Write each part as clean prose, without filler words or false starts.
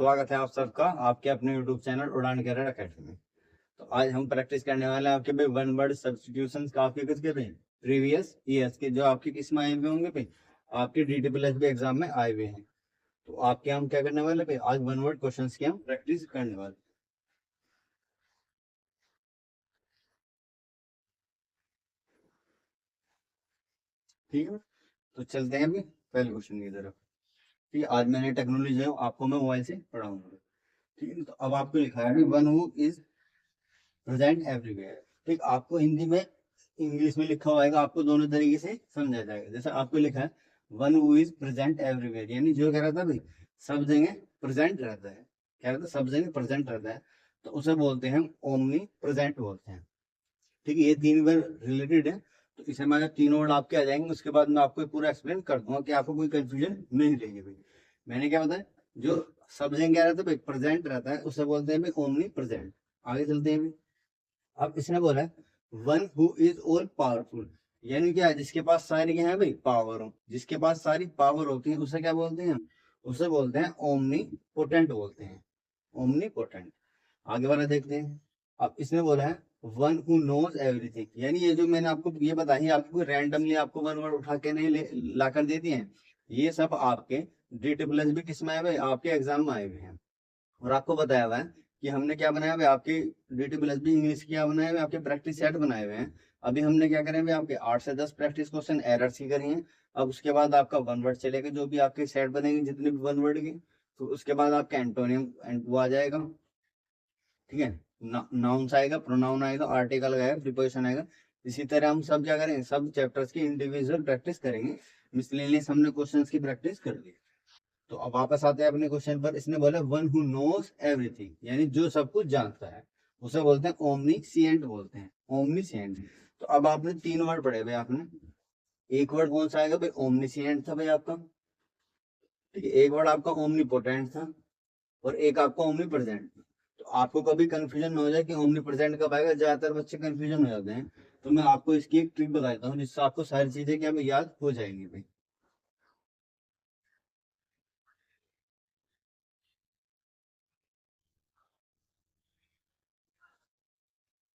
स्वागत है आप सबका आपके अपने YouTube चैनल उड़ान कैरियर एकेडमी में। तो आज हम प्रैक्टिस करने वाले हैं आपके भाई वन वर्ड सब्स्टिट्यूशंस का आपके किसके भाई प्रीवियस ईयर्स के जो आपके किस में आए हुए होंगे भाई आपके DTPLSB एग्जाम में आए हुए हैं। तो आपके हम क्या करने वाले भाई आज वन वर्ड क्वेश्चन की हम प्रैक्टिस करने वाले। ठीक है, तो चलते हैं अभी पहले क्वेश्चन की तरफ। ठीक है, आज मैंने टेक्नोलॉजी जो आपको मैं मोबाइल से पढ़ाऊंगा। ठीक है, तो अब आपको लिखा है one who is present everywhere. ठीक, आपको हिंदी में इंग्लिश में लिखा होगा, आपको दोनों तरीके से समझा जाएगा। जैसे आपको लिखा है one who is present everywhere, यानी जो कह रहा था भाई सब जगह प्रेजेंट रहता है, कह रहा था सब जगह प्रेजेंट रहता है, तो उसे बोलते हैं ओमनी प्रेजेंट बोलते हैं। ठीक है, ये तीन वर्ड रिलेटेड है, तो इसे हमारे तीनों वर्ड आपके आ जाएंगे। उसके बाद मैं आपको पूरा एक्सप्लेन कर दूंगा कि आपको कोई कंफ्यूजन नहीं रहेगी। भाई मैंने क्या बताया, जो सब जगह कह रहा था भाई प्रेजेंट रहता है उसे बोलते हैं भाई ओमनी प्रेजेंट। आगे चलते हैं भाई। अब इसने बोला है one who is all powerful, यानी क्या है जिसके पास सारी क्या है भाई पावर हो, जिसके पास सारी पावर होती है उसे क्या बोलते हैं, उसे बोलते हैं ओमनी पोटेंट बोलते हैं, ओमनी पोटेंट। आगे वाला देखते हैं। अब इसने बोला है वन हु नोज एवरीथिंग, यानी ये जो मैंने आपको ये बताई आपको रैंडमली आपको वन वर्ड उठा के नहीं ला कर दे दिए हैं, ये सब आपके DTPLSB भी किस में आए हुए आपके एग्जाम में आए हुए हैं। और आपको बताया हुआ है कि हमने क्या बनाया हुआ है आपके DTPLSB इंग्लिश क्या बनाए हुए आपके प्रैक्टिस सेट बनाए हुए हैं। अभी हमने क्या करे हुए आपके 8 से 10 प्रैक्टिस क्वेश्चन एरर्स की करी हैं। अब उसके बाद आपका वन वर्ड चलेगा, जो भी आपके सेट बनेंगे जितने भी वन वर्ड के, तो उसके बाद आपका एंटोनियम वो आ जाएगा। ठीक है, नाउन्स आएगा, प्रोनाउन आएगा, आर्टिकल आएगा, प्रीपोजिशन आएगा। इसी तरह हम सब क्या करेंगे, सब चैप्टर्स की इंडिविजुअल प्रैक्टिस करेंगे। मिसलेनियस हमने क्वेश्चंस की प्रैक्टिस कर ली। तो अब वापस आते हैं अपने क्वेश्चन पर। इसने बोला वन हु नोज एवरीथिंग, यानी जो सब कुछ जानता है उसे बोलते हैं ओमनीसिएंट बोलते हैं, ओमनीसिएंट। तो अब आपने तीन वर्ड पढ़े भाई, आपने एक वर्ड कौन सा आएगा भाई ओमनीसिएंट था भाई आपका। ठीक है, एक वर्ड आपका ओमनीपोटेंट था और एक आपका ओमनी प्रेजेंट। तो आपको कभी कंफ्यूजन हो जाए कि ओमनी प्रेजेंट कब आएगा, ज्यादातर बच्चे कंफ्यूजन हो जाते हैं, तो मैं आपको इसकी एक ट्रिक बताता हूँ जिससे आपको सारी चीजें क्या याद हो जाएंगी भाई।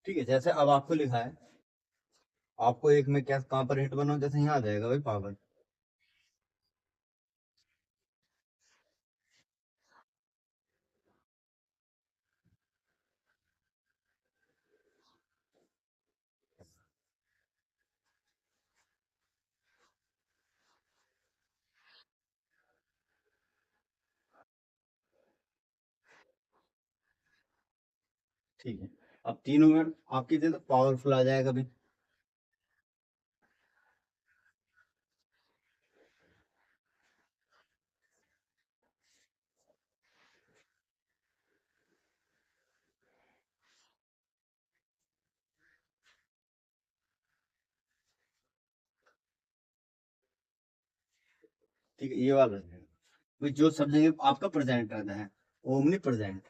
ठीक है, जैसे अब आपको लिखा है, आपको एक में क्या कहाँ पर हिट बनाओ, जैसे यहाँ आ जाएगा भाई पावर। ठीक है, अब तीनों में आपकी तो पावरफुल आ जाएगा भाई। ठीक है, ये वाला है भाई, जो सब जगह आपका प्रेजेंट रहता है, ओमनी प्रेजेंट।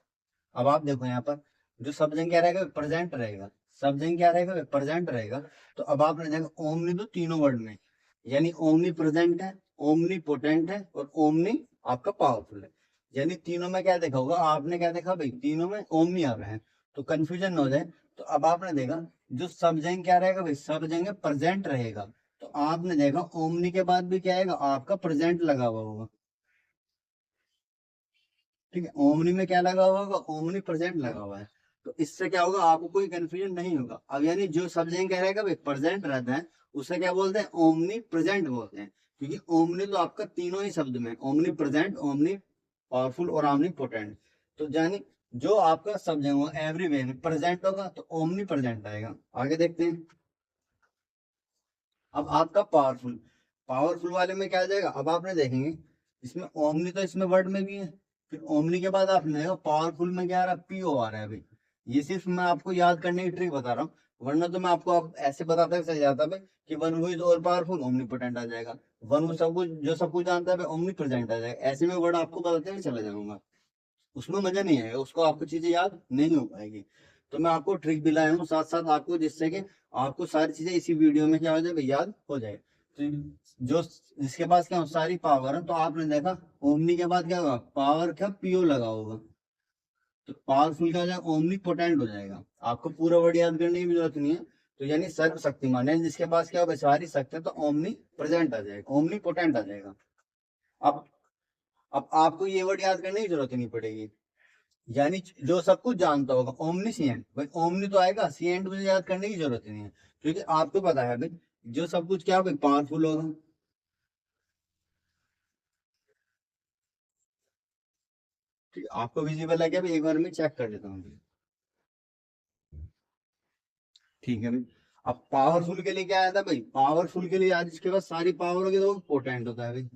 अब आप देखो यहाँ पर जो सब जगह क्या रहेगा प्रेजेंट रहेगा, सब जगह क्या रहेगा प्रेजेंट रहेगा। तो अब आपने देखा ओमनी तो तीनों वर्ड में, यानी ओमनी प्रेजेंट है, ओमनी पोटेंट है और ओमनी आपका पावरफुल है। यानी तीनों में क्या देखा होगा आपने, क्या देखा भाई तीनों में ओमनी आ रहे हैं, तो कंफ्यूजन न हो जाए। तो अब आपने देखा जो सब जगह क्या रहेगा भाई सब जगह प्रेजेंट रहेगा, तो आपने देखा ओमनी के बाद भी क्या आएगा आपका प्रेजेंट लगा हुआ होगा। ठीक है, ओमनी में क्या लगा हुआ होगा ओमनी प्रेजेंट लगा हुआ है, तो इससे क्या होगा आपको कोई कंफ्यूजन नहीं होगा। अब यानी जो सब जगह क्या रहेगा भाई प्रेजेंट रहता है उसे क्या बोलते हैं ओमनी प्रेजेंट बोलते हैं, क्योंकि ओमनी तो आपका तीनों ही शब्द में ओमनी प्रेजेंट, ओमनी पावरफुल और ओमनी पोटेंट। तो यानी जो आपका सब जगह एवरीवेयर में प्रेजेंट होगा तो ओमनी प्रेजेंट आएगा। आगे देखते हैं। अब आपका पावरफुल, पावरफुल वाले में क्या आ जाएगा, अब आपने देखेंगे इसमें ओमनी तो इसमें वर्ड में भी है, फिर ओमनी के बाद आपने देखा पावरफुल में क्या आ रहा है पीओ आ रहा है भाई। ये सिर्फ मैं आपको याद करने की ट्रिक बता रहा हूँ, वरना तो मैं आपको अब ऐसे बताता चल जाता भाई कि one who is all powerful omnipotent आ जाएगा, वन हु सब कुछ जो सब कुछ जानता है ओमनी प्रेजेंट आ जाएगा। ऐसे में वर्ड आपको बताते हुए चला जाऊंगा, उसमें मजा नहीं आएगा, उसको आपको चीजें याद नहीं हो पाएगी। तो मैं आपको ट्रिक भी लाया हूँ साथ साथ आपको, जिससे कि आपको सारी चीजें इसी वीडियो में क्या हो जाए याद हो जाए। तो जो जिसके पास क्या हो, सारी पावर है, तो आपने देखा ओमनी के बाद क्या होगा, पावर क्या पीओ लगा होगा, तो पावरफुल क्या हो जाएगा, ओमनी पोटेंट हो जाएगा। आपको पूरा वर्ड याद करने की भी जरूरत नहीं है। तो यानी सर्वशक्तिमान है, जिसके पास क्या होगा, सारी शक्ति है, तो ओमनी प्रेजेंट आ जाएगा, ओमनी पोटेंट आ जाएगा। अब अब आपको ये वर्ड याद करने की जरूरत नहीं पड़ेगी, यानी जो सब कुछ जानता होगा, ओमनीसिएंट। भाई ओमनी तो आएगा, सिएंट मुझे याद करने की जरूरत ही नहीं है, क्योंकि आपको पता है भाई जो सब कुछ क्या होगा, पावरफुल होगा। ठीक है, आपको विजिबल है क्या भाई, एक बार मैं चेक कर लेता हूँ। ठीक है भाई, अब पावरफुल के लिए क्या आया था भाई, पावरफुल के लिए आज इसके पास सारी पावर होगी तो वो पोटेंट होता है भाई।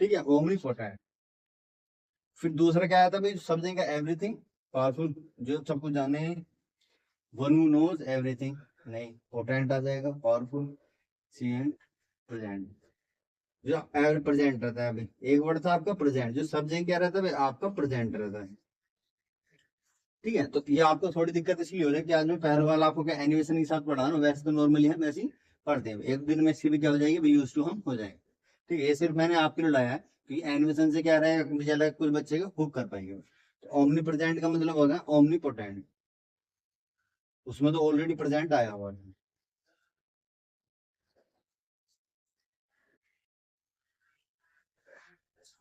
ठीक है, ओमनी पोटेंट। फिर दूसरा क्या आया था भाई, समझेंगे एवरीथिंग पावरफुल, जो सब कुछ जाने, वन हु नोज एवरीथिंग, नहीं पोटेंट आ जाएगा पावरफुल, सी एंड प्रेजेंट। जो एवर प्रेजेंट रहता है भाई, एक वर्ड था आपका प्रेजेंट, जो सब्जेक्ट क्या रहता है भाई, आपका प्रेजेंट रहता है। ठीक है, तो ये आपको थोड़ी दिक्कत इसलिए हो रही है कि आज मैं पहले वाला आपको क्या एनिमेशन के साथ पढ़ा रहा हूँ, वैसे तो नॉर्मली हम वैसे ही पढ़ते हैं, एक दिन में इसकी भी क्या हो जाएगी भाई, यूज टू हम हो जाएंगे। ठीक है, ये सिर्फ मैंने आपके लिए लाया है कि एनिमेशन से क्या रहेगा, मुझे लगा कुछ बच्चे को हुक कर पाएंगे। तो ओमनी प्रेजेंट का मतलब होगा ओमनी पोटेंट, उसमें तो ऑलरेडी प्रेजेंट आया हुआ है।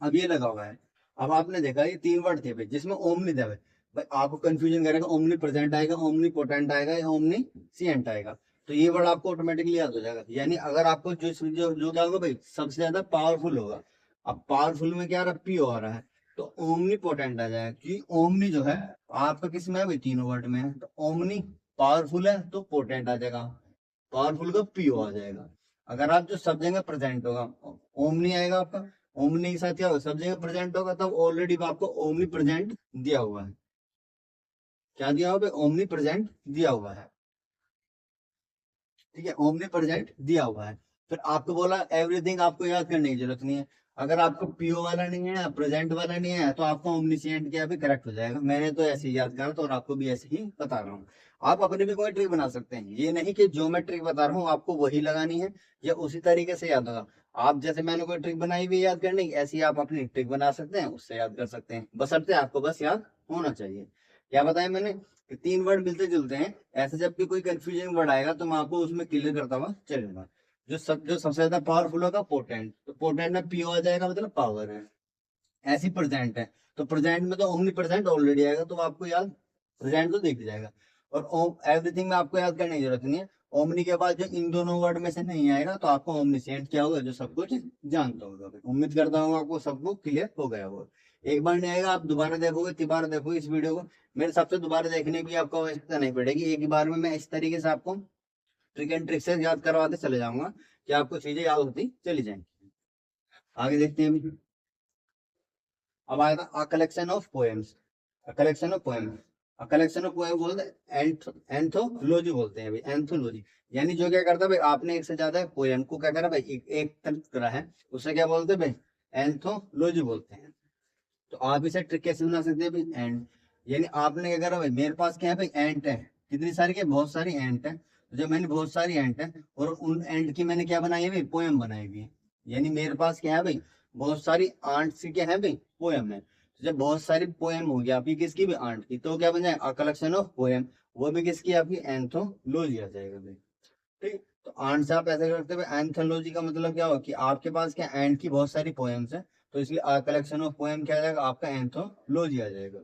अब ये लगा हुआ है। अब आपने देखा ये तीन वर्ड थे भाई जिसमें ओमनी था भाई, भाई आपको कंफ्यूजन करेगा, ओमनी प्रेजेंट आएगा, ओमनी पोटेंट आएगा या ओमनी सिएंट आएगा। तो ये वर्ड आपको ऑटोमेटिकली याद हो जाएगा, यानी अगर आपको जो क्या होगा भाई, सबसे ज्यादा पावरफुल होगा। अब पावरफुल में क्या आ रहा है, पी आ रहा है, तो ओमनी पोटेंट आ जाएगा, कि ओमनी जो है आपका किस में है भाई, तीनों वर्ड में है, तो ओमनी पावरफुल है तो पोटेंट आ जाएगा, पावरफुल का पीओ आ जाएगा। अगर आप जो सब जगह प्रेजेंट होगा, ओमनी आएगा आपका, ओमनी के साथ क्या होगा, सब जगह प्रेजेंट होगा, तब ऑलरेडी आपको ओमनी प्रेजेंट दिया हुआ है। क्या दिया हुआ है, ओमनी प्रेजेंट दिया हुआ है। ठीक है, ओमनी प्रेजेंट दिया हुआ है। फिर आपको बोला एवरीथिंग आपको याद करने की जरूरत नहीं है। अगर आपको पीओ वाला नहीं है, प्रेजेंट वाला नहीं है, तो आपको ओमनीसिएंट क्या भी करेक्ट हो जाएगा। मैंने तो ऐसे ही याद करा था और आपको भी ऐसे ही बता रहा हूँ। आप अपने भी कोई ट्रिक बना सकते हैं, ये नहीं कि जो मैं ट्रिक बता रहा हूँ आपको वही लगानी है या उसी तरीके से याद होगा। आप जैसे मैंने कोई ट्रिक बनाई हुई है याद करने की, ऐसी आप अपनी ट्रिक बना सकते हैं, उससे याद कर सकते हैं, बशर्ते आपको बस याद होना चाहिए। क्या बताया मैंने कि तीन वर्ड मिलते जुलते हैं, ऐसे जब भी कोई कंफ्यूजन वर्ड आएगा तो मैं आपको उसमें क्लियर करता हुआ चलूंगा। जो सबसे ज्यादा पावरफुल होगा पोटेंट, तो पोटेंट में पीओ आ जाएगा, मतलब पावर है। ऐसी प्रेजेंट है, तो प्रेजेंट में तो ओमनी प्रेजेंट ऑलरेडी आएगा, तो आपको याद प्रेजेंट तो दिख जाएगा। और एवरीथिंग में आपको याद करने की जरूरत नहीं है। ओमनी के बाद जो इन दोनों वर्ड में से नहीं आएगा तो आपको ओमनीसेंट क्या होगा, जो सब कुछ जानता होगा। उम्मीद करता हूँ आपको सब कुछ क्लियर हो गया होगा। एक बार नहीं आएगा, आप दोबारा देखोगे, तिबारा देखोगे इस वीडियो को, मेरे हिसाब से दोबारा देखने की आपको आवश्यकता नहीं पड़ेगी। एक ही बार में मैं इस तरीके से आपको ट्रिक एंड ट्रिक से याद करवाते चले जाऊंगा कि आपको चीजें याद होती चली जाएंगी। आगे देखते हैं अभी। अब आएगा a collection of poems, a collection of poem, a collection of poem बोलते हैं एंथोलॉजी बोलते हैं भाई, एंथोलॉजी। यानी जो क्या करता है भाई, आपने एक से ज्यादा पोएम को क्या करा भाई, एक तरफ करा है, उसे क्या बोलते हैं भाई, एंथोलॉजी बोलते हैं। तो आप इसे ट्रिक कैसे बना सकते हैं भाई, एंड, यानी आपने क्या करा भाई, मेरे पास क्या है भाई, एंट है, कितनी सारी के, बहुत सारी एंट है। तो जब मैंने बहुत सारी एंट है और उन एंट की मैंने क्या बनाई है भाई, पोएम बनाई हुई है। यानी मेरे पास क्या है भाई, बहुत सारी आंट्स की क्या है भाई, पोएम है। तो जब बहुत सारी पोएम हो गया आपकी, किसकी भी आंट की, तो क्या बन जाए, अ कलेक्शन ऑफ पोएम, वो भी किसकी, आपकी एंथोलॉजी आ जाएगा भाई। ठीक, तो आंट से आप ऐसे करते हुए, एंथोलॉजी का मतलब क्या होगा कि आपके पास क्या एंट की बहुत सारी पोएम्स है, तो इसलिए आ कलेक्शन ऑफ पोएम क्या आ जाएगा, आपका एंथोलॉजी आ जाएगा।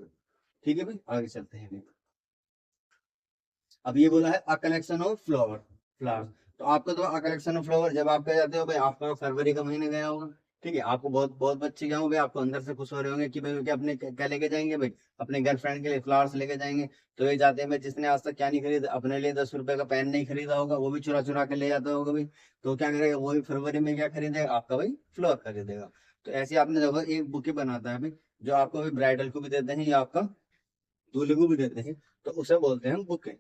ठीक है भाई, आगे चलते हैं। अब ये बोला है a collection of flower, flower. तो आपका तो अ कलेक्शन ऑफ फ्लावर, जब आप कह जाते हो भाई, आपका फरवरी का महीने गया होगा। ठीक है, आपको बहुत बहुत बच्चे क्या होंगे, आपको अंदर से खुश हो रहे होंगे कि भाई क्या अपने क्या लेके जाएंगे भाई, अपने गर्लफ्रेंड के लिए फ्लावर्स लेके जाएंगे। तो ये जाते हैं भाई, जिसने आज तक क्या नहीं खरीदा, अपने लिए 10 रुपए का पेन नहीं खरीदा होगा, वो भी चुरा चुरा के ले जाता होगा भाई। तो क्या करेगा, वो भी फरवरी में क्या खरीदेगा, आपका भाई फ्लावर खरीदेगा। तो ऐसे आपने देखो एक बुके बनाता है भाई, जो आपको भाई ब्राइडल को भी देते हैं या आपका दूल्हे को भी देते हैं, तो उसे बोलते हैं बुके।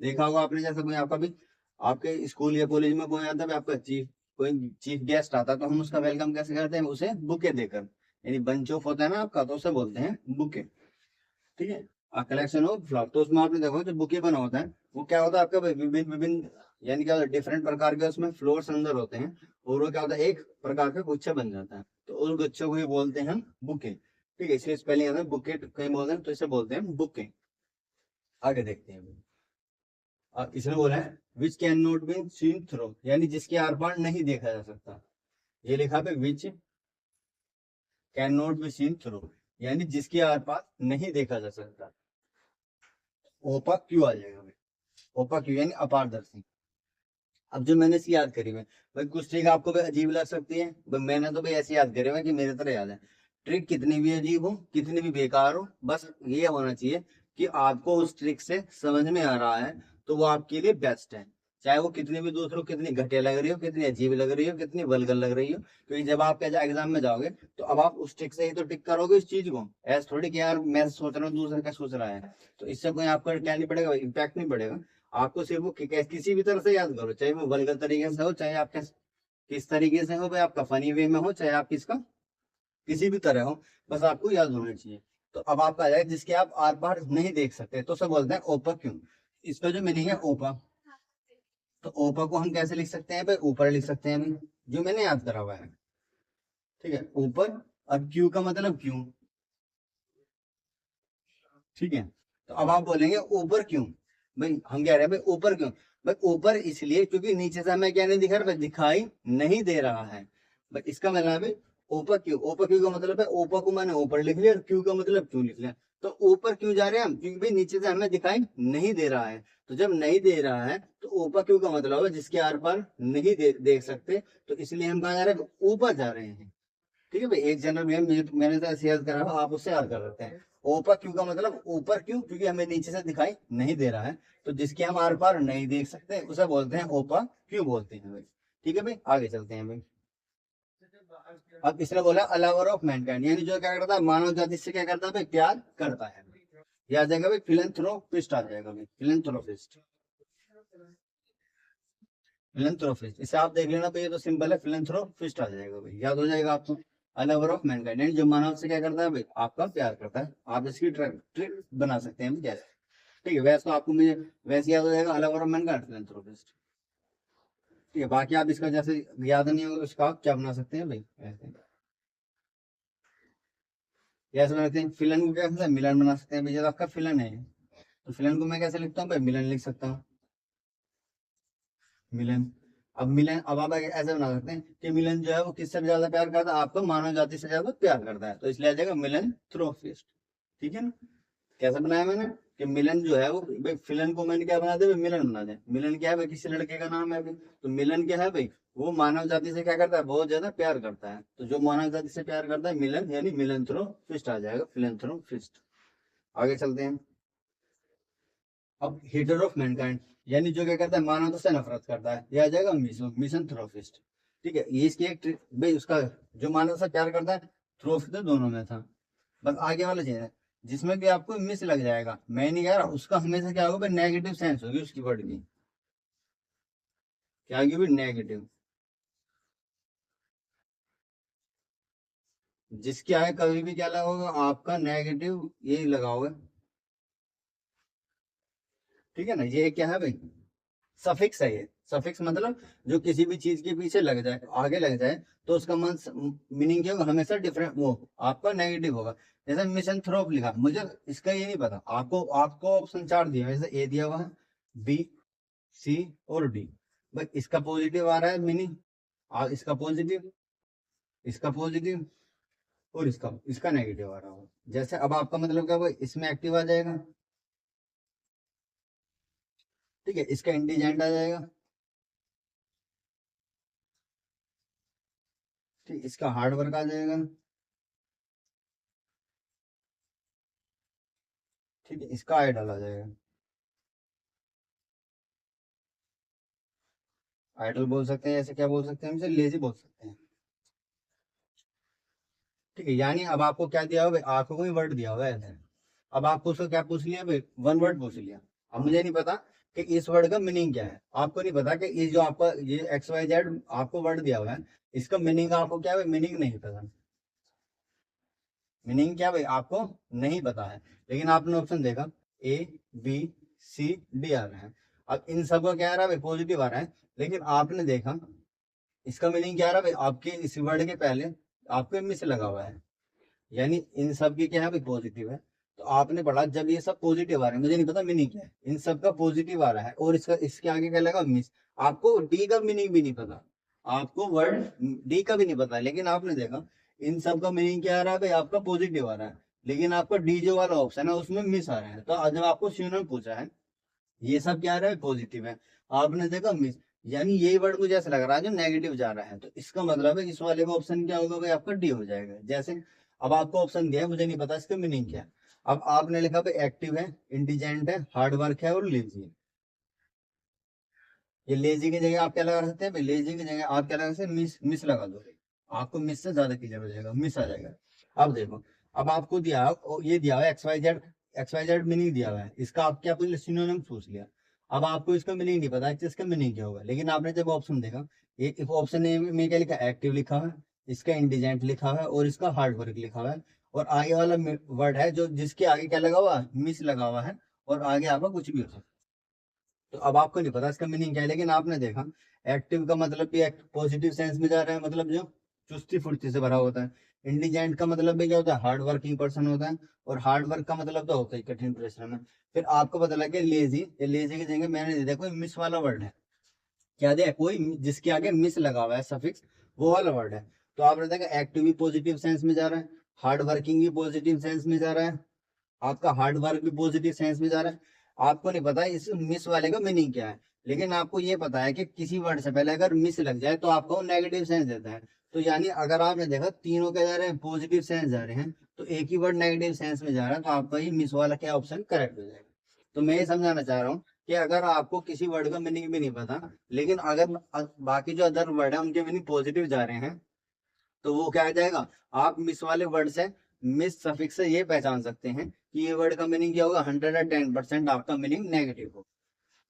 देखा होगा आपने, जैसे कोई आपका भी आपके स्कूल या कॉलेज में कोई आता है आपका चीफ, कोई चीफ गेस्ट आता है, तो हम उसका वेलकम कैसे करते हैं, उसे बुके देकर, यानी बंच ऑफ होता है ना आपका, तो उसे बोलते हैं बुके। ठीक है, कलेक्शन ऑफ फ्लावर, तो उसमें आपने देखो जो बुके बना होता है, वो क्या होता है आपका भाई, विभिन्न विभिन्न यानी क्या होता है, डिफरेंट प्रकार के उसमें फ्लोर्स अंदर होते हैं और वो क्या होता है, एक प्रकार का गुच्छा बन जाता है। तो उस गुच्छे को ही बोलते हैं हम बुके। ठीक है, इसलिए स्पेलिंग है बुके, कहीं बोलते हैं तो इसे बोलते हैं बुके। आगे देखते हैं अभी। इसने बोला है which can not be seen through, यानी जिसके आर पार नहीं देखा जा सकता। ये लिखा पे which can not be seen through, यानी जिसके आर पार नहीं देखा जा सकता। ओपा क्यू आ जाएगा भाई, ओपा क्यू यानी अपारदर्शी। अब जो मैंने इसकी याद करी है भाई, कुछ ट्रिक आपको भी अजीब लग सकती है भाई, मैंने तो भाई ऐसी याद करी है कि मेरे तरह याद है। ट्रिक कितनी भी अजीब हो, कितनी भी बेकार हो, बस ये होना चाहिए कि आपको उस ट्रिक से समझ में आ रहा है तो वो आपके लिए बेस्ट है। चाहे वो कितनी भी दूसरों कितनी घटिया लग रही हो, कितनी अजीब लग रही हो, कितनी वल्गर लग रही हो, क्योंकि जब आप एग्जाम में जाओगे तो अब आप उस ट्रिक से ही तो टिक करोगे इस चीज को। ऐसा थोड़ी कि यार मैं सोच रहा हूँ दूसरा क्या सोच रहा है, तो इससे कोई आपका क्या नहीं पड़ेगा, इम्पैक्ट नहीं पड़ेगा। आपको सिर्फ वो किसी भी तरह से याद करो, चाहे वो वल्गर तरीके से हो, चाहे आप किस तरीके से हो भाई, आपका फनी वे में हो, चाहे आप किसका किसी भी तरह हो, बस आपको याद होना चाहिए। तो अब आपका आ जाएगा जिसके आप आर पार नहीं देख सकते, तो सब बोलते हैं ओपा क्यों। इसका जो मीनिंग है ओपा, तो ओपा को हम कैसे लिख सकते हैं भाई, ऊपर लिख सकते हैं भाई, जो मैंने याद करा हुआ है। ठीक है, ऊपर। और क्यू का मतलब क्यों। ठीक है, तो अब आप बोलेंगे ऊपर क्यों, भाई हम कह रहे हैं भाई ऊपर क्यों। भाई ऊपर इसलिए क्योंकि नीचे से हमें क्या नहीं दिखा रहा, दिखाई नहीं दे रहा है। भाई इसका मतलब है ऊपर क्यों। ऊपर क्यों का मतलब है ऊपर को मैंने ऊपर लिख लिया और क्यों का मतलब क्यों लिख लिया। तो ऊपर क्यों जा रहे हैं हम, क्योंकि भाई नीचे से हमें दिखाई नहीं दे रहा है। तो जब नहीं दे रहा है तो ऊपर क्यों का मतलब है जिसके आर पार नहीं देख सकते, तो इसलिए हम कहा जा रहे हैं, ऊपर जा रहे हैं। ठीक है भाई, एक जनरल में मैंने तो ऐसे याद करा हुआ, आप उससे याद कर सकते हैं। ऊपर क्यों का मतलब ऊपर क्यों, क्योंकि हमें नीचे से दिखाई नहीं दे रहा है, तो जिसके हम आर पार नहीं देख सकते उसे बोलते हैं ओपा क्यों बोलते हैं भाई। ठीक है भाई, आगे चलते हैं भाई। अब इसने बोला अलावर ऑफ मैनकाइंड, यानी जो क्या करता है, मानव जाति से क्या करता है भाई, प्यार करता है। ये आ जाएगा भाई फिलेंथ्रोपिस्ट आ जाएगा भाई, फिलेंथ्रोपिस्ट। फिलेंथ्रोपिस्ट इसे आप देख लेना भाई, ये तो सिंपल है, फिलेंथ्रोपिस्ट आ जाएगा भाई, याद हो जाएगा आपको। अनअवर ऑफ मैनकाइंड यानी जो मानव से क्या करता है भाई, आपका प्यार करता है। आप इसकी ट्रिक बना सकते हैं जैसे। ठीक है, वैसे तो आपको मुझे वैसे याद हो जाएगा अनअवर ऑफ मैनकाइंड फिलेंथ्रोपिस्ट। ठीक है, बाकी आप इसका जैसे याद नहीं होगा उसका आप क्या बना सकते हैं भाई ऐसे। जैसे बनाते हैं फिलन को क्या करते हैं, मिलन बना सकते हैं भाई, जैसे आपका फिलन है तो फिलन को मैं कैसे लिखता हूँ भाई, मिलन लिख सकता हूँ, मिलन। अब मिलन, अब आप ऐसे बना सकते हैं कि मिलन जो है वो किससे ज्यादा प्यार करता है, आपको मानव जाति से ज्यादा प्यार करता है, तो इसलिए आ जाएगा मिलन थ्रोफिस्ट। ठीक है ना, कैसे बनाया मैंने कि मिलन जो है वो भाई, फिलन को मैंने क्या बना दिया भाई, मिलन बना दिया। मिलन क्या है भाई, किसी लड़के का नाम है भाई, तो मिलन क्या है भाई, वो मानव जाति से क्या करता है, बहुत ज्यादा प्यार करता है। तो जो मानव जाति से प्यार करता है मिलन, यानी मिलन थ्रो फिस्ट आ जाएगा, फिलन फिस्ट। आगे चलते हैं। अब हेटर ऑफ मैनकाइंड, यानी जो क्या करता है, मानवता से नफरत करता है, यह आ जाएगा मिशन थ्रोफिस्ट। ठीक है, ये इसकी एक ट्रिक भाई, उसका जो मानवता से प्यार करता है, थ्रोफिस्ट दोनों में था। बस आगे वाला चीज है जिसमें भी आपको मिस लग जाएगा, मैं नहीं कह रहा, उसका हमेशा क्या होगा, नेगेटिव सेंस होगी उसकी वर्ड की, क्या होगी भाई, नेगेटिव। जिसके आगे कभी भी क्या लगा होगा, आपका नेगेटिव यही लगा होगा। ठीक है ना, ये क्या है भाई, सफिक्स है ये। सफिक्स मतलब जो किसी भी चीज के पीछे लग जाए, आगे लग जाए, तो उसका मीनिंग क्या होगा, हमेशा डिफरेंट, वो आपका नेगेटिव होगा। जैसे मिशन थ्रोप लिखा, मुझे इसका ये नहीं पता, आपको आपको ऑप्शन चार दिया, जैसे ए दिया हुआ है, बी, सी और डी। भाई इसका पॉजिटिव आ रहा है मीनिंग, इसका पॉजिटिव, इसका पॉजिटिव, और इसका इसका नेगेटिव आ रहा होगा। जैसे अब आपका मतलब क्या भाई, इसमें एक्टिव आ जाएगा। ठीक है, इसका इंडिजेंट आ जाएगा। ठीक, इसका हार्ड वर्क आ जाएगा। ठीक है, इसका आइडल आ जाएगा। आइडल बोल सकते हैं, ऐसे क्या बोल सकते हैं, हम इसे लेजी बोल सकते हैं। ठीक है, यानी अब आपको क्या दिया हुआ है, आपको कोई वर्ड दिया हुआ है ऐसे। अब आपको उसको क्या पूछ लिया भाई, वन वर्ड पूछ लिया। अब मुझे नहीं पता कि इस वर्ड का मीनिंग क्या है, आपको नहीं पता कि ये जो आपका ये एक्स वाई जेड आपको वर्ड दिया हुआ है, इसका मीनिंग आपको क्या है, मीनिंग नहीं पता। मीनिंग क्या भाई, आपको नहीं पता है, लेकिन आपने ऑप्शन देखा ए, बी, सी, डी आ रहे हैं। अब इन सब का क्या आ रहा है भाई, पॉजिटिव आ रहा है, लेकिन आपने देखा इसका मीनिंग क्या आ रहा है भाई, आपके इस वर्ड के पहले आपके मिस लगा हुआ है, यानी इन सब की क्या है भाई, पॉजिटिव है। तो आपने पढ़ा जब ये सब पॉजिटिव आ रहे हैं, मुझे नहीं पता मीनिंग क्या है, इन सब का पॉजिटिव आ रहा है और इसका इसके आगे क्या लगा, मिस। आपको डी का मीनिंग भी नहीं पता, आपको वर्ड डी का भी नहीं पता, लेकिन आपने देखा इन सब का मीनिंग क्या आ रहा है भाई, आपका पॉजिटिव आ रहा है, लेकिन आपका डी जो वाला ऑप्शन है उसमें मिस आ रहा है। तो जब आपको सिनोनिम पूछा है, ये सब क्या आ रहा है, पॉजिटिव है, आपने देखा मिस, यानी यही वर्ड मुझे ऐसा लग रहा है जो नेगेटिव जा रहा है, तो इसका मतलब है इस वाले का ऑप्शन क्या होगा भाई, आपका डी हो जाएगा। जैसे अब आपको ऑप्शन दिया है, मुझे नहीं पता इसका मीनिंग क्या है, अब आपने लिखा भाई एक्टिव है, इंटेलिजेंट है, हार्ड वर्क है और लेजी है। ये लेजी की जगह आप क्या लगा सकते हैं भाई, लेजी की जगह आप क्या लगा सकते हैं, मिस, मिस लगा दो, आपको मिस से ज्यादा क्लियर हो जाएगा, मिस आ जाएगा। अब देखो, अब आपको दिया ये दिया हुआ है एक्स वाई जेड मीनिंग दिया हुआ है, इसका आप क्या पूछ सिनोनिम पूछ लिया। अब आपको इसका मीनिंग नहीं पता इसका मीनिंग क्या होगा, लेकिन आपने जब ऑप्शन देखा, एक ऑप्शन ए में क्या लिखा, एक्टिव लिखा हुआ है, इसका इंटेलिजेंट लिखा हुआ है और इसका हार्ड वर्क लिखा हुआ है, और आगे वाला वर्ड है जो जिसके आगे क्या लगा हुआ, मिस लगा हुआ है, और आगे आपका कुछ भी हो सकता है। तो अब आपको नहीं पता इसका मीनिंग क्या है, लेकिन आपने देखा एक्टिव का मतलब भी पॉजिटिव सेंस में जा रहा है, मतलब जो चुस्ती फुर्ती से भरा होता है। इंटेलिजेंट का मतलब भी क्या होता है, हार्ड वर्किंग पर्सन होता है, और हार्ड वर्क का मतलब तो होता है कठिन परिश्रम है। फिर आपको पता लगे लेजी, ये लेजी की जगह मैंने दे दिया कोई मिस वाला वर्ड है, क्या दिया, कोई जिसके आगे मिस लगा हुआ है सफिक्स, वो वाला वर्ड है। तो आपने देखा एक्टिव भी पॉजिटिव सेंस में जा रहा है, हार्ड वर्किंग भी पॉजिटिव सेंस में जा रहा है, आपका हार्ड वर्क भी पॉजिटिव सेंस में जा रहा है। आपको नहीं पता इस मिस वाले का मीनिंग क्या है, लेकिन आपको ये पता है कि किसी वर्ड से पहले अगर मिस लग जाए तो आपको नेगेटिव सेंस देता है। तो यानी अगर आपने देखा तीनों क्या जा रहे हैं, पॉजिटिव सेंस जा रहे हैं, तो एक ही वर्ड नेगेटिव सेंस में जा रहा है, तो आपका ही मिस वाला क्या ऑप्शन करेक्ट हो जाएगा। तो मैं ये समझाना चाह रहा हूँ कि अगर आपको किसी वर्ड का मीनिंग भी नहीं पता, लेकिन अगर बाकी जो अदर वर्ड है उनके मीनिंग पॉजिटिव जा रहे हैं, तो वो क्या आ जाएगा, आप मिस वाले वर्ड से, मिस सफिक्स से ये पहचान सकते हैं कि ये वर्ड का मीनिंग क्या होगा, 110% आपका मीनिंग नेगेटिव हो।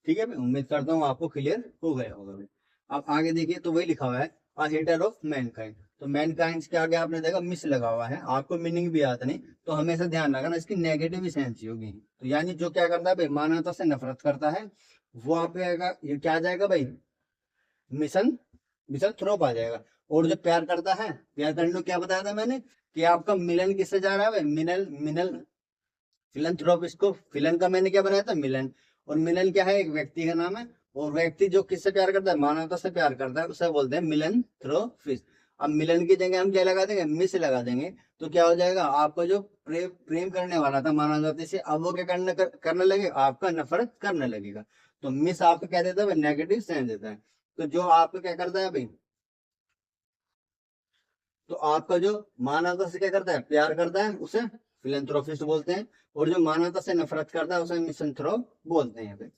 ठीक है, मैं उम्मीद करता हूँ आपको क्लियर हो गया होगा भाई। अब आगे देखिए, तो वही लिखा हुआ है अ हेटर ऑफ मैनकाइंड, तो मैनकाइंड के आगे आपने देखा मिस लगा हुआ है, आपको मीनिंग भी याद नहीं, तो हमेशा ध्यान रखना इसकी नेगेटिव ही सेंस ही होगी। तो यानी जो क्या करता है भाई, मानवता से नफरत करता है, वो आप ये क्या आ जाएगा भाई, मिशन, मिशन थ्रोप आ जाएगा। और जो प्यार करता है, प्यार करने को क्या बताया था मैंने, कि आपका मिलन किससे जा रहा है भाई, मिनल, मिनल, फिलंथ्रोप, इसको फिलन का मैंने क्या बनाया था, मिलन, और मिलन क्या है, एक व्यक्ति का नाम है, और व्यक्ति जो किससे प्यार करता है, मानवता से प्यार करता है, उसे बोलते हैं मिलन थ्रोफिस्ट। अब मिलन की जगह हम क्या लगा देंगे, मिस लगा देंगे, तो क्या हो जाएगा, आपका जो प्रेम करने वाला था मानव जाति से, अब वो क्या करने लगेगा, आपका नफरत करने लगेगा। तो मिस आपका क्या देता है, नेगेटिव सेंस देता है। तो जो आपको क्या करता है भाई, तो आपका जो मानवता से क्या करता है, प्यार करता है, उसे फिलैंथ्रोपिस्ट बोलते हैं, और जो मानवता से नफरत करता है उसे मिसैंथ्रोप बोलते हैं भाई।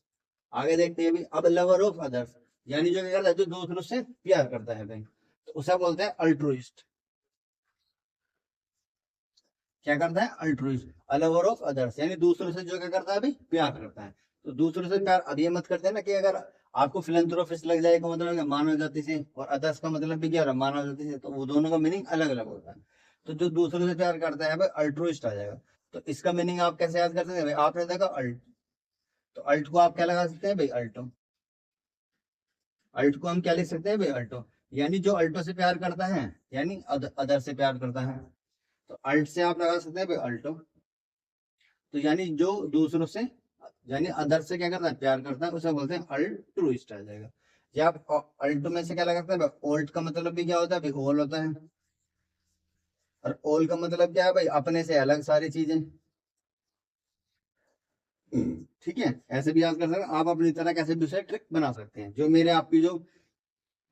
आगे देखते हैं भाई, अब लवर ऑफ अदर्स, यानी जो क्या करता है, जो दूसरों से प्यार करता है भाई, तो उसे बोलते हैं अल्ट्रुइस्ट। क्या करता है, अल्ट्रुइस्ट, लवर ऑफ अदर्स, यानी दूसरों से जो क्या करता है भाई, प्यार करता है। तो दूसरों से प्यार, अब ये मत करते हैं ना कि अगर आपको फिलैंथ्रोपिस्ट लग जाएगा मतलब क्या, मानव जाति से, और अदर्स का मतलब भी क्या हो रहा है, मानव जाति से, तो वो दोनों का मीनिंग अलग अलग होता है। तो जो दूसरों से प्यार करता है भाई, अल्ट्रुइस्ट आ जाएगा। तो इसका मीनिंग आप कैसे याद कर सकते हैं भाई, आपने देखा अल्ट, तो अल्ट को आप क्या लगा सकते हैं भाई, अल्टो, अल्ट को हम क्या लिख सकते हैं भाई, अल्टो, यानी जो अल्टो से प्यार करता है, यानी अदर से प्यार करता है, तो अल्ट से आप लगा सकते हैं भाई अल्टो। तो यानी जो दूसरों से, यानी अदर से क्या करता है, प्यार करता है, उसे बोलते हैं अल्ट्रुइस्ट आ जाएगा। या आप अल्टो में से क्या लगा सकते हैं भाई, ओल्ट का मतलब भी क्या होता है भाई, ओल होता है, और ओल का मतलब क्या है भाई, अपने से अलग सारी चीजें। ठीक है, ऐसे भी याद कर सकते हैं आप, अपनी तरह कैसे भी उसे ट्रिक बना सकते हैं, जो मेरे आपकी जो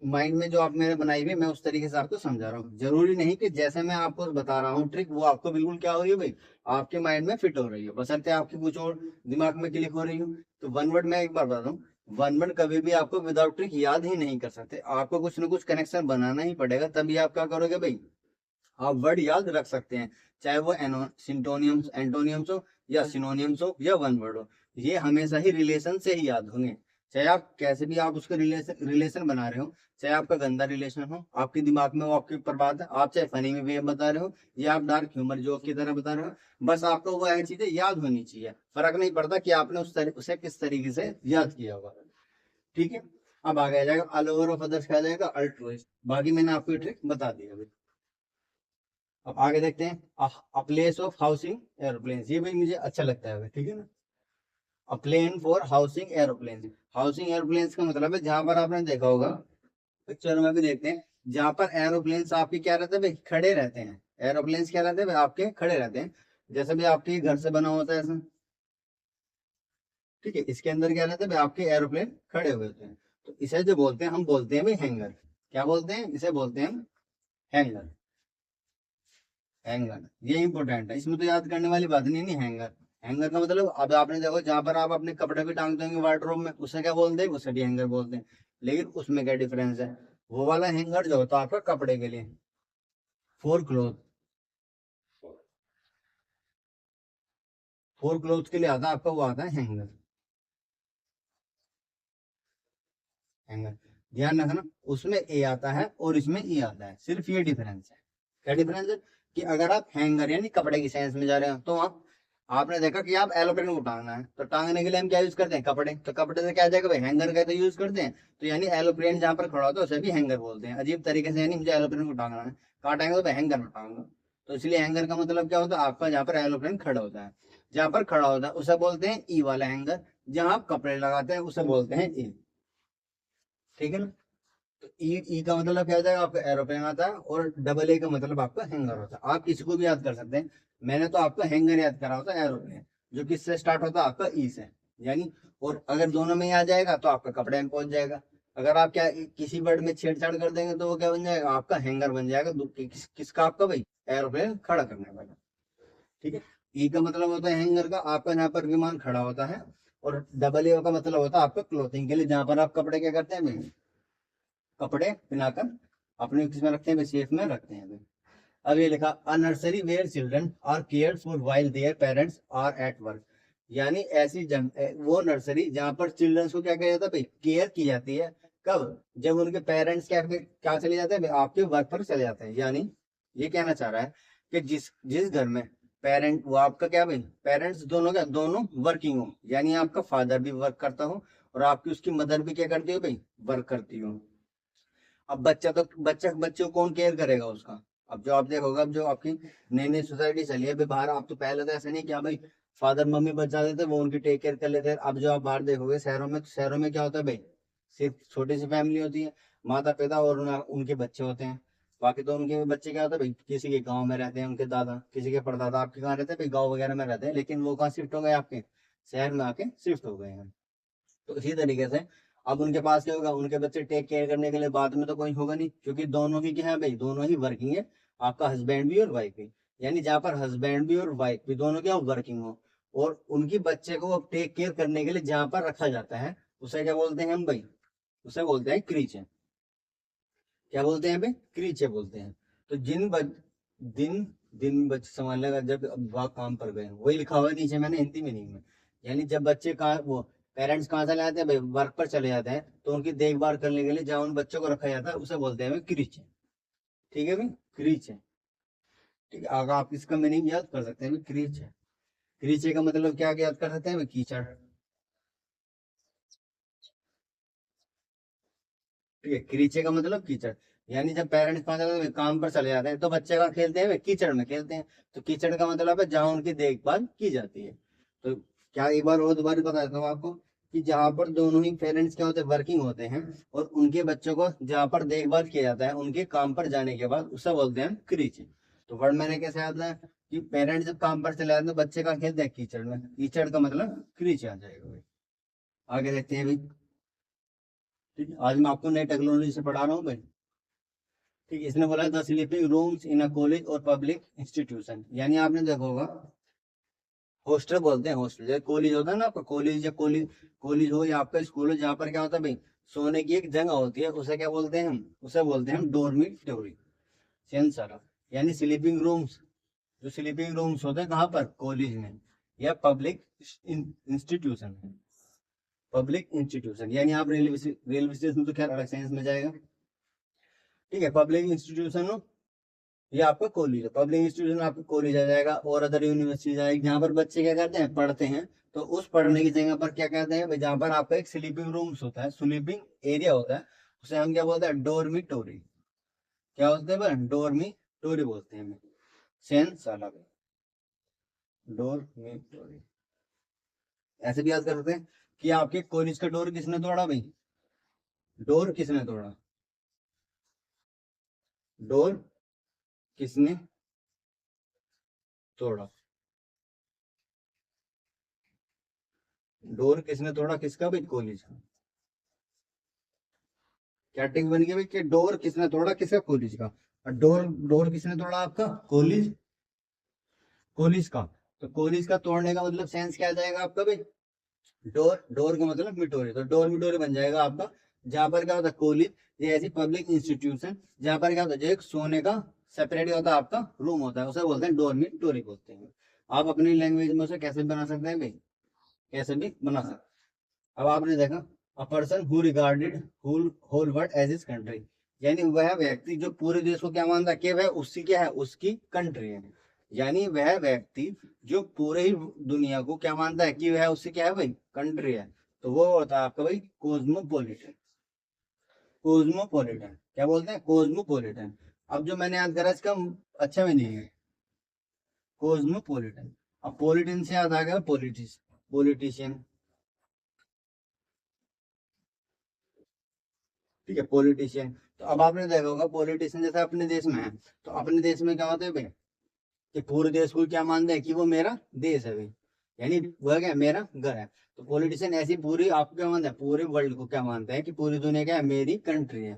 माइंड में जो आप मेरे बनाई हुई, मैं उस तरीके से आपको समझा रहा हूँ। जरूरी नहीं कि जैसे मैं आपको बता रहा हूँ ट्रिक, वो आपको बिल्कुल क्या हो रही है भाई, आपके माइंड में फिट हो रही है, बशर्ते आपकी कुछ और दिमाग में क्लिक हो रही हो। तो वन वर्ड मैं एक बार बता दूं, वन वर्ड कभी भी आपको विदाउट ट्रिक याद ही नहीं कर सकते, आपको कुछ ना कुछ कनेक्शन बनाना ही पड़ेगा, तभी आप क्या करोगे भाई, आप वर्ड याद रख सकते हैं, चाहे वो सिंटोनियम्स, एंटोनियम्स हो, या सिनोनियम्स हो, या वन वर्ड हो, ये हमेशा ही रिलेशन से ही याद होंगे। चाहे आप कैसे भी आप उसके रिलेशन बना रहे हो, चाहे आपका गंदा रिलेशन हो, आपके दिमाग में वो आपके ऊपर बात है, आप चाहे फनी में वे बता रहे हो या आप डार्क ह्यूमर जोक की तरह बता रहे हो, बस आपको वो है चीजें याद होनी चाहिए, फर्क नहीं पड़ता कि आपने उसे किस तरीके से याद किया होगा। ठीक है। अब आगे आ जाएगा ऑल ओवर ऑफ अदर्स, आ जाएगा अल्ट्रुइस्ट। बाकी मैंने आपको ट्रिक बता दी अभी। अब आगे देखते हैं a place of housing aeroplane, ये भी मुझे अच्छा लगता है अभी, ठीक है ना। A plane for housing aeroplane, housing aeroplane का मतलब है जहां पर आपने देखा होगा, पिक्चर में भी देखते हैं, जहां पर एरोप्लेन आपके क्या रहते हैं भाई, खड़े रहते हैं। एरोप्लेन क्या रहते हैं भाई, आपके खड़े रहते हैं। जैसे भी आपके घर से बना होता है ऐसा, ठीक है, इसके अंदर क्या रहता है भाई, आपके एरोप्लेन खड़े हुए होते हैं। तो इसे जो बोलते हैं, हम बोलते हैं भाई हैंगर। क्या बोलते हैं, इसे बोलते हैं हैंगर। हैंगर ये इंपॉर्टेंट है, इसमें तो याद करने वाली बात नहीं, नहीं हैंगर। हैंगर का मतलब अब आपने देखो जहां पर आप अपने कपड़े भी टांग देंगे वार्डरोब में, उसे क्या बोलते हैं, उसे भी हैंगर बोलते हैं। लेकिन उसमें क्या डिफरेंस है, वो वाला हैंगर जो होता है आपका कपड़े के लिए, फोर क्लोथ, फोर क्लोथ के लिए आता है आपका, वो आता है हैंगर। हैंगर ध्यान रखना, उसमें ए आता है और इसमें ई आता है, सिर्फ ये डिफरेंस है। क्या डिफरेंस है, कि अगर आप हैंगर यानी कपड़े की सेंस में जा रहे हो, तो आप आपने देखा कि आप एरोप्लेन को टांगना है, तो टांगने के लिए हम क्या यूज करते हैं, कपड़े। तो कपड़े से क्या आ जाएगा भाई, हैंगर का तो यूज करते हैं। तो यानी एरोप्लेन जहां पर खड़ा होता है उसे भी हैंगर बोलते हैं, अजीब तरीके से। यानी मुझे एरोप्लेन को टांगना है, कहाँ टांगेंगे, तो हैंगर में टांगना। तो इसलिए हैंगर का मतलब क्या होता है, आपका जहाँ पर एरोप्लेन खड़ा होता है, जहां पर खड़ा होता है उसे बोलते हैं ई वाला हैंगर, जहां आप कपड़े लगाते हैं उसे बोलते हैं ई। ठीक है ना। तो ई ई का मतलब क्या हो जाएगा, आपका एरोप्लेन आता है, और डबल ए का मतलब आपका हैंगर होता है। आप किसी को भी याद कर सकते हैं, मैंने तो आपका हैंगर याद करा होता है, एरोप्लेन जो किससे स्टार्ट होता है, आपका ई से। यानी और अगर दोनों में ही आ जाएगा तो आपका कपड़े में पहुंच जाएगा। अगर आप क्या किसी वर्ड में छेड़छाड़ कर देंगे तो वो क्या बन जाएगा, आपका हैंगर बन जाएगा। किसका, आपका भाई, एरोप्लेन खड़ा करने वाला। ठीक है। ई का मतलब होता है हैंगर का, आपका यहाँ पर विमान खड़ा होता है। और डबल ए का मतलब होता है आपका क्लोथिंग के लिए, जहां पर आप कपड़े क्या करते हैं भाई, कपड़े पहनाकर अपने किसमें रखते हैं, सेफ में रखते हैं। अब ये लिखा a nursery where children are care for while their parents are at work, यानी ऐसी वो नर्सरी जहां पर चिल्ड्रंस को क्या किया जाता है भाई, केयर की जाती है। कब, जब उनके पेरेंट्स क्या क्या चले जाते हैं भाई, आपके वर्क पर चले जाते हैं। यानी ये कहना चाह रहा है कि जिस जिस घर में पेरेंट, वो आपका क्या भाई, पेरेंट्स दोनों क्या, दोनों वर्किंग हो, यानी आपका फादर भी वर्क करता हो और आपकी उसकी मदर भी क्या करती हो भाई, वर्क करती हो। अब बच्चा तो बच्चे को कौन केयर करेगा उसका। अब जो आप देखोगे, अब जो आपकी नई नई सोसाइटी चली है अभी बाहर, आप तो पहले तो ऐसा नहीं क्या भाई, फादर मम्मी बच जाते थे, वो उनकी टेक केयर कर लेते हैं। अब जो आप बाहर देखोगे शहरों में, तो शहरों में क्या होता है भाई, सिर्फ छोटी सी फैमिली होती है, माता पिता और उनके बच्चे होते हैं। बाकी तो उनके बच्चे क्या होता है भाई, किसी के गाँव में रहते हैं उनके दादा, किसी के परदादा, आपके कहाँ रहते हैं भाई, गाँव वगैरह में रहते हैं, लेकिन वो कहाँ शिफ्ट हो गए, आपके शहर में आके शिफ्ट हो गए हैं। तो इसी तरीके से अब उनके पास क्या होगा, उनके बच्चे टेक केयर करने के लिए बाद में तो कोई होगा नहीं, क्योंकि दोनों की क्या है भाई, दोनों ही वर्किंग है, आपका हस्बैंड भी और वाइफ भी। यानी जहाँ पर हस्बैंड भी और वाइफ भी दोनों क्या वर्किंग हो, और उनकी बच्चे को अब टेक केयर करने के लिए जहाँ पर रखा जाता है, उसे क्या बोलते हैं हम भाई, उसे बोलते हैं क्रीचे। क्या बोलते हैं भाई, क्रीचे बोलते हैं। तो दिन दिन बच्चे संभालने का, जब वह काम पर गए, वही लिखा हुआ है नीचे मैंने हिंदी में नहीं में। यानी जब बच्चे कहाँ वो पेरेंट्स कहाँ चले जाते हैं भाई, वर्क पर चले जाते हैं, तो उनकी देखभाल करने के लिए जहाँ उन बच्चों को रखा जाता है उसे बोलते हैं भाई क्रीचे। ठीक है भाई, क्रीचे। ठीक है, अगर आप इसका मीनिंग याद कर सकते हैं भाई, क्रीचे। क्रीचे का मतलब क्या याद कर सकते हैं भाई, कीचड़। ठीक है, क्रीचे का मतलब कीचड़। यानी जब पेरेंट्स कहाँ जाते हैं, काम पर चले जाते हैं, तो बच्चे कहाँ खेलते हैं भाई, कीचड़ में खेलते हैं। तो कीचड़ का मतलब है जहाँ उनकी देखभाल की जाती है। तो क्या एक बार और दोबारा बता देता हूँ आपको, कि जहाँ पर दोनों ही पेरेंट्स क्या होते हैं, वर्किंग होते हैं, और उनके बच्चों को जहाँ पर देखभाल किया जाता है उनके काम पर जाने के बाद, उसे बोलते हैं क्रीचे। तो वर्ड मैंने कैसे याद है, कि पेरेंट्स जब काम पर चले जाते हैं तो बच्चे कहाँ खेलते हैं, कीचड़ में। कीचड़ का मतलब क्रीचे आ जाएगा भाई। आगे देखते हैं भाई। ठीक है, आज मैं आपको नई टेक्नोलॉजी से पढ़ा रहा हूँ भाई। ठीक है, इसने बोला the sleeping rooms in a college और पब्लिक इंस्टीट्यूशन, यानी आपने देखा होगा, हॉस्टल बोलते हैं, हॉस्टल जैसे कॉलेज होता है ना आपका, कॉलेज या कॉलेज, कॉलेज हो या आपका स्कूल हो, जहाँ पर क्या होता है भाई, सोने की एक जगह होती है, उसे क्या बोलते हैं हम, उसे बोलते हैं हम डोरमिटोरी। सेंस सारा, यानी स्लीपिंग रूम्स, जो स्लीपिंग रूम्स होते हैं कहाँ पर, कॉलेज में या पब्लिक इंस्टीट्यूशन में। पब्लिक इंस्टीट्यूशन, यानी आप रेलवे स्टेशन तो खैर अलग साइंस में जाएगा, ठीक है। पब्लिक इंस्टीट्यूशन हो, ये आपका कॉलेज है, पब्लिक इंस्टीट्यूशन आपका कॉलेज आ जाएगा, और अदर यूनिवर्सिटीज आएगी जहाँ पर बच्चे क्या करते हैं, पढ़ते हैं। तो उस पढ़ने की जगह पर क्या कहते हैं भाई, जहाँ पर आपका एक स्लीपिंग रूम्स होता है, स्लीपिंग एरिया होता है, उसे हम क्या बोलते हैं, डोरमिटोरी। क्या बोलते हैं भाई, डोरमिटोरी बोलते हैं हमें, शयनशाला में, डोरमिटोरी। ऐसे भी याद कर सकते हैं कि आपके कॉलेज का डोर किसने तोड़ा भाई, डोर किसने तोड़ा, डोर किसने तोड़ा, डोर किसने तोड़ा किसका भाई, कॉलेज का। क्या टिक बन गया भाई कि डोर किसने तोड़ा किसका, कॉलेज का। और डोर डोर किसने तोड़ा, आपका कॉलेज, कॉलेज का। तो कॉलेज का तोड़ने का मतलब सेंस क्या आ जाएगा आपका भाई, डोर, डोर का मतलब मिटोरी, तो डोर मिटोरी बन जाएगा आपका। जहां पर क्या होता है, कॉलेज, ये ऐसी पब्लिक इंस्टीट्यूशन जहां पर क्या होता है, जो एक सोने का सेपरेट होता है आपका रूम होता है, उसे बोलते हैं डोरमिटोरी बोलते हैं। आप अपनी लैंग्वेज में उसे कैसे भी बना सकते हैं भाई, कैसे भी बना सकते हैं। अब आपने देखा, a person who regarded whole whole world as is country, यानी वह व्यक्ति जो पूरे देश को क्या मानता है कि वह उसकी क्या है, उसकी कंट्री है। यानी वह व्यक्ति जो पूरे ही दुनिया को क्या मानता है कि वह उसकी क्या है भाई, कंट्री है, तो वो होता है आपका भाई कोस्मोपोलिटन। कोस्मोपोलिटन क्या बोलते हैं, कोस्मोपोलिटन। अब जो मैंने याद करा इसका अच्छा में नहीं है, कोस्मोपोलिटन। अब पोलिटिन से याद आ गया पॉलिटिक्स, पॉलिटिशियन, ठीक है, पॉलिटिशियन। तो अब आपने देखा होगा पॉलिटिशियन जैसे अपने देश में है, तो अपने देश में क्या होता है भाई, कि पूरे देश को क्या मानते हैं कि वो मेरा देश है भाई, यानी वह क्या है, मेरा घर है। तो पॉलिटिशियन ऐसी पूरी आपको क्या मानते हैं, पूरे वर्ल्ड को क्या मानते हैं कि पूरी दुनिया क्या है, मेरी कंट्री है,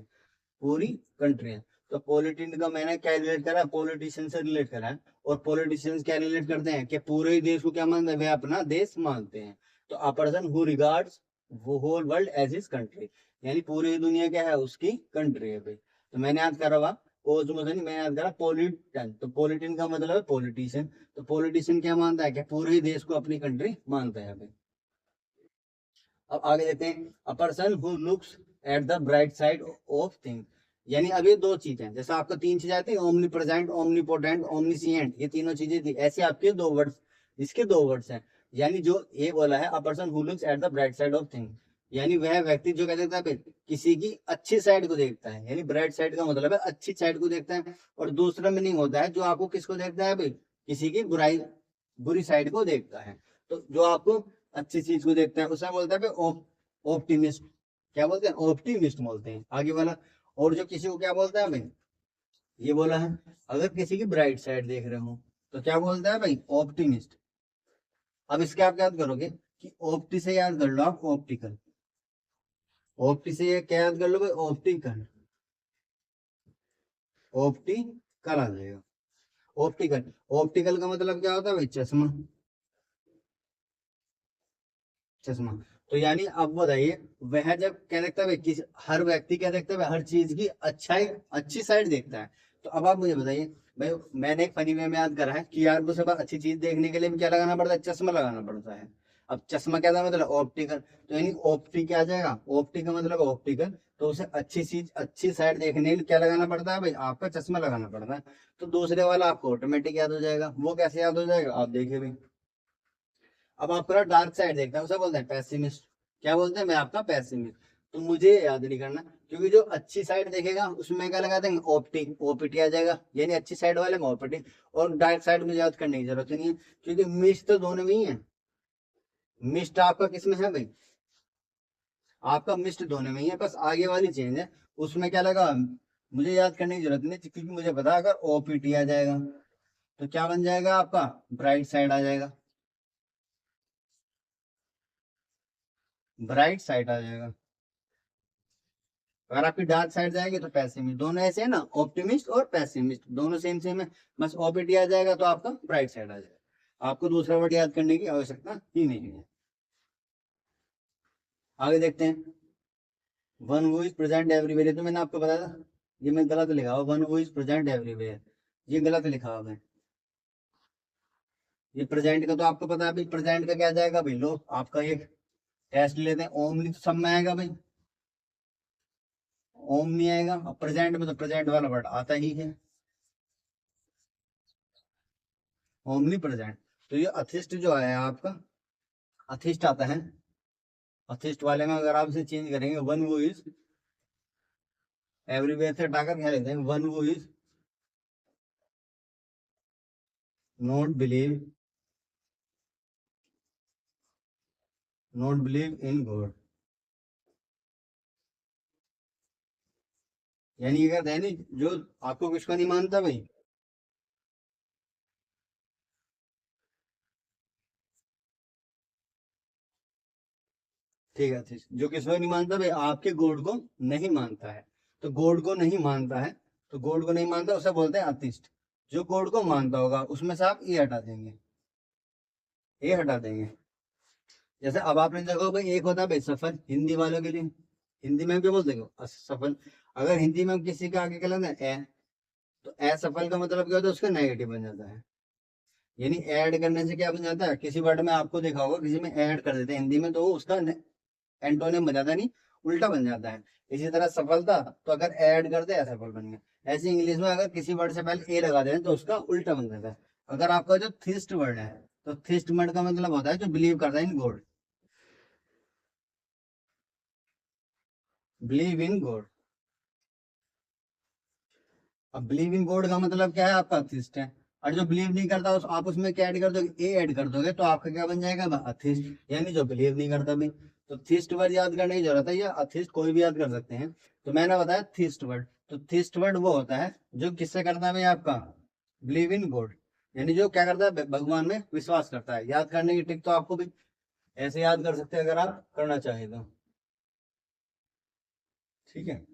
पूरी कंट्री है। तो पॉलिटिन का मैंने क्या रिलेट करा, पॉलिटिशियन से रिलेट करा है। और पॉलिटिशियंस क्या रिलेट करते हैं कि पूरे ही देश को क्या मानते हैं, वे अपना देश मानते हैं। तो अ पर्सन हु रिगार्ड्स वो whole world as his country, यानी पूरी दुनिया क्या है, उसकी कंट्री है भाई। तो मैंने याद करा हुआ कोस्मोस, मैं याद करा पॉलिटन, तो पॉलिटिन का मतलब है पॉलिटिशियन। तो पॉलिटिशियन क्या मानता है कि पूरे ही देश को अपनी कंट्री मानता है भाई। अब आगे देखते हैं, a person who looks at the bright side of thing, यानी अब ये दो चीजें, जैसे आपको तीन चीजें आती है, ओमनी प्रेजेंट, ओमनीपोटेंट, ओमनीसिएंट, ये तीनों चीजें थी, ऐसे आपके दो वर्ड्स, इसके दो वर्ड्स हैं। यानी जो ये बोला है, अ person who looks at the bright side of thing, यानी वह व्यक्ति जो क्या देखता है, किसी की अच्छी साइड को देखता है, यानी ब्राइट साइड का मतलब है अच्छी साइड को देखता है। और दूसरा मीनिंग होता है जो आपको किसको देखता है भाई, किसी की बुराई, बुरी साइड को देखता है। तो जो आपको अच्छी चीज को देखता है उसे बोलता है ऑप्टिमिस्ट, क्या बोलते हैं, ऑप्टिमिस्ट बोलते हैं आगे वाला। और जो किसी को क्या बोलता है भाई, ये बोला है, अगर किसी की ब्राइट साइड देख रहे हो तो क्या बोलता है भाई, ऑप्टिमिस्ट। अब इसके आप याद करोगे कि ऑप्टी से याद कर लो आप, ऑप्टिकल, ऑप्टी से ये क्या याद कर लो भाई, ऑप्टिकल, ऑप्टिकल आ जाएगा, ऑप्टिकल। ऑप्टिकल का मतलब क्या होता है भाई, चश्मा, चश्मा। तो यानी अब बताइए, वह जब क्या देखता है किस, हर व्यक्ति क्या देखता है, हर चीज की अच्छाई, अच्छी साइड देखता है। तो अब आप मुझे बताइए भाई, मैंने एक फनी वे में याद करा है कि यार को सब अच्छी चीज देखने के लिए भी क्या लगाना पड़ता है, चश्मा लगाना पड़ता है। अब चश्मा क्या था मतलब, ऑप्टिकल, तो यानी ऑप्टिक क्या आ जाएगा, ऑप्टिक का मतलब ऑप्टिकल। तो उसे अच्छी चीज, अच्छी साइड देखने के लिए क्या लगाना पड़ता है भाई, आपका चश्मा लगाना पड़ता है। तो दूसरे वाला आपको ऑटोमेटिक याद हो जाएगा, वो कैसे याद हो जाएगा आप देखिए भाई। अब आप पूरा डार्क साइड देखते हैं उसे बोलते हैं पैसिमिस्ट, क्या बोलते हैं, मैं आपका पैसिमिस्ट। तो मुझे याद नहीं करना, क्योंकि जो अच्छी साइड देखेगा उसमें क्या लगा देंगे, ऑप्टिक, ओपीटी आ जाएगा, यानी अच्छी साइड वाले में ओपीटी। और डार्क साइड मुझे याद करने की जरूरत नहीं है, क्योंकि मिस्ट तो दोनों में ही है। मिस्ट आपका किसमें है भाई, आपका मिस्ट दोनों में ही है, बस आगे वाली चेंज है, उसमें क्या लगा, मुझे याद करने की जरूरत नहीं, क्योंकि मुझे पता है, अगर ओपीटी आ जाएगा तो क्या बन जाएगा आपका, ब्राइट साइड आ जाएगा, ब्राइट साइड आ जाएगा। अगर आपकी डार्क साइड जाएगी तो पैसिमिस्ट, दोनों ऐसे है ना, ऑप्टिमिस्ट और पैसिमिस्ट दोनों सेम सेम है। बस ओपीटी आ जाएगा तो आपका ब्राइट साइड आ जाएगा, आपको दूसरा वर्ड याद करने की आवश्यकता ही नहीं है। आगे देखते हैं, one who is present everywhere, ये तो मैंने आपको बताया था, ये मैं गलत लिखा हुआ, one who is present everywhere, ये गलत लिखा हुआ है। ये प्रेजेंट का तो आपको पता है, प्रेजेंट का क्या आ जाएगा भाई, लो आपका एक टेस्ट लेते हैं, ओमली तो सब में आएगा भाई, ओम नहीं आएगा। और प्रेजेंट में तो प्रेजेंट वाला वर्ड आता ही है, ओमनी प्रेजेंट। तो ये अथिस्ट जो है आपका, अथिस्ट आता है। अथिस्ट वाले में अगर आप इसे चेंज करेंगे, वन वो इज, एवरीवेयर से हटाकर क्या लेते हैं, one who is not believe, not believe in God. यानी ये कहते हैं नहीं, जो आपको किसको नहीं मानता भाई, ठीक है, जो किसको नहीं मानता भाई, आपके गॉड को नहीं मानता है। तो गॉड को नहीं मानता है, तो गॉड को नहीं मानता उसे बोलते हैं अथिस्ट। जो गॉड को मानता होगा उसमें से आप ये हटा देंगे, ये हटा देंगे। जैसे अब आपने देखा भाई, एक होता है भाई सफल, हिंदी वालों के लिए, हिंदी में क्या बोलते हो, सफल। अगर हिंदी में हम किसी के आगे क्या लेते हैं, ए, तो असफल का मतलब क्या होता है, उसका नेगेटिव बन जाता है। यानी ऐड करने से क्या बन जाता है, किसी वर्ड में आपको देखा होगा किसी में ऐड कर देते हैं हिंदी में, तो वो उसका एंटोनिम बन जाता है, नहीं उल्टा बन जाता है। इसी तरह सफलता, तो अगर ऐड कर दे असफल बन गया। ऐसे इंग्लिश में अगर किसी वर्ड से पहले ए लगा दें तो उसका उल्टा बन जाता है। अगर आपका जो थिस्ट वर्ड है, तो थिस्ट वर्ड का मतलब होता है जो बिलीव करता है in God, believe in God. अब बिलीव इन गॉड का मतलब क्या है, आपका अथिस्ट है। और जो बिलीव नहीं करता आप उसमें क्या ऐड कर दोगे, ए ऐड कर दोगे, तो आपका क्या बन जाएगा, अथिस्ट, यानी जो बिलीव नहीं करता भी। तो थिस्ट वर्ड याद करने की जरूरत है, या अथिस्ट कोई भी याद कर सकते हैं। तो मैंने बताया थिस्ट वर्ड, तो थिस्ट वर्ड वो होता है जो किससे करता है भाई, आपका बिलीव इन गॉड, यानी जो क्या करता है, भगवान में विश्वास करता है। याद करने की ट्रिक तो आपको भी ऐसे याद कर सकते हैं अगर आप करना चाहें तो, ठीक है।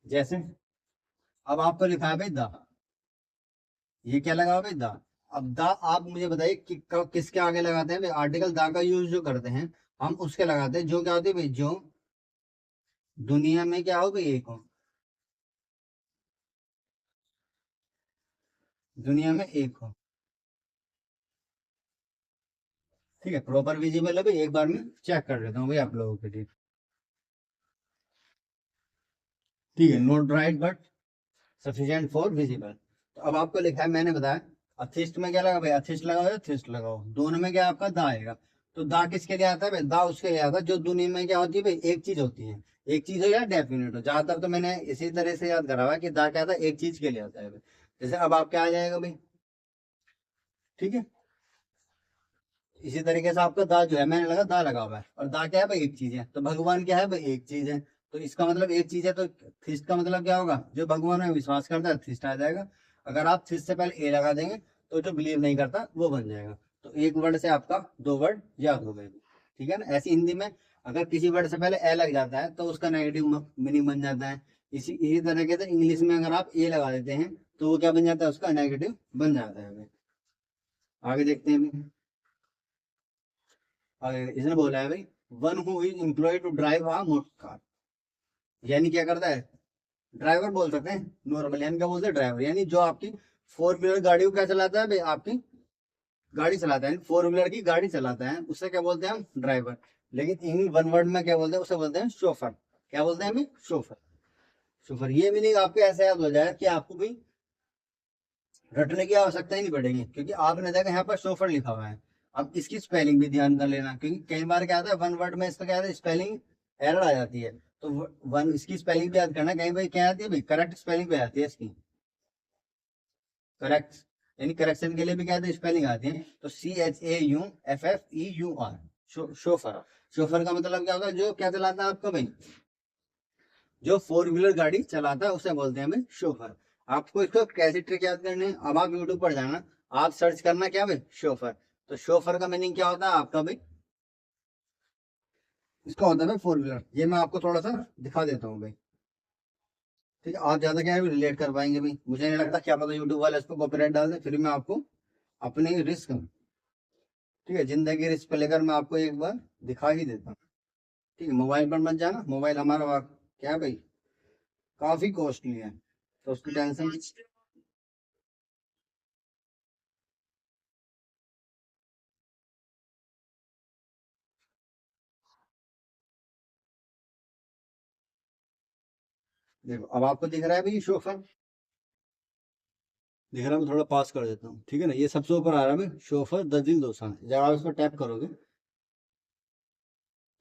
जैसे अब आपको लिखा है भाई दा, ये क्या लगा हुआ है दा। अब दा आप मुझे बताइए कि किसके आगे लगाते हैं भाई, आर्टिकल दा का यूज जो करते हैं हम उसके लगाते हैं, जो क्या होती है भाई, जो दुनिया में क्या हो भाई, एक हो, दुनिया में एक हो, ठीक है। प्रॉपर विजिबल है भाई, एक बार में चेक कर लेता हूँ भाई आप लोगों के लिए, ठीक है। Note right but sufficient for visible. तो अब आपको लिखा है, मैंने बताया अथिस्ट में क्या लगा भाई, अथिस्ट लगाओ या थिस्ट लगाओ, दोनों में क्या आपका दा आएगा। तो दा किसके लिए आता है भाई, दा उसके लिए आता है जो दुनिया में क्या होती है भाई, एक चीज होती है। एक चीज हो या डेफिनेट हो, ज्यादातर तो मैंने इसी तरह से याद करा हुआ है कि दा क्या था, एक चीज के लिए आता है भाई। जैसे अब आप क्या आ जाएगा भाई, ठीक है। इसी तरीके से आपका दा जो है, मैंने लगा दा लगा हुआ है, और दा क्या है भाई, एक चीज है। तो भगवान क्या है भाई, एक चीज है। तो इसका मतलब एक चीज है, तो थिस्ट का मतलब क्या होगा, जो भगवान में विश्वास करता है, थिस्ट आ जाएगा। अगर आप थिस्ट से पहले ए लगा देंगे, तो जो बिलीव नहीं करता वो बन जाएगा। तो एक वर्ड से आपका दो वर्ड याद हो गए, ठीक है ना। ऐसी हिंदी में अगर किसी वर्ड से पहले ए लग जाता है तो उसका नेगेटिव मीनिंग बन जाता है। इसी तरीके से इंग्लिश में अगर आप ए लगा देते हैं तो वो क्या बन जाता है, उसका नेगेटिव बन जाता है। आगे देखते हैं। इसने बोला है भाई, one who is employ to drive a motor car, यानी क्या करता है, ड्राइवर बोल सकते हैं नॉर्मल, यानी क्या बोलते हैं, ड्राइवर, यानी जो आपकी फोर व्हीलर गाड़ी को क्या चलाता है भाई, आपकी गाड़ी चलाता है, फोर व्हीलर की गाड़ी चलाता है, उससे क्या बोलते हैं हम, ड्राइवर। लेकिन इन वन वर्ड में क्या बोलते हैं, उसे बोलते हैं शोफर। क्या बोलते हैं हमें, शोफर। शोफर ये मीनिंग आपके ऐसे याद हो जाए कि आपको भी रटने की आवश्यकता ही नहीं पड़ेगी, क्योंकि आपने देखा यहाँ पर शोफर लिखा हुआ है। अब इसकी स्पेलिंग भी ध्यान कर लेना, क्योंकि कई बार क्या आता है वन वर्ड में इसका क्या आता है, स्पेलिंग एरर आ जाती है। तो वन इसकी स्पेलिंग भी याद करना, कहीं भाई क्या आती है भाई, करेक्ट स्पेलिंग पे आती है इसकी, करेक्ट, यानी करेक्शन के लिए भी क्या आती है, स्पेलिंग आती है। तो CHAUFFEUR, शोफर। शोफर का मतलब क्या होता है, जो क्या चलाता है आपका भाई, जो फोर व्हीलर गाड़ी चलाता है उसे बोलते हैं हमें शोफर। आपको इसको कैसी ट्रिक याद करनी है, अब आप यूट्यूब पर जाना, आप सर्च करना क्या भाई, शोफर। तो शोफर का मीनिंग क्या होता है आपका भाई, इसका होता है भाई फोर व्हीलर। ये मैं आपको थोड़ा सा दिखा देता हूँ भाई, ठीक है। आप ज्यादा क्या है रिलेट कर पाएंगे भाई, मुझे नहीं लगता, क्या पता यूट्यूब वाले इसको कॉपीराइट डाल दे, फिर मैं आपको अपने रिस्क, ठीक है, जिंदगी रिस्क पे लेकर मैं आपको एक बार दिखा ही देता हूँ, ठीक है। मोबाइल पर मत जाना, मोबाइल हमारा क्या है भाई, काफी कॉस्टली है, तो उसकी टेंशन देखो अब आपको दिख रहा है भाई शोफर, दिख रहा है, मैं थोड़ा पास कर देता हूँ, ठीक है ना, ये सबसे ऊपर आ रहा है भाई शोफर द दिल दोसांझ। जब आप इस पर टैप करोगे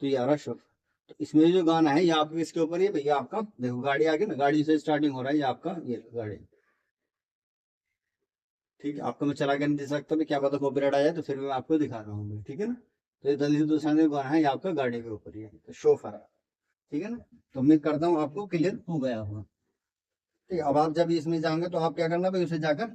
तो ये आ रहा है शोफर। तो इसमें जो गाना है ये आपके इसके ऊपर ही है भैया, आपका देखो गाड़ी आ गई ना, गाड़ी से स्टार्टिंग हो रहा है ये आपका, ये गाड़ी, ठीक है। आपको मैं चला के नहीं दे सकता भी, क्या पता कॉपीराइट आ जाए, तो फिर मैं आपको दिखा रहा हूँ, ठीक है ना। तो ये दलित दोसांझ का गाना है, ये आपका गाड़ी के ऊपर ही है, तो शोफर है, ठीक है ना। तो उम्मीद करता हूँ आपको क्लियर हो गया होगा। ठीक है, अब आप जब इसमें जाएंगे तो आप क्या करना भाई, उसे जाकर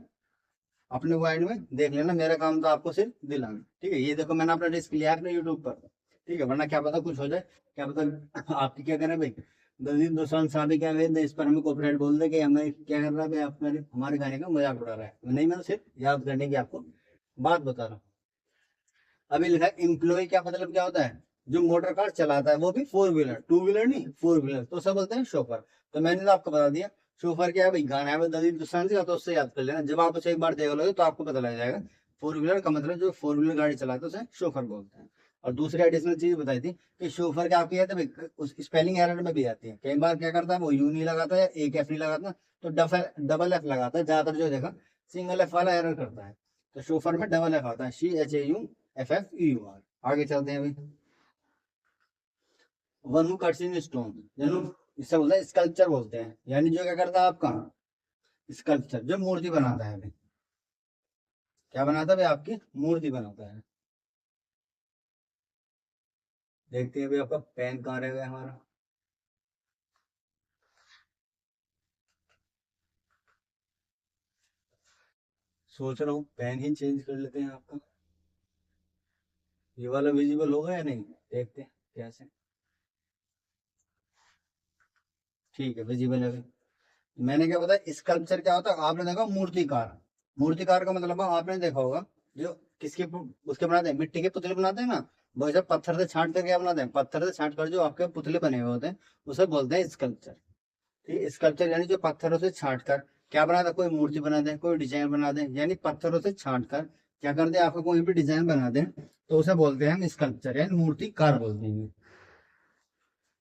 अपने मोबाइल में देख लेना। मेरा काम तो आपको सिर्फ दिलाना, ठीक है। ये देखो मैंने अपना डिस्क लिया है अपने यूट्यूब पर, ठीक है, वरना क्या पता कुछ हो जाए, क्या पता आपकी क्या करें भाई, दलील दोसांझ साहब ही क्या करें इस पर हमें कॉपीराइट बोल दे कि हमें क्या कर रहा है भाई, आप हमारे गाने का मजाक उड़ा रहा है। नहीं, मैं तो सिर्फ याद करने की आपको बात बता रहा हूँ। अभी लिखा है एम्प्लॉय, क्या मतलब क्या होता है, जो मोटर कार चलाता है, वो भी फोर व्हीलर, टू व्हीलर नहीं, फोर व्हीलर, तो सब बोलते हैं शोफर। तो मैंने तो आपको बता दिया शोफर क्या है भाई, गाना है दलील दोसांझ का, तो उससे याद कर लेना। जब आप उसे एक बार देख लोगे तो आपको पता लग जाएगा फोर व्हीलर का मतलब, जो फोर व्हीलर गाड़ी चलाता है उसे शोफर बोलते हैं। और दूसरी एडिशनल चीज बताई थी कि शोफर क्या आपकी आती है भाई, उस स्पेलिंग एरर में भी आती है। कई बार क्या करता है वो यू नहीं लगाता है, एक एफ नहीं लगाता, तो डबल एफ लगाता है ज्यादातर, जो देखा सिंगल एफ वाला एरर करता है। तो शोफर में डबल एफ आता है, CHAUFFEUR। आगे चलते हैं अभी। One who cuts in stone, यानी इससे बोलते हैं स्कल्पचर बोलते हैं, यानी जो क्या करता है आपका स्कल्पचर, जो मूर्ति बनाता है भाई, क्या बनाता है भाई, आपकी मूर्ति बनाता है। देखते हैं भाई आपका पेन कहाँ रह गया हमारा। सोच रहा हूँ पेन ही चेंज कर लेते हैं आपका, ये वाला विजिबल होगा या नहीं, देखते हैं कैसे। ठीक है, विजिबल है भाई। मैंने क्या बताया स्कल्पचर क्या होता है, आपने देखा मूर्तिकार, मूर्तिकार का मतलब आपने देखा होगा जो किसके उसके बनाते हैं, मिट्टी के पुतले बनाते हैं ना, वो सब पत्थर से छांट कर क्या बनाते हैं, पत्थर से छांट कर जो आपके पुतले बने हुए होते हैं उसे बोलते हैं स्कल्पचर। ठीक है, स्कल्पचर यानी जो पत्थरों से छांट कर क्या बना दे, कोई मूर्ति बना दे, कोई डिजाइन बना दे, यानी पत्थरों से छांट कर क्या कर दे, आपका कोई भी डिजाइन बना दे, तो उसे बोलते हैं हम स्कल्पचर, यानी मूर्तिकार बोलते हैं।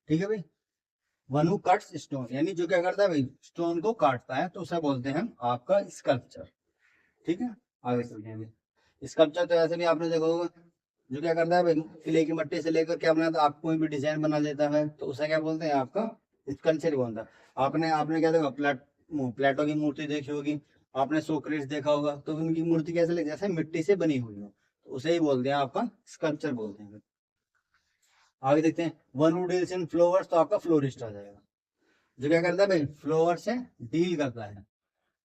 ठीक है भाई। वन हु कट्स स्टोन, यानी जो क्या करता है भाई, स्टोन को काटता है, तो उसे बोलते हैं हम आपका स्कल्पचर। ठीक है, आगे चलते हैं। स्कल्पचर तो ऐसे भी आपने देखा होगा, जो क्या करता है भाई, किले की मट्टी से लेकर क्या बनाता है, आप कोई भी डिजाइन बना देता है, तो उसे क्या बोलते हैं, आपका स्कल्पचर बोलता है। आपने आपने क्या देखा, प्लेटो की मूर्ति देखी होगी, आपने सोक्रेटिस देखा होगा, तो उनकी मूर्ति कैसे लगी, जैसे मिट्टी से बनी हुई हो, तो उसे ही बोलते हैं आपका स्कल्पचर बोलते हैं। आगे देखते हैं, one who deals in flowers, तो आपका फ्लोरिस्ट आ जाएगा। जो क्या करता है भाई, फ्लोवर से डील करता है,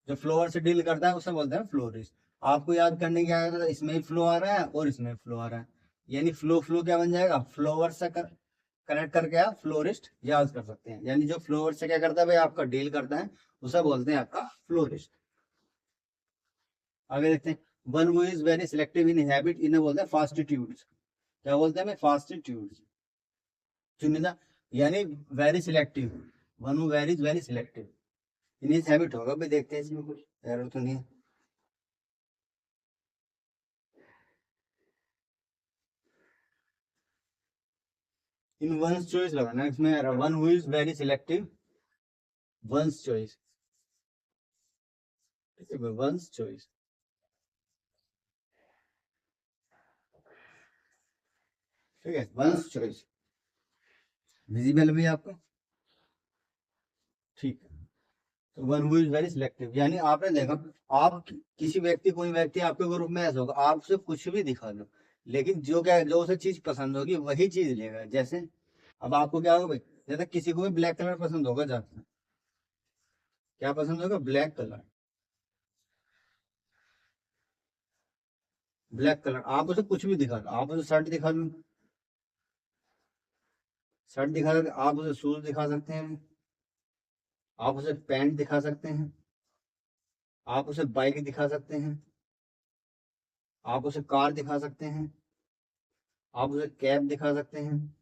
जो फ्लोवर से डील करता है उसे बोलते हैं फ्लोरिस्ट। आपको याद करने की आया था, इसमें ही फ्लो आ रहा है और इसमें फ्लो आ रहा है, यानी फ्लो फ्लो क्या बन जाएगा, फ्लोवर से कनेक्ट करके आप फ्लोरिस्ट याद कर सकते हैं। यानी जो फ्लोवर से क्या करता है भाई, आपका डील करता है, उसे बोलते हैं आपका फ्लोरिस्ट। आगे देखते हैं, one who is very selective in habit, इन्हें बोलते हैं फास्टिट्यूड्स। क्या बोलते हैं भाई, फास्टिट्यूड्स, चुनिंदा, यानी very selective, one who very is very selective, इन्हीं हैबिट होगा भाई। देखते हैं इसमें कुछ एरर तो नहीं है। इन वंस चॉइस लगाना है, इसमें one who is very selective, once choice, ठीक है, वंस चॉइस, ठीक है, वंस चॉइस विजिबल भी आपको, ठीक है। तो one who is very selective, यानी आपने देखा, आप किसी व्यक्ति, कोई व्यक्ति आपके ग्रुप में ऐसा होगा, आप उसे कुछ भी दिखा दो, लेकिन जो क्या जो उसे चीज पसंद होगी वही चीज लेगा। जैसे अब आपको क्या होगा भाई, जैसे किसी को भी ब्लैक कलर पसंद होगा ज्यादा, क्या पसंद होगा, ब्लैक कलर, ब्लैक कलर, आप उसे कुछ भी दिखा दो, आप उसे शर्ट दिखा दो, शर्ट दिखा सकते, आप उसे शूज दिखा सकते हैं, आप उसे पैंट दिखा सकते हैं, आप उसे बाइक दिखा सकते हैं, आप उसे कार दिखा सकते हैं, आप उसे कैप दिखा सकते हैं,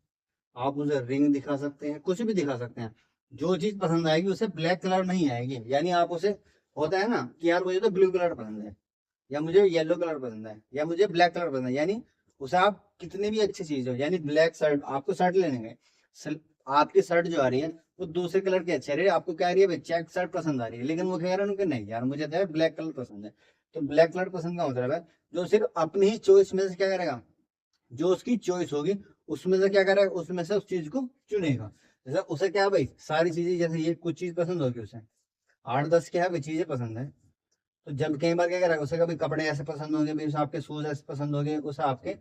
आप उसे रिंग दिखा सकते हैं, कुछ भी दिखा सकते हैं। जो चीज पसंद आएगी उसे ब्लैक कलर नहीं आएगी, यानी आप उसे, होता है ना कि यार मुझे तो ब्लू कलर पसंद है, या मुझे येलो कलर पसंद है, या मुझे ब्लैक कलर पसंद है, यानी उसे आप कितनी भी अच्छी चीज हो, यानी ब्लैक शर्ट, आपको शर्ट लेने गए, आपकी शर्ट जो आ रही है वो दूसरे कलर की अच्छी आ रही है, आपको क्या आ रही है भाई, चेक शर्ट पसंद आ रही है, लेकिन वो कह रहे हैं कि नहीं यार मुझे तो ब्लैक कलर पसंद है। तो ब्लैक कलर पसंद का मतलब है जो सिर्फ अपनी ही चॉइस में से क्या करेगा, जो उसकी चॉइस होगी उसमें से क्या करेगा, उसमें से उस चीज को चुनेगा। जैसे उसे क्या है भाई, सारी चीजें जैसे ये कुछ चीज पसंद होगी उसे, 8-10 क्या है भाई चीजें पसंद है। तो जब कई बार क्या करेगा, उसे कभी कपड़े ऐसे पसंद होंगे भाई, उसे आपके शूज ऐसे पसंद होंगे, उसे आपके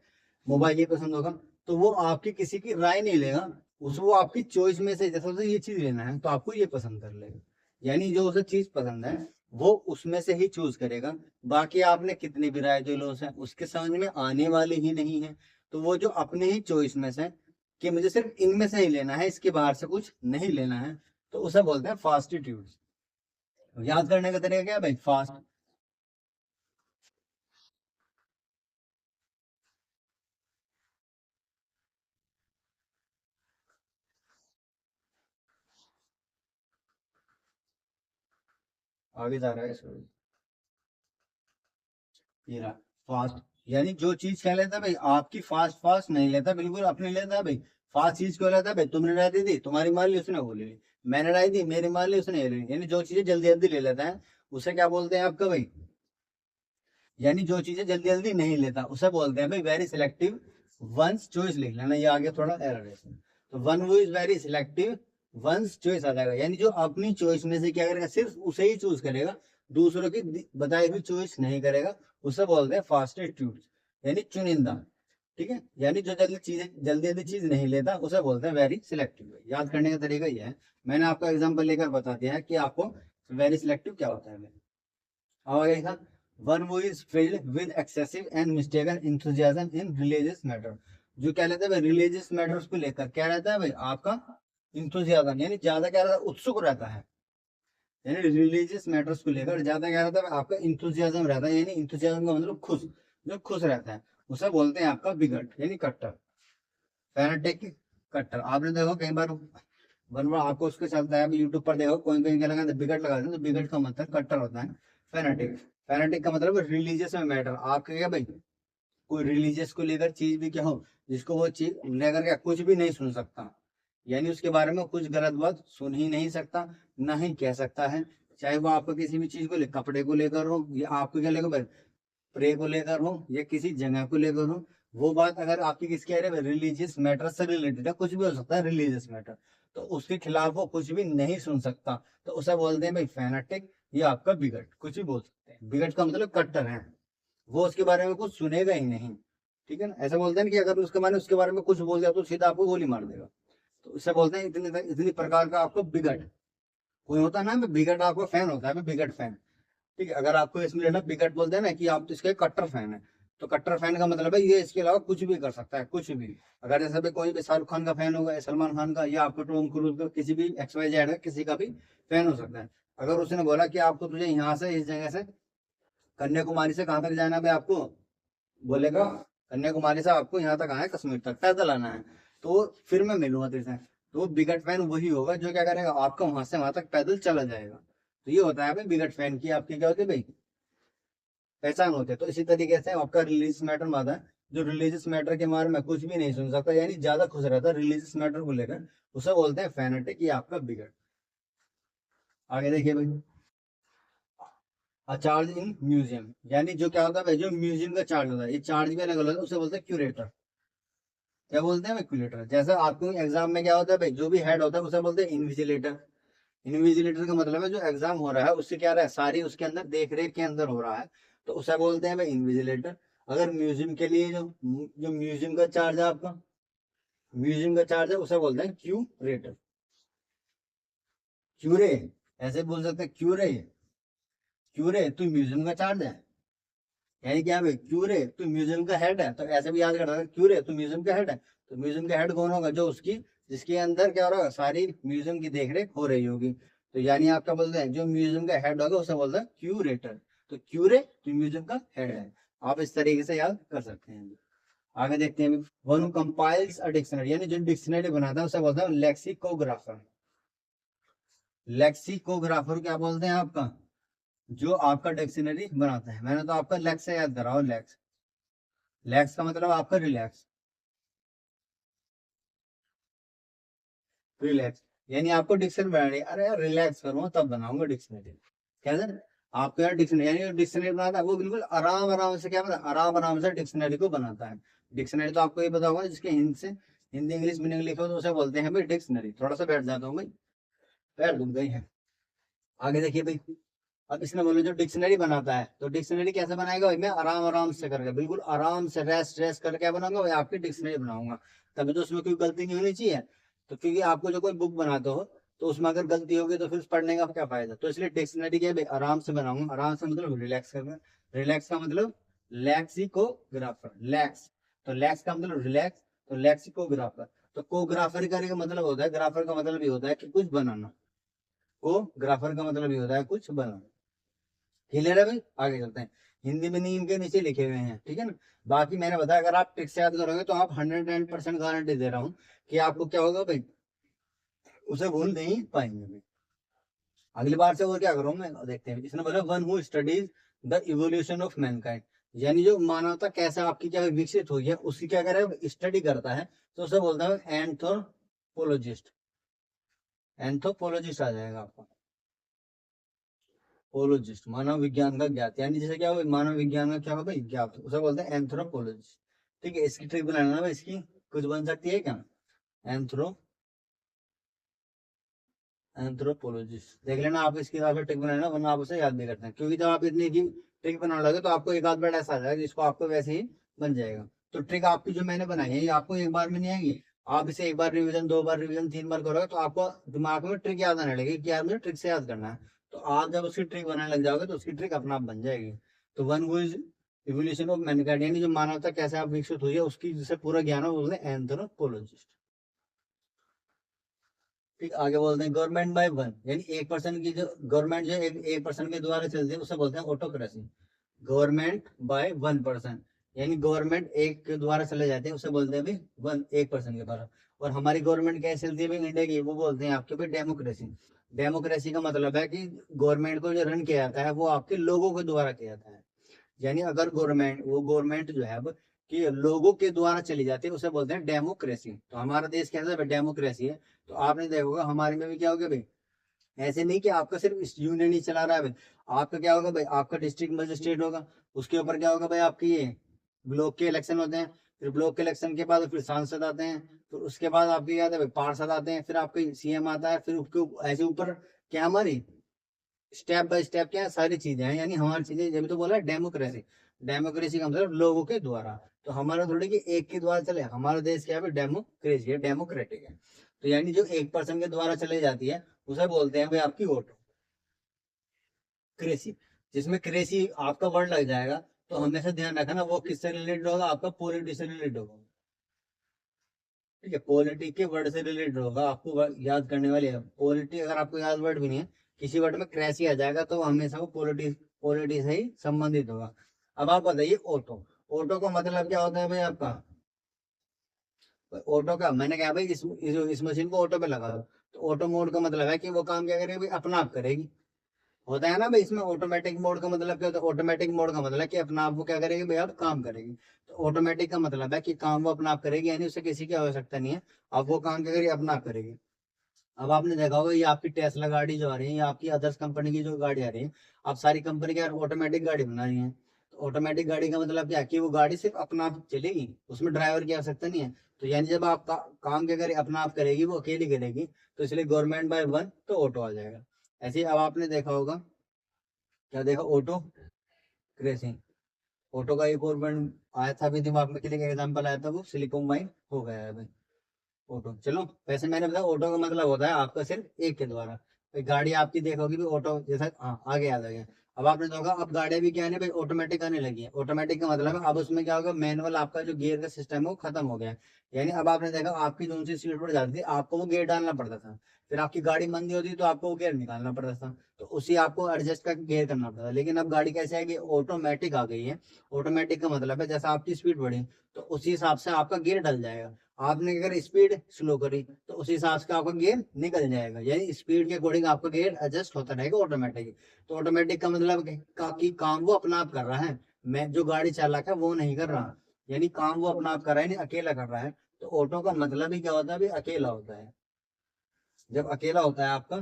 मोबाइल ये पसंद होगा, तो वो आपकी किसी की राय नहीं लेगा, उस वो आपकी चॉइस में से जैसे उसे ये चीज लेना है तो आपको ये पसंद कर लेगा। यानी जो उसे चीज पसंद है वो उसमें से ही चूज करेगा। बाकी आपने कितनी भी राय दे लो उसे, उसके समझ में आने वाली ही नहीं है। तो वो जो अपने ही चॉइस में से कि मुझे सिर्फ इनमें से ही लेना है, इसके बाहर से कुछ नहीं लेना है, तो उसे बोलते हैं फास्टिट्यूड। याद करने का तरीका क्या है भाई, फास्ट। आगे जा रहा है इसको, ये रहा फास्ट। यानी जो चीज क्या लेता है भाई, आपकी फास्ट फास्ट नहीं लेता, बिल्कुल अपने लेता है भाई। फास्ट चीज क्यों लेता है भाई, तुमने राय दी थी, तुम्हारी मान ली, उसने वो ले ली। मैंने राय दी, मेरी मान ली, उसने ये ले ली। यानी जो चीजें जल्दी जल्दी ले लेता है उसे क्या बोलते हैं आपका भाई, यानी जो चीजें जल्दी जल्दी नहीं लेता उसे बोलते हैं भाई वेरी सिलेक्टिव वंस चॉइस। लिख लेना, ये आगे थोड़ा एरर है इसमें। तो one who is very selective once choice आ जाएगा, यानी जो अपनी चॉइस में से क्या करेगा, सिर्फ उसे ही चूज करेगा, दूसरों की बताई हुई चॉइस नहीं करेगा, उसे बोलते हैं फास्टेट्यूड, यानी चुनिंदा। ठीक है, यानी जो जल्दी चीजें जल्दी जल्दी चीज नहीं लेता उसे बोलते हैं वेरी सिलेक्टिव। याद करने का तरीका ये है, मैंने आपका एग्जाम्पल लेकर बता दिया है कि आपको वेरी सिलेक्टिव क्या होता है। अब आगे था, one who is filled with excessive and mistaken enthusiasm in religious matter. जो क्या रहता है भाई, रिलीजियस मैटर्स को लेकर क्या रहता है भाई आपका, इंथुजियाज्म, यानी ज्यादा क्या रहता है, उत्सुक रहता है। यानी रिलीजियस मैटर्स को लेकर ज्यादा क्या रहता है आपका, इंथुजियाज्म रहता है, यानी इंथुजियाज्म का मतलब खुश, जो खुश रहता है उसे बोलते हैं आपका बिगट, यानी कट्टर। फैनेटिक, कट्टर। आपने देखो कई बार वन बार आपको उसके चलता है, यूट्यूब पर देखो कोई कोई क्या लगा बिगट लगा देते हैं, तो बिगट का मतलब कट्टर होता है। फैनेटिक, फैनेटिक का मतलब रिलीजियस में मैटर, आपके क्या भाई, कोई रिलीजियस को लेकर चीज भी क्या हो, जिसको वो चीज लेकर क्या कुछ भी नहीं सुन सकता, यानी उसके बारे में कुछ गलत बात सुन ही नहीं सकता, ना ही कह सकता है। चाहे वो आपको किसी भी चीज को ले, कपड़े को लेकर हो, या आपको क्या लेकर प्रे को लेकर हो, या किसी जगह को लेकर हो, वो बात अगर आपकी किसके रिलीजियस मैटर से रिलेटेड है, कुछ भी हो सकता है रिलीजियस मैटर, तो उसके खिलाफ वो कुछ भी नहीं सुन सकता, तो उसे बोलते हैं भाई फैनेटिक, या आपका बिगट, कुछ भी बोल सकते हैं। बिगट का मतलब कट्टर है, वो उसके बारे में कुछ सुनेगा ही नहीं। ठीक है ना, ऐसा बोलते हैं कि अगर उसके माने उसके बारे में कुछ बोल दिया तो सीधा आपको गोली मार देगा। तो इसे बोलते हैं इतनी इतनी प्रकार का आपको बिगट। कोई होता है ना बिगट, आपको फैन होता है बिगट फैन। ठीक है, अगर आपको इसमें लेना विकेट बोलते हैं ना कि आप तो इसके कट्टर फैन है, तो कट्टर फैन का मतलब है ये इसके अलावा कुछ भी कर सकता है, कुछ भी। अगर जैसे भी कोई भी शाहरुख खान का फैन होगा या सलमान खान का, या आपको टॉम क्रूज का, किसी भी एक्स वाई जेड का किसी का भी फैन हो सकता है। अगर उसने बोला कि आपको तुझे यहाँ से इस जगह से कन्याकुमारी से कहाँ तक जाना है भाई, आपको बोलेगा कन्याकुमारी से आपको यहाँ तक आना है, कश्मीर तक पैदल आना है, तो फिर मैं मिलूंगा तेरे से। तो वो बिगट फैन वही होगा जो क्या करेगा, आपका वहां से वहां तक पैदल चला जाएगा। तो ये होता है भाई बिगट फैन की आपकी क्या होती है भाई, पहचान होते हैं। तो इसी तरीके से आपका रिलीजियस मैटर में आता है, जो रिलीजियस मैटर के बारे में कुछ भी नहीं सुन सकता, यानी ज्यादा खुश रहता है रिलीजियस मैटर को लेकर, उसे बोलते हैं फैनेटिक, ये आपका बिगड़। आगे देखिए भाई, चार्ज इन म्यूजियम, यानी जो क्या होता है भाई, जो म्यूजियम का चार्ज होता है, ये चार्ज भी अलग अलग है, उसे बोलते हैं क्यूरेटर। क्या बोलते हैं भाई, क्यूरेटर। जैसे आपको एग्जाम में क्या होता है भाई, जो भी हेड होता है उसे बोलते हैं इन्विजिलेटर। इन्विजिलेटर का मतलब है जो एग्जाम हो रहा है उससे क्या रहा है, सारी उसके अंदर देख रेख के अंदर हो रहा है, तो उसे बोलते हैं भाई इन्विजिलेटर। अगर म्यूजियम के लिए जो जो म्यूजियम का चार्ज है आपका, म्यूजियम का चार्ज है उसे बोलते हैं क्यूरेटर। क्यूरे, ऐसे बोल सकते हैं क्यूरे, क्यूरे तू म्यूजियम का चार्ज है, यानी क्या भाई क्यूरे तू म्यूजियम का हेड है, तो ऐसे भी याद करना, क्यूरे तू म्यूजियम का हेड है, तो म्यूजियम का हेड कौन होगा, जो उसकी जिसके अंदर क्या हो रहा होगा, सारी म्यूजियम की देखरेख हो रही होगी। तो यानी आपका बोलते हैं जो म्यूजियम का हेड होगा उसे बोलते हैं क्यूरेटर। तो क्यूरे तो म्यूजियम का हेड है, आप इस तरीके से याद कर सकते हैं। आगे देखते हैं, वन कंपाइल्स अ डिक्शनरी, यानी जो डिक्शनरी बनाता है उसे बोलते हैं लेक्सिकोग्राफर। लेक्सिकोग्राफर क्या बोलते हैं आपका, जो आपका डिक्शनरी बनाता है। मैंने तो आपका लेक्स से याद करा हूं, लेक्स, लेक्स का मतलब आपका रिलैक्स। रिलैक्स, यानी आपको डिक्शनरी बनानी है। अरे यार रिलैक्स करूँ तब बनाऊंगा डिक्शनरी, क्या सर? आपको यार डिक्शनरी, यानी डिक्शनरी बनाता है वो बिल्कुल आराम आराम से, क्या पता, आराम आराम से डिक्शनरी को बनाता है। डिक्शनरी तो आपको ये पता होगा, जिसके हिंदी से हिंदी इंग्लिश मीनिंग लिखो तो उसे बोलते हैं भाई डिक्शनरी। थोड़ा सा बैठ जाता हूँ भाई, पैर दुख गई है। आगे देखिए भाई, अब इसने बोला जो डिक्शनरी बनाता है, तो डिक्शनरी कैसे बनाएगा भाई? मैं आराम आराम से करके, बिल्कुल आराम से रेस्ट रेस्ट करके क्या बनाऊंगा भाई? आपकी डिक्शनरी बनाऊंगा। तभी तो उसमें कोई गलती नहीं होनी चाहिए। तो क्योंकि आपको जो कोई बुक बनाते हो तो उसमें अगर गलती होगी तो फिर उस पढ़ने का क्या फायदा? तो इसलिए डिक्शनरी क्या है भाई? आराम से बनाऊंगा। आराम से मतलब रिलैक्स करके। रिलैक्स का मतलब लैक्सिकोग्राफर, लैक्स, तो लैक्स का मतलब रिलैक्स, तो लैक्सिकोग्राफर। तो कोग्राफर का मतलब होता है, ग्राफर का मतलब ये होता है कि कुछ बनाना। को ग्राफर का मतलब ये होता है कुछ बनाना। क्लियर है भाई? आगे चलते हैं। हिंदी में नहीं इनके नीचे लिखे हुए हैं, ठीक है ना? बाकी मैंने बताया अगर आप ट्रिक से याद करोगे तो आप 110% गारंटी दे रहा हूँ कि आपको क्या होगा भाई, उसे भूल नहीं पाएंगे भाई। अगली बार से और क्या करूँ मैं, देखते हैं। इसने बोला one who studies the evolution of Mankind, यानी जो मानवता कैसे आपकी क्या विकसित हुई है उसकी क्या करे, स्टडी करता है, तो उसे बोलता है एंथ्रोपोलॉजिस्ट। एंथ्रोपोलॉजिस्ट आ जाएगा आपका। पोलोजिस्ट मानव विज्ञान का ज्ञात, यानी जैसे क्या हो, मानव विज्ञान का क्या हो भाई, ज्ञात, उसे बोलते हैं एंथ्रोपोलॉजिस्ट। ठीक है, इसकी ट्रिक बनाना भाई, इसकी कुछ बन सकती है क्या? एंथ्रो एंथ्रोपोलॉजिस्ट देख लेना आप, इसके हिसाब से ट्रिक बनाना, वरना आप उसे याद नहीं करते हैं। क्योंकि जब आप इतनी की ट्रिक बनाने लगे तो आपको एक आध बार ऐसा आ जाएगा जिसको आपको वैसे ही बन जाएगा। तो ट्रिक आपकी जो मैंने बनाई है ये आपको एक बार में नहीं आएगी। आप इसे एक बार रिवीजन, दो बार रिवीजन, तीन बार करोगे तो आपको दिमाग में ट्रिक याद आने लगेगी कि यार मुझे ट्रिक से याद करना है। तो आप जब उसकी ट्रिक बनाने लग जाओगे तो उसकी ट्रिक अपना आप बन जाएगी। तो one who is evolution of Mankind, यानी जो मानवता कैसे आप विकसित हुई है उसकी जिसे पूरा ज्ञान हो बोलते हैं एंथ्रोपोलॉजिस्ट। ठीक, आगे बोलते हैं गवर्नमेंट बाय वन, यानी एक पर्सन की जो गवर्नमेंट जो एक पर्सन के द्वारा चलती है उसे बोलते हैं autocracy. Government by one person, यानी गवर्नमेंट एक के द्वारा चले जाते हैं उसे बोलते हैं भाई वन, एक पर्सन के द्वारा। और हमारी गवर्नमेंट कैसे चलती है भाई इंडिया की, वो बोलते हैं आपके भाई डेमोक्रेसी। डेमोक्रेसी का मतलब है कि गवर्नमेंट को जो रन किया जाता है वो आपके लोगों के द्वारा किया जाता है। यानी अगर गवर्नमेंट जो है अब कि लोगों के द्वारा चली जाती है उसे बोलते हैं डेमोक्रेसी। तो हमारा देश कैसा है, डेमोक्रेसी है। तो आपने देखा होगा हमारे में भी क्या होगा भाई, ऐसे नहीं कि आपका सिर्फ इस यूनियन ही चला रहा है भाई। आपका क्या होगा भाई, आपका डिस्ट्रिक्ट मजिस्ट्रेट होगा, उसके ऊपर क्या होगा भाई, आपकी ये ब्लॉक के इलेक्शन होते हैं। फिर ब्लॉक के इलेक्शन के बाद फिर सांसद आते हैं। फिर उसके बाद आपके क्या आते हैं भाई, पार्षद आते हैं। फिर आपके सीएम आता है। फिर उसके ऐसे ऊपर क्या हमारी स्टेप बाय स्टेप क्या है, सारी चीजें हैं। यानी हमारी चीजें, जब तो बोला डेमोक्रेसी। डेमोक्रेसी का मतलब लोगों के द्वारा। तो हमारा थोड़ी कि एक के द्वारा चले, हमारा देश क्या है, डेमोक्रेसी है, डेमोक्रेटिक है। तो यानी जो एक पर्सन के द्वारा चले जाती है उसे बोलते हैं भाई आपकी ऑटोक्रेसी। जिसमें क्रेसी आपका वर्ड लग जाएगा तो हमेशा ध्यान रखना वो किससे रिलेटेड होगा, आपका पॉलिटी से रिलेटेड होगा। ठीक है, पॉलिटी के वर्ड से रिलेटेड होगा, आपको याद करने वाले है पॉलिटी। अगर आपको याद वर्ड भी नहीं है, किसी वर्ड में क्रेसी आ जाएगा तो हमेशा वो पॉलिटी से ही संबंधित होगा। अब आप बताइए ऑटो, ऑटो का मतलब क्या होता है भाई आपका? ऑटो का मैंने कहा भाई इस मशीन को ऑटो पे लगा दो। तो ऑटो मोड का मतलब है कि वो काम क्या करेगी भाई, अपना आप करेगी। होता है ना भाई, इसमें ऑटोमेटिक मोड का मतलब क्या होता है, ऑटोमेटिक मोड का मतलब है कि अपना आप वो क्या करेगी भाई, आप काम करेगी। तो ऑटोमेटिक का मतलब है कि काम वो अपना आप करेगी, यानी उसे किसी की आवश्यकता नहीं है। अब वो काम क्या करेगी, अपना आप करेगी। अब आपने देखा होगा ये आपकी टेस्ला गाड़ी जो आ रही है, या आपकी अदर्स कंपनी की जो गाड़ी आ रही है, अब सारी कंपनी क्या ऑटोमेटिक गाड़ी बना रही है। तो ऑटोमेटिक गाड़ी का मतलब क्या है कि वो गाड़ी सिर्फ अपना आप चलेगी, उसमें ड्राइवर की आवश्यकता नहीं है। तो यानी जब आप काम क्या करे, अपना आप करेगी, वो अकेली करेगी। तो इसलिए गवर्नमेंट बाय वन तो ऑटो आ जाएगा। ऐसे ही अब आपने देखा होगा, क्या देखा, ऑटो क्रेसिंग। ऑटो का एक और वर्ड आया था अभी दिमाग में, के लिए एग्जाम्पल आया था, वो सिलिकॉन वाइन हो गया है भाई ऑटो। चलो, वैसे मैंने बताया ऑटो का मतलब होता है आपका सिर्फ एक के द्वारा। भाई गाड़ी आपकी देखोगी भी ऑटो जैसा, हाँ आगे आ गया। अब आपने देखा अब गाड़ियां भी क्या है ना भाई, ऑटोमेटिक आने लगी है। ऑटोमेटिक का मतलब है अब उसमें क्या होगा, मैनुअल आपका जो गियर का सिस्टम है वो खत्म हो गया है। यानी अब आपने देखा आपकी जो सी स्पीड पर जाती थी आपको वो गियर डालना पड़ता था। फिर आपकी गाड़ी मंदी होती तो आपको वो गियर निकालना पड़ता था। तो उसी आपको एडजस्ट करके गियर करना पड़ता था। लेकिन अब गाड़ी कैसे है कि ऑटोमेटिक आ गई है। ऑटोमेटिक का मतलब है जैसा आपकी स्पीड बढ़ी तो उसी हिसाब से आपका गियर डल जाएगा। आपने अगर स्पीड स्लो करी तो उस हिसाब से आपका गियर निकल जाएगा। यानी स्पीड के अकॉर्डिंग आपका गियर एडजस्ट होता रहेगा ऑटोमेटिक। तो ऑटोमेटिक का मतलब कि काम वो अपना आप कर रहा है, मैं जो गाड़ी चालक है वो नहीं कर रहा। यानी काम वो अपना आप कर रहा है, नहीं अकेला कर रहा है। तो ऑटो का मतलब ही क्या होता है भाई, अकेला होता है। जब अकेला होता है आपका,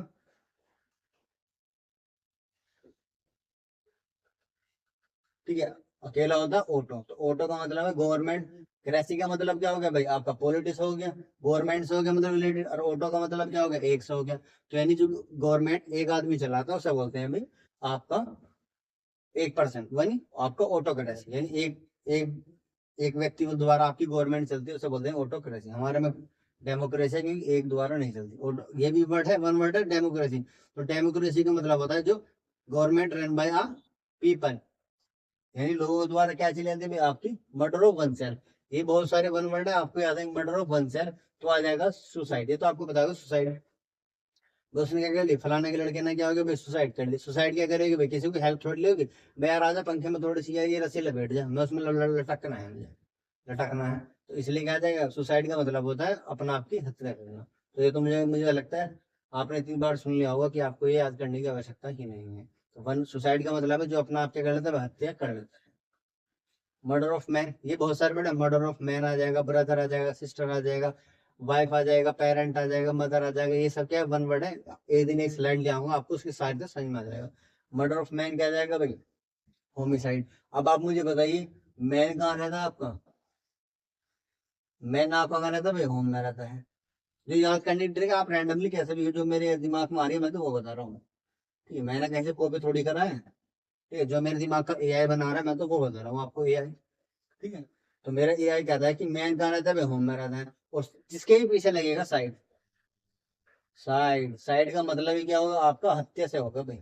ठीक है, अकेला होता है ऑटो। तो ऑटो का मतलब है गवर्नमेंट। कृषि का मतलब क्या हो गया भाई आपका पॉलिटिक्स हो गया, गवर्नमेंट से हो गया मतलब रिलेटेड। और ऑटो का मतलब क्या हो गया, एक से हो गया। तो यानी जो गवर्नमेंट एक आदमी चलाता है उसे बोलते हैं भाई आपका 1%, वही आपका ऑटोक्रेसी। यानी एक एक एक व्यक्ति के द्वारा आपकी गवर्नमेंट चलती है, उसे बोलते हैं ऑटोक्रेसी। हमारे में डेमोक्रेसी है क्योंकि एक द्वारा नहीं चलती। और ये भी वर्ड है, वन वर्ड है डेमोक्रेसी। तो डेमोक्रेसी का मतलब होता है जो government run by a people, यानी लोगों के द्वारा क्या चली जाती है भाई आपकी मर्डर ऑफ वन सेल्फ। ये बहुत सारे वन वर्ड है, आपको याद है मर्डर ऑफ वन सेल्फ, तो आ जाएगा सुसाइड। ये तो आपको बताओगे सुसाइड। तो उसने क्या कर लिया, फलाने के लड़के ने क्या हो गया भाई सुसाइड कर ली। सुसाइड क्या करेगी भाई, किसी को हेल्प थोड़ी लेगी भाई, यार आजा पंखे में थोड़ी सी यार ये रस्सी लपेट जा, मैं उसमें लटकना है, मुझे लटकना है। तो इसलिए क्या जाएगा, सुसाइड का मतलब होता है अपना आपकी हत्या करना। तो ये तो मुझे मुझे लगता है आपने 3 बार सुन लिया होगा, कि आपको ये याद करने की आवश्यकता ही नहीं है। तो वन सुसाइड का मतलब है जो अपना आप क्या कर लेता है, हत्या कर लेता है। मर्डर ऑफ मैन, ये बहुत सारे बेटा, मर्डर ऑफ मैन आ जाएगा, ब्रदर आ जाएगा, सिस्टर आ जाएगा, वाइफ आ जाएगा, पेरेंट आ जाएगा, मदर आ जाएगा। ये सब क्या है, वन वर्ड है। एक दिन एक स्लाइड ले आऊंगा आपको, उसकी साइड से समझ में आ जाएगा। मर्डर ऑफ मैन क्या आ जाएगा भाई, होमिसाइड। अब आप मुझे बताइए, मैन कहाँ रहता है आपका, मैन आपका कहाँ रहता है भाई, होम में रहता है। जो याद करने की ट्रिक है, आप रैंडमली कैसे भी, जो मेरे दिमाग में आ रही है मैं तो वो बता रहा हूँ। ठीक है, मैंने कहीं से कॉपी थोड़ी करा है। ठीक है, जो मेरे दिमाग का एआई बना रहा है मैं तो वो बता रहा हूँ आपको, एआई। ठीक है, तो मेरा एआई कहता है कि मैन कहाँ रहता है भाई, होम में रहता है। और जिसके भी पीछे लगेगा साइड, साइड साइड का मतलब ही क्या होगा आपका, हत्या से होगा भाई।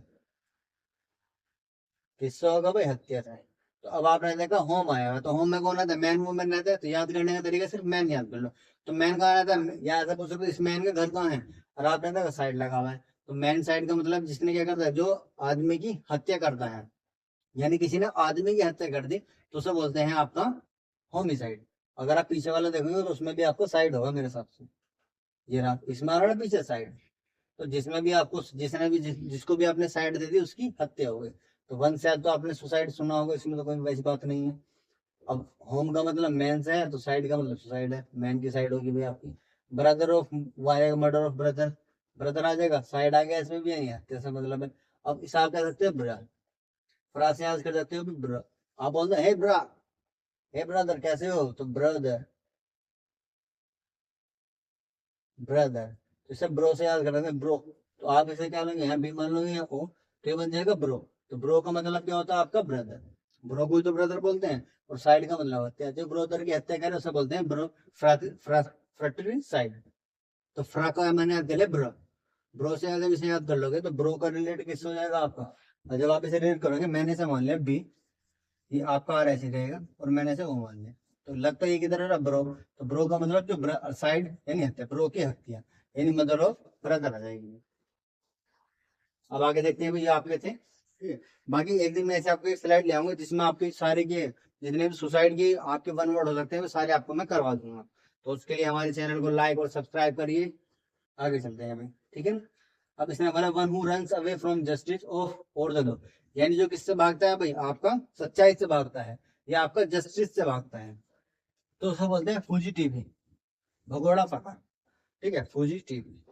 किससे होगा भाई, हत्या से। तो अब आपने देखा होम आया है, तो होम में कौन रहता है, मैन वुमेन रहता है। तो याद करने का तरीका सिर्फ मैन याद कर लो। तो मैन कहाँ रहता है, या ऐसा पूछ सकते हो, इस मैन का घर कहाँ है, और आपने देखा साइड लगा हुआ है। तो मैन साइड का मतलब जिसने क्या करता है, जो आदमी की हत्या करता है, यानी किसी ने आदमी की हत्या कर दी, तो उसे बोलते हैं आपका होमिसाइड। अगर आप पीछे वाला देखोगे तो उसमें भी आपको साइड होगा मेरे हिसाब से। ये रहा, इसमें आ रहा है पीछे साइड। तो जिसमें भी आपको, जिसने भी जिसको भी आपने साइड दे दी उसकी हत्या हो गई। तो वन साइड तो आपने सुसाइड सुना होगा, इसमें तो कोई वैसी बात नहीं है। अब होम का मतलब मैन से है, तो साइड का मतलब सुसाइड है, मैन की साइड होगी भाई आपकी। Brother of why, murder of brother, brother आ जाएगा, साइड आ गया, इसमें भी नहीं है, कैसा मतलब है। अब इस आप कह सकते हैं ब्रा, फ्रा से याद कर सकते हो ब्रा। आप बोलते हैं हे ब्रा, हे ब्रदर कैसे हो, तो ब्रदर, ब्रदर। तो इसे ब्रो से याद कर रहे हैं, ब्रो। तो आप इसे क्या लेंगे, यहाँ भी मान लोगे, यहाँ ओ, तो ये बन जाएगा ब्रो। तो ब्रो का मतलब क्या होता है आपका, ब्रदर। ब्रो को तो ब्रदर बोलते हैं। और साइड का मतलब होता है जो ब्रदर की हत्या करे उसे बोलते हैं ब्रो, फ्रैटरी साइड। तो फ्रा का मैंने याद कर लिया ब्रो, ब्रो से अगर इसे याद कर लोगे तो ब्रो का रिलेट किससे हो जाएगा आपका। और जब आप इसे रिलेट करोगे, मैंने से मान लिया बी, ये आपका आर ऐसे रहेगा, और मैंने से ओ मान लिया। तो लगता है ये किधर है ब्रो। तो ब्रो का मतलब जो साइड यानी हत्या, ब्रो की हत्या, यानी मदर ऑफ ब्रदर आ जाएगी। अब आगे देखते हैं भैया आपके थे, ठीक है। बाकी एक दिन मैं ऐसे आपको एक स्लाइड ले आऊंगा जिसमें आपके सारे के जितने भी सुसाइड के आपके वन वर्ड हो सकते हैं वो सारे आपको मैं करवा दूंगा। तो उसके लिए हमारे चैनल को लाइक और सब्सक्राइब करिए। आगे चलते हैं भाई, ठीक है ना। अब इसने बोला one who runs away from justice of और द लॉ, यानी जो किससे भागता है भाई, आपका सच्चाई से भागता है, या आपका जस्टिस से भागता है, तो उसे बोलते हैं फूजी टीवी, भगोड़ा फका। ठीक है, फूजी टीवी।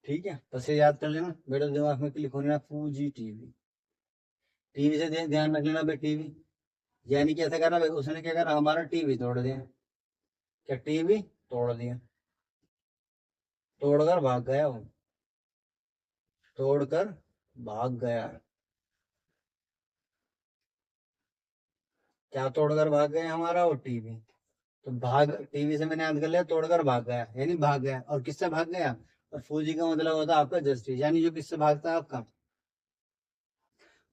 ठीक है, तो इसे याद कर लेना, मेरे दिमाग में क्लिक होना, फूजी टीवी। टीवी से ध्यान रख लेना भाई, टीवी। यानी कैसे करा भाई, उसने क्या करा, हमारा टीवी तोड़ दिया। क्या टीवी तोड़ दिया, तोड़कर भाग गया वो, तोड़कर भाग गया। क्या तोड़कर भाग गया हमारा, वो टीवी। तो भाग, टीवी से मैंने याद कर लिया, तोड़कर भाग गया यानी भाग गया। और किससे भाग गया, और फौजी का मतलब होता है आपका जस्टिस, यानी जो किससे भागता है आपका,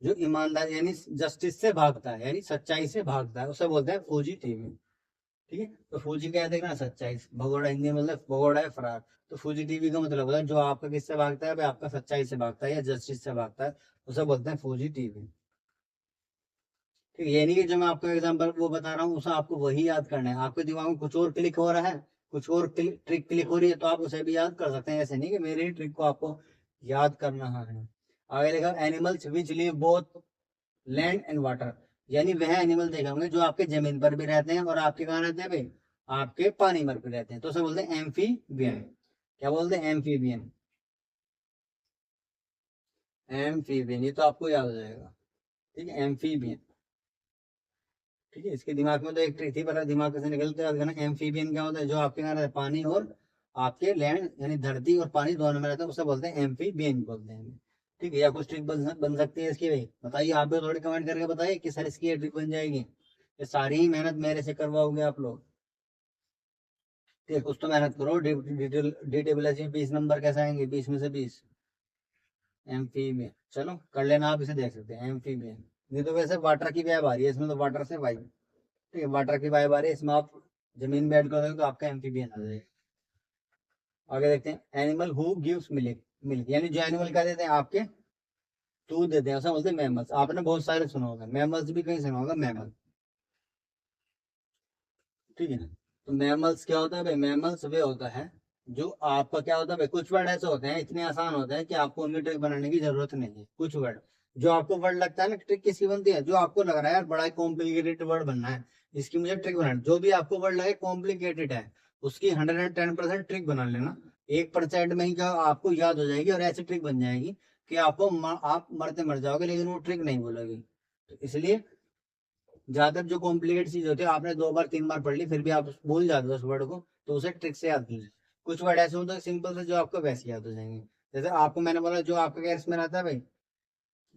जो ईमानदार यानी जस्टिस से भागता है, यानी सच्चाई से भागता है, उसे बोलते हैं फौजी टीवी। ठीक है, तो फौजी क्या देखना, सच्चाई। भगोड़ा हिंदी में मतलब भगोड़ा है फरार। तो फौजी टीवी का मतलब होता है जो आपका किससे भागता है भाई, आपका सच्चाई से भागता है या जस्टिस से भागता है, उसे बोलते हैं फौजी टीवी। ठीक है, ये नहीं कि जो मैं आपको एग्जांपल वो बता रहा हूँ उसे आपको वही याद करना है। आपके दिमाग में कुछ और क्लिक हो रहा है, कुछ और ट्रिक क्लिक हो रही है, तो आप उसे भी याद कर सकते हैं। ऐसे नहीं कि मेरी ही ट्रिक को आपको याद करना है। आगे देखा, animals which live both land and water, यानी वह एनिमल देखे होंगे जो आपके जमीन पर भी रहते हैं और आपके कहाँ रहते हैं भाई, आपके पानी में भी रहते हैं, तो उसे बोलते हैं एम्फीबियन। क्या बोलते हैं? एम्फीबियन। एम्फीबियन, ये तो आपको याद हो जाएगा। ठीक है, एम्फीबियन। ठीक है, इसके दिमाग में तो एक ट्रिक थी, पर दिमाग कैसे निकलते हैं ना। एम्फीबियन क्या होता है? जो आपके यहाँ पानी और आपके लैंड यानी धरती और पानी दोनों में रहता है, उसे बोलते हैं एम्फीबियन बोलते हैं। ठीक है, या कुछ ट्रिक बन सकती है इसकी भाई? बताइए, आप भी थोड़ी कमेंट करके बताइए कि सर इसकी ये ट्रिक बन जाएगी। ये सारी ही मेहनत मेरे से करवाओगे आप लोग। ठीक है, कुछ तो मेहनत करो। डी टेबल 20 नंबर कैसे आएंगे? 20 में से 20। एम्फीबियन, चलो कर लेना, आप इसे देख सकते हैं एम्फीबियन। ये तो वैसे वाटर की वाइब आ रही है इसमें, तो वाटर से वाइब। ठीक है, वाटर की वाइब आ रही है इसमें, आप जमीन में ऐड कर दोगे तो आपका एम्फीबियन आ जाएगा। आगे देखते हैं, animal who gives milk. Milk यानी जो एनिमल क्या देते हैं? आपके दूध देते हैं, ऐसा बोलते हैं मैमल्स। आपने बहुत सारे सुना होगा, मैमल्स भी कहीं सुना होगा, मैमल। ठीक है, तो मैमल्स क्या होता है भाई? मैमल्स वे होता है जो आपका क्या होता है भाई? कुछ वर्ड ऐसे होते हैं, इतने आसान होते हैं कि आपको उनकी ट्रिक बनाने की जरूरत नहीं है। कुछ वर्ड जो आपको वर्ड लगता है ना, ट्रिक किसकी बनती है? जो आपको लग रहा है यार बड़ा कॉम्प्लिकेटेड वर्ड बनना है, इसकी मुझे ट्रिक बनानी, जो भी आपको वर्ड लगे कॉम्प्लिकेटेड है, उसकी 110% ट्रिक बना लेना। 1% में ही क्या आपको याद हो जाएगी, और ऐसी ट्रिक बन जाएगी कि आप मरते मर जाओगे लेकिन वो ट्रिक नहीं बोलोगे। तो इसलिए ज्यादातर जो कॉम्प्लिकेट चीज होती है, आपने 2 बार 3 बार पढ़ ली फिर भी आप भूल जाते हो उस वर्ड को, तो उसे ट्रिक से याद कीजिए। कुछ वर्ड ऐसे होते हैं सिंपल से, जो आपको वैसे याद हो जाएंगे। जैसे आपको मैंने बोला, जो आपके गैस में रहता है भाई,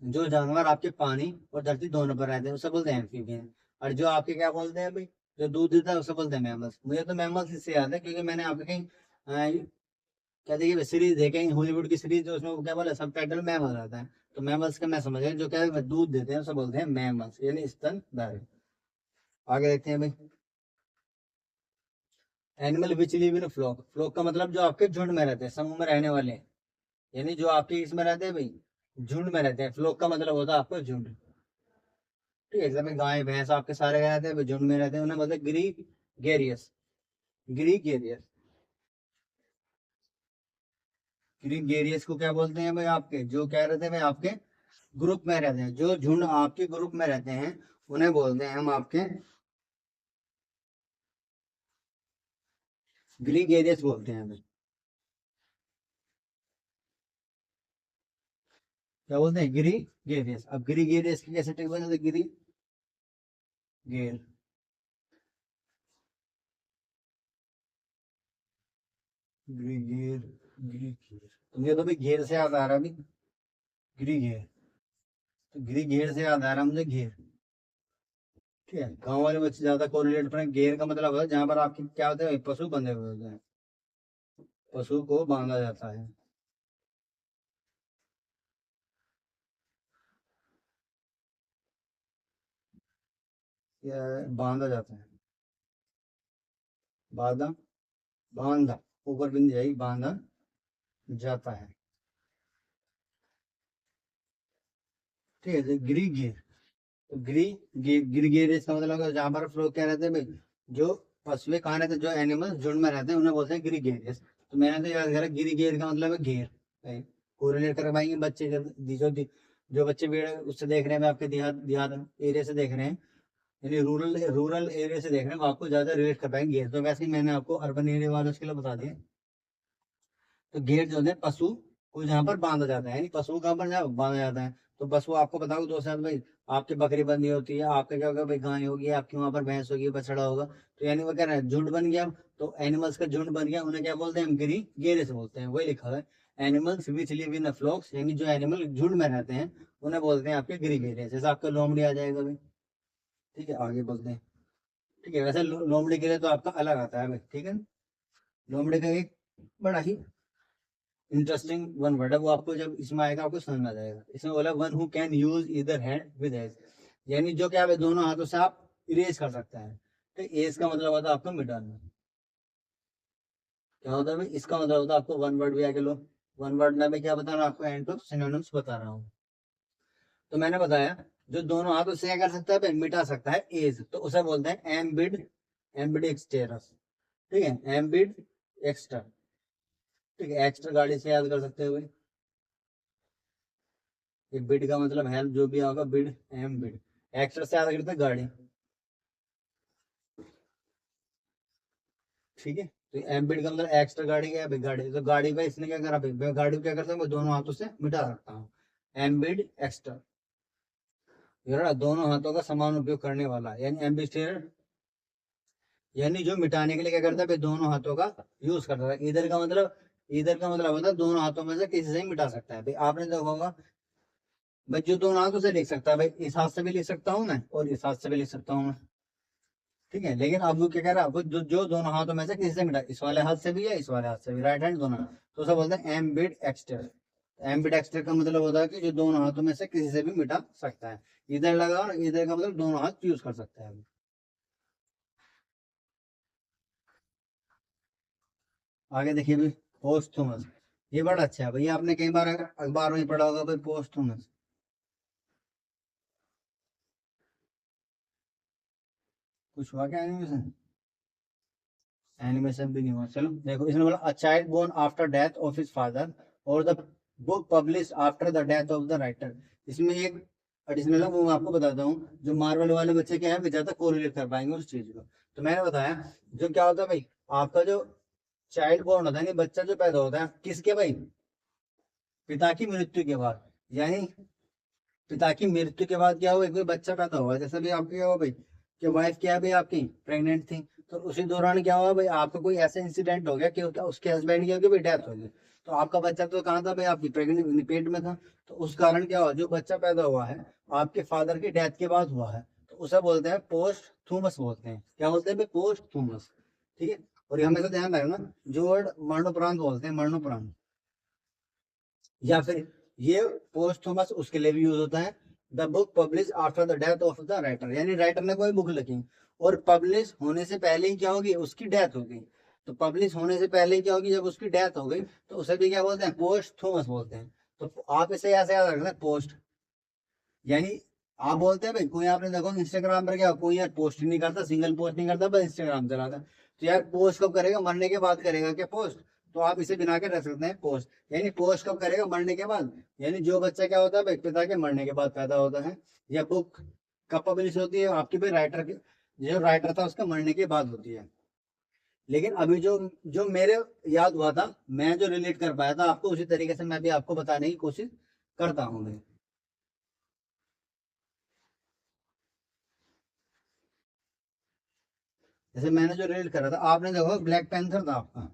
जो जानवर आपके पानी और धरती दोनों पर रहते हैं उसे बोलते हैं एम्फीबियन। और जो आपके क्या बोलते हैं भाई? जो दूध देता है उसे बोलते हैं मैमल्स। मुझे तो मैमल्स इससे याद है क्योंकि मैंने आपके कहीं क्या देखिए सीरीज देखे, हॉलीवुड की सीरीज, जो उसमें वो क्या बोला, सब टाइटल मैमल रहता है। तो मैमल्स का मैं समझ गया, जो क्या है दूध देते हैं उसे बोलते हैं मैमल्स, यानी स्तनधारी। आगे देखते हैं भाई, animal which live in flock. Flock का मतलब जो आपके झुंड में रहते हैं, समूह में रहने वाले, यानी जो आपके इसमें रहते हैं भाई, झुंड में रहते हैं। फ्लॉक का मतलब होता है आपका झुंड। ठीक है, जैसे गाय भैंस आपके सारे क्या रहते हैं भाई? झुंड में रहते हैं, उन्हें बोलते हैं ग्रीगेरियस। ग्रीगेरियस। ग्रीगेरियस को क्या बोलते हैं भाई? आपके जो क्या रहते हैं भाई? आपके ग्रुप में रहते हैं, जो झुंड आपके ग्रुप में रहते हैं उन्हें बोलते हैं हम आपके ग्रीगेरियस बोलते हैं भाई। क्या बोलते हैं? ग्रीगेरियस। अब ग्रीगेरियस की कैसे टेबल है? ग्रीगेर ग्रीगेर ग्रीगेर, तो मुझे तो भाई घेर से याद आ रहा है अभी, ग्रीगेर। तो ग्रीगेर से याद आ रहा है मुझे, घेर। ठीक है, गांव वाले बच्चे ज्यादा कोरिलेट पर घेर का मतलब होता है जहाँ पर आपके क्या होते हैं? पशु बंधे हुए होते हैं, पशु को बांधा जाता है। या बांधा जाता है, बांधा, बांधा, ऊपर बिंदी जाएगी, बांधा जाता है। ठीक है, तो ग्रीगेर, तो ग्रीगेर इसका मतलब है जहाँ पर फ्लो क्या रहते हैं भाई? जो पशु कहाँ रहते हैं, जो एनिमल झुंड में रहते हैं उन्हें बोलते हैं ग्रीगेरियस। तो मैंने तो याद करा, ग्रीगेर का मतलब है घेर। कोरिलेट कर पाएंगे बच्चे जो बच्चे भी उससे देख रहे हैं, आपके देहात देहात एरिया से देख रहे हैं, यानी रूरल रूरल एरिया से देख रहे हैं, वो आपको ज्यादा रिलेट कर पाएंगे। तो वैसे ही मैंने आपको अर्बन एरिया वालों के लिए बता दिया। तो घेर जो है पशु को जहाँ पर बांधा जाता है, यानी पशु कहाँ पर जहाँ बांधा जाता है। तो पशु आपको बताओ दो साथ भाई, आपकी बकरी बंधी होती है, आपका क्या होगा भाई? गाय होगी आपकी, वहां पर भैंस होगी, बछड़ा होगा। तो यानी वो क्या है? झुंड बन गया। तो एनिमल्स का झुंड बन गया, उन्हें क्या बोलते हैं? हम गेरे से बोलते हैं, वही लिखा है। एनिमल्स विच लिव इन फ्लॉक्स, यानी जो एनिमल झुंड में रहते हैं उन्हें बोलते हैं आपके गिरिगेरे। जैसे आपका लोमड़ी आ जाएगा भाई। ठीक है, आगे बोलते हैं। ठीक है, वैसे लोमड़ी के लिए तो आपका अलग आता है भाई। ठीक है, लोमड़ी का एक बड़ा ही इंटरेस्टिंग वन वर्ड है, वो आपको जब इसमें आएगा आपको समझ में आ जाएगा। इसमें बोला वन हु कैन यूज इधर हैंड विद एज, यानी जो क्या है दोनों हाथों से आप इरेज कर सकते हैं। तो एज का मतलब होता है आपका मिटाना। क्या होता है भाई? इसका मतलब होता है आपको वन वर्ड भी आगे लो। वन वर्ड में मैं क्या बता रहा हूँ आपको? एंड ऑफ सिनोनिम्स बता रहा हूँ। तो मैंने बताया, जो दोनों हाथों से क्या कर सकता है भाई? मिटा सकता है एज, तो उसे बोलते हैं एम्बिड, एम्बिड एक्सटेरस। ठीक है, एम्बिड एक्स्ट्रा। ठीक है, एक्स्ट्रा गाड़ी से याद कर सकते हो भाई। ये बिड का मतलब हेल्प, जो भी होगा बिड, एम बिड। एक्स्ट्रा से याद करते हैं गाड़ी। ठीक है, तो एम्बिड का मतलब एक्स्ट्रा गाड़ी क्या है, गाड़ी, तो गाड़ी का इसने क्या करा, मैं गाड़ी को क्या करता हूँ, मैं दोनों हाथों से मिटा सकता हूँ। एम्बिड एक्स्ट्रा, दोनों हाथों का समान उपयोग करने वाला, यानी एम्बिस्टेयर, यानी जो मिटाने के लिए क्या करता है भाई, दोनों हाथों का यूज करता है। इधर का मतलब होता है दोनों हाथों में से किसी से ही मिटा सकता है। भाई आपने देखा होगा भाई, जो दोनों हाथों से लिख सकता है भाई, इस हाथ से भी लिख सकता हूँ मैं और इस हाथ से भी लिख सकता हूँ मैं, ठीक है। लेकिन अब वो क्या कह रहा है, वो जो दोनों हाथों में से किसी से मिटा, इस वाले हाथ से भी या इस वाले हाथ से भी, राइट हैंड दोनों, तो उसे बोलते हैं एम्बिड एक्स्टर। एम्बिड एक्स्टर का मतलब होता है कि जो दोनों हाथों में से किसी से भी मिटा सकता है। इधर लगा और इधर का मतलब दोनों हाथ यूज कर सकता है। आगे देखिए भाई, पोस्टथुमस, ये बड़ा अच्छा है भाई, आपने कई बार अखबार में पढ़ा होगा भाई, पोस्टथुमस। कुछ हुआ क्या एनिमेशन? एनिमेशन भी नहीं हुआ, चलो देखो, इसने बोला a child born after death of his father और the book publish after the death of the writer. इसमें एक एडिशनल है, वो मैं आपको बताता हूँ। जो मार्वल वाले बच्चे क्या है, ज्यादा कोरिलेट कर पाएंगे उस चीज को। तो मैंने बताया, जो क्या होता है भाई, आपका जो चाइल्ड बोर्न होता है, नहीं, बच्चा जो पैदा होता है किसके भाई, पिता की मृत्यु के बाद। यानी पिता की मृत्यु के बाद क्या हुआ, कोई बच्चा पैदा हुआ, जैसे भी आपके क्या हुआ भाई, कि वाइफ क्या है भाई आपकी प्रेग्नेंट थी, तो उसी दौरान क्या हुआ भाई, आपका कोई ऐसा इंसिडेंट हो गया कि उसके हस्बैंड की होगी भाई डेथ हो गई, तो आपका बच्चा तो कहाँ था भाई, आपकी प्रेग्नेंट पेट में था। तो उस कारण क्या हुआ, जो बच्चा पैदा हुआ है आपके फादर की डेथ के बाद हुआ है, तो उसे बोलते हैं पोस्ट थूमस बोलते हैं। क्या बोलते हैं भाई, पोस्ट थूमस, ठीक है। और ये हमेशा ध्यान रखना, जो वर्ड मरणोपरांत बोलते हैं, मरणोपरांत, या फिर ये पोस्ट थॉमस उसके लिए भी यूज होता है। The book publish after the death of the writer, यानी राइटर ने कोई बुक लिखी और पब्लिश होने से पहले ही क्या होगी, उसकी डेथ होगी। तो पब्लिश होने से पहले ही क्या होगी, जब उसकी डेथ हो गई, तो उसे भी क्या बोलते हैं, पोस्ट थॉमस बोलते हैं। तो आप इसे ऐसे याद रखना, पोस्ट, यानी आप बोलते हैं भाई, कोई आपने देखो इंस्टाग्राम पर क्या, कोई यार पोस्ट नहीं करता, सिंगल पोस्ट नहीं करता, बस इंस्टाग्राम चलाता है। तो यार पोस्ट कब करेगा, मरने के बाद करेगा क्या पोस्ट? तो आप इसे बना के रख सकते हैं पोस्ट, यानी पोस्ट कब करेगा, मरने के बाद। यानी जो बच्चा क्या होता है भाई, पिता के मरने के बाद पैदा होता है। या बुक कब पब्लिश होती है आपकी भाई, राइटर के, जो राइटर था उसका मरने के बाद होती है। लेकिन अभी जो जो मेरे याद हुआ था, मैं जो रिलेट कर पाया था आपको, उसी तरीके से मैं भी आपको बताने की कोशिश करता हूँ मैं। जैसे मैंने जो रिलेट करा था, आपने देखो ब्लैक पैंथर था आपका,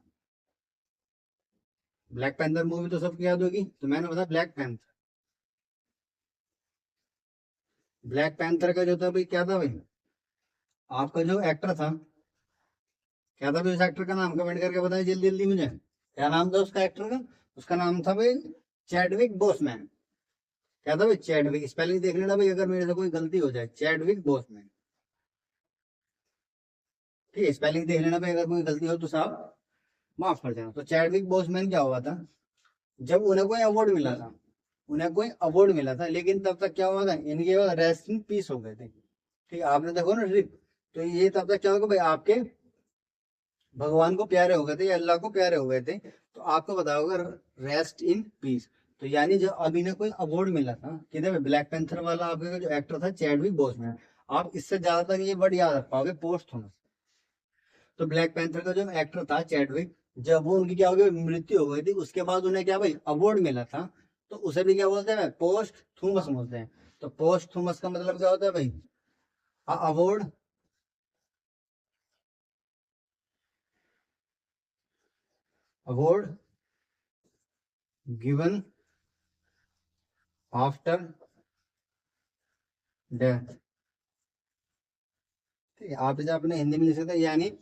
ब्लैक पैंथर मूवी तो सबको याद होगी, तो मैंने बताया ब्लैक पैंथर। ब्लैक पैंथर का जो था भाई, क्या था भाई, आपका जो एक्टर था, क्या था भाई उस एक्टर का नाम, कमेंट करके बताइए जल्दी जल्दी मुझे, क्या नाम था उसका एक्टर का? उसका नाम था भाई चैडविक बोसमैन। क्या था भाई, चैडविक, स्पेलिंग देख लेना भाई, अगर मेरे से कोई गलती हो जाए, चैडविक बोसमैन, ठीक है, स्पेलिंग देख लेना भाई, अगर कोई गलती हो तो साहब माफ कर देना। तो चैडविक बोसमैन क्या हुआ था, जब उन्हें कोई अवार्ड मिला था, उन्हें कोई अवार्ड मिला था, लेकिन तब तक क्या हुआ था, इनके रेस्ट इन पीस हो गए थे, ठीक है, आपने देखो ना रिप। तो ये तब तक क्या होगा भाई, आपके भगवान को प्यारे हो गए थे या अल्लाह को प्यारे हो गए थे, तो आपको बताया होगा रेस्ट इन पीस। तो यानी जब अभी ने कोई अवार्ड मिला था किधर, ब्लैक पैंथर वाला आपका जो एक्टर था चैडविक बोसमैन, आप इससे ज्यादातर ये वर्ड याद रख पाओगे, पोस्ट थॉमस। तो ब्लैक पैंथर का जो एक्टर था चैडविक, जब वो उनकी क्या हो गई, मृत्यु हो गई थी, उसके बाद उन्हें क्या भाई अवार्ड मिला था, तो उसे भी क्या बोलते हैं, पोस्ट थूमस बोलते हैं। तो पोस्ट थूमस का मतलब क्या होता है भाई, award, award given after death, ठीक है, आप इसे अपने हिंदी में लिख सकते हैं, यानी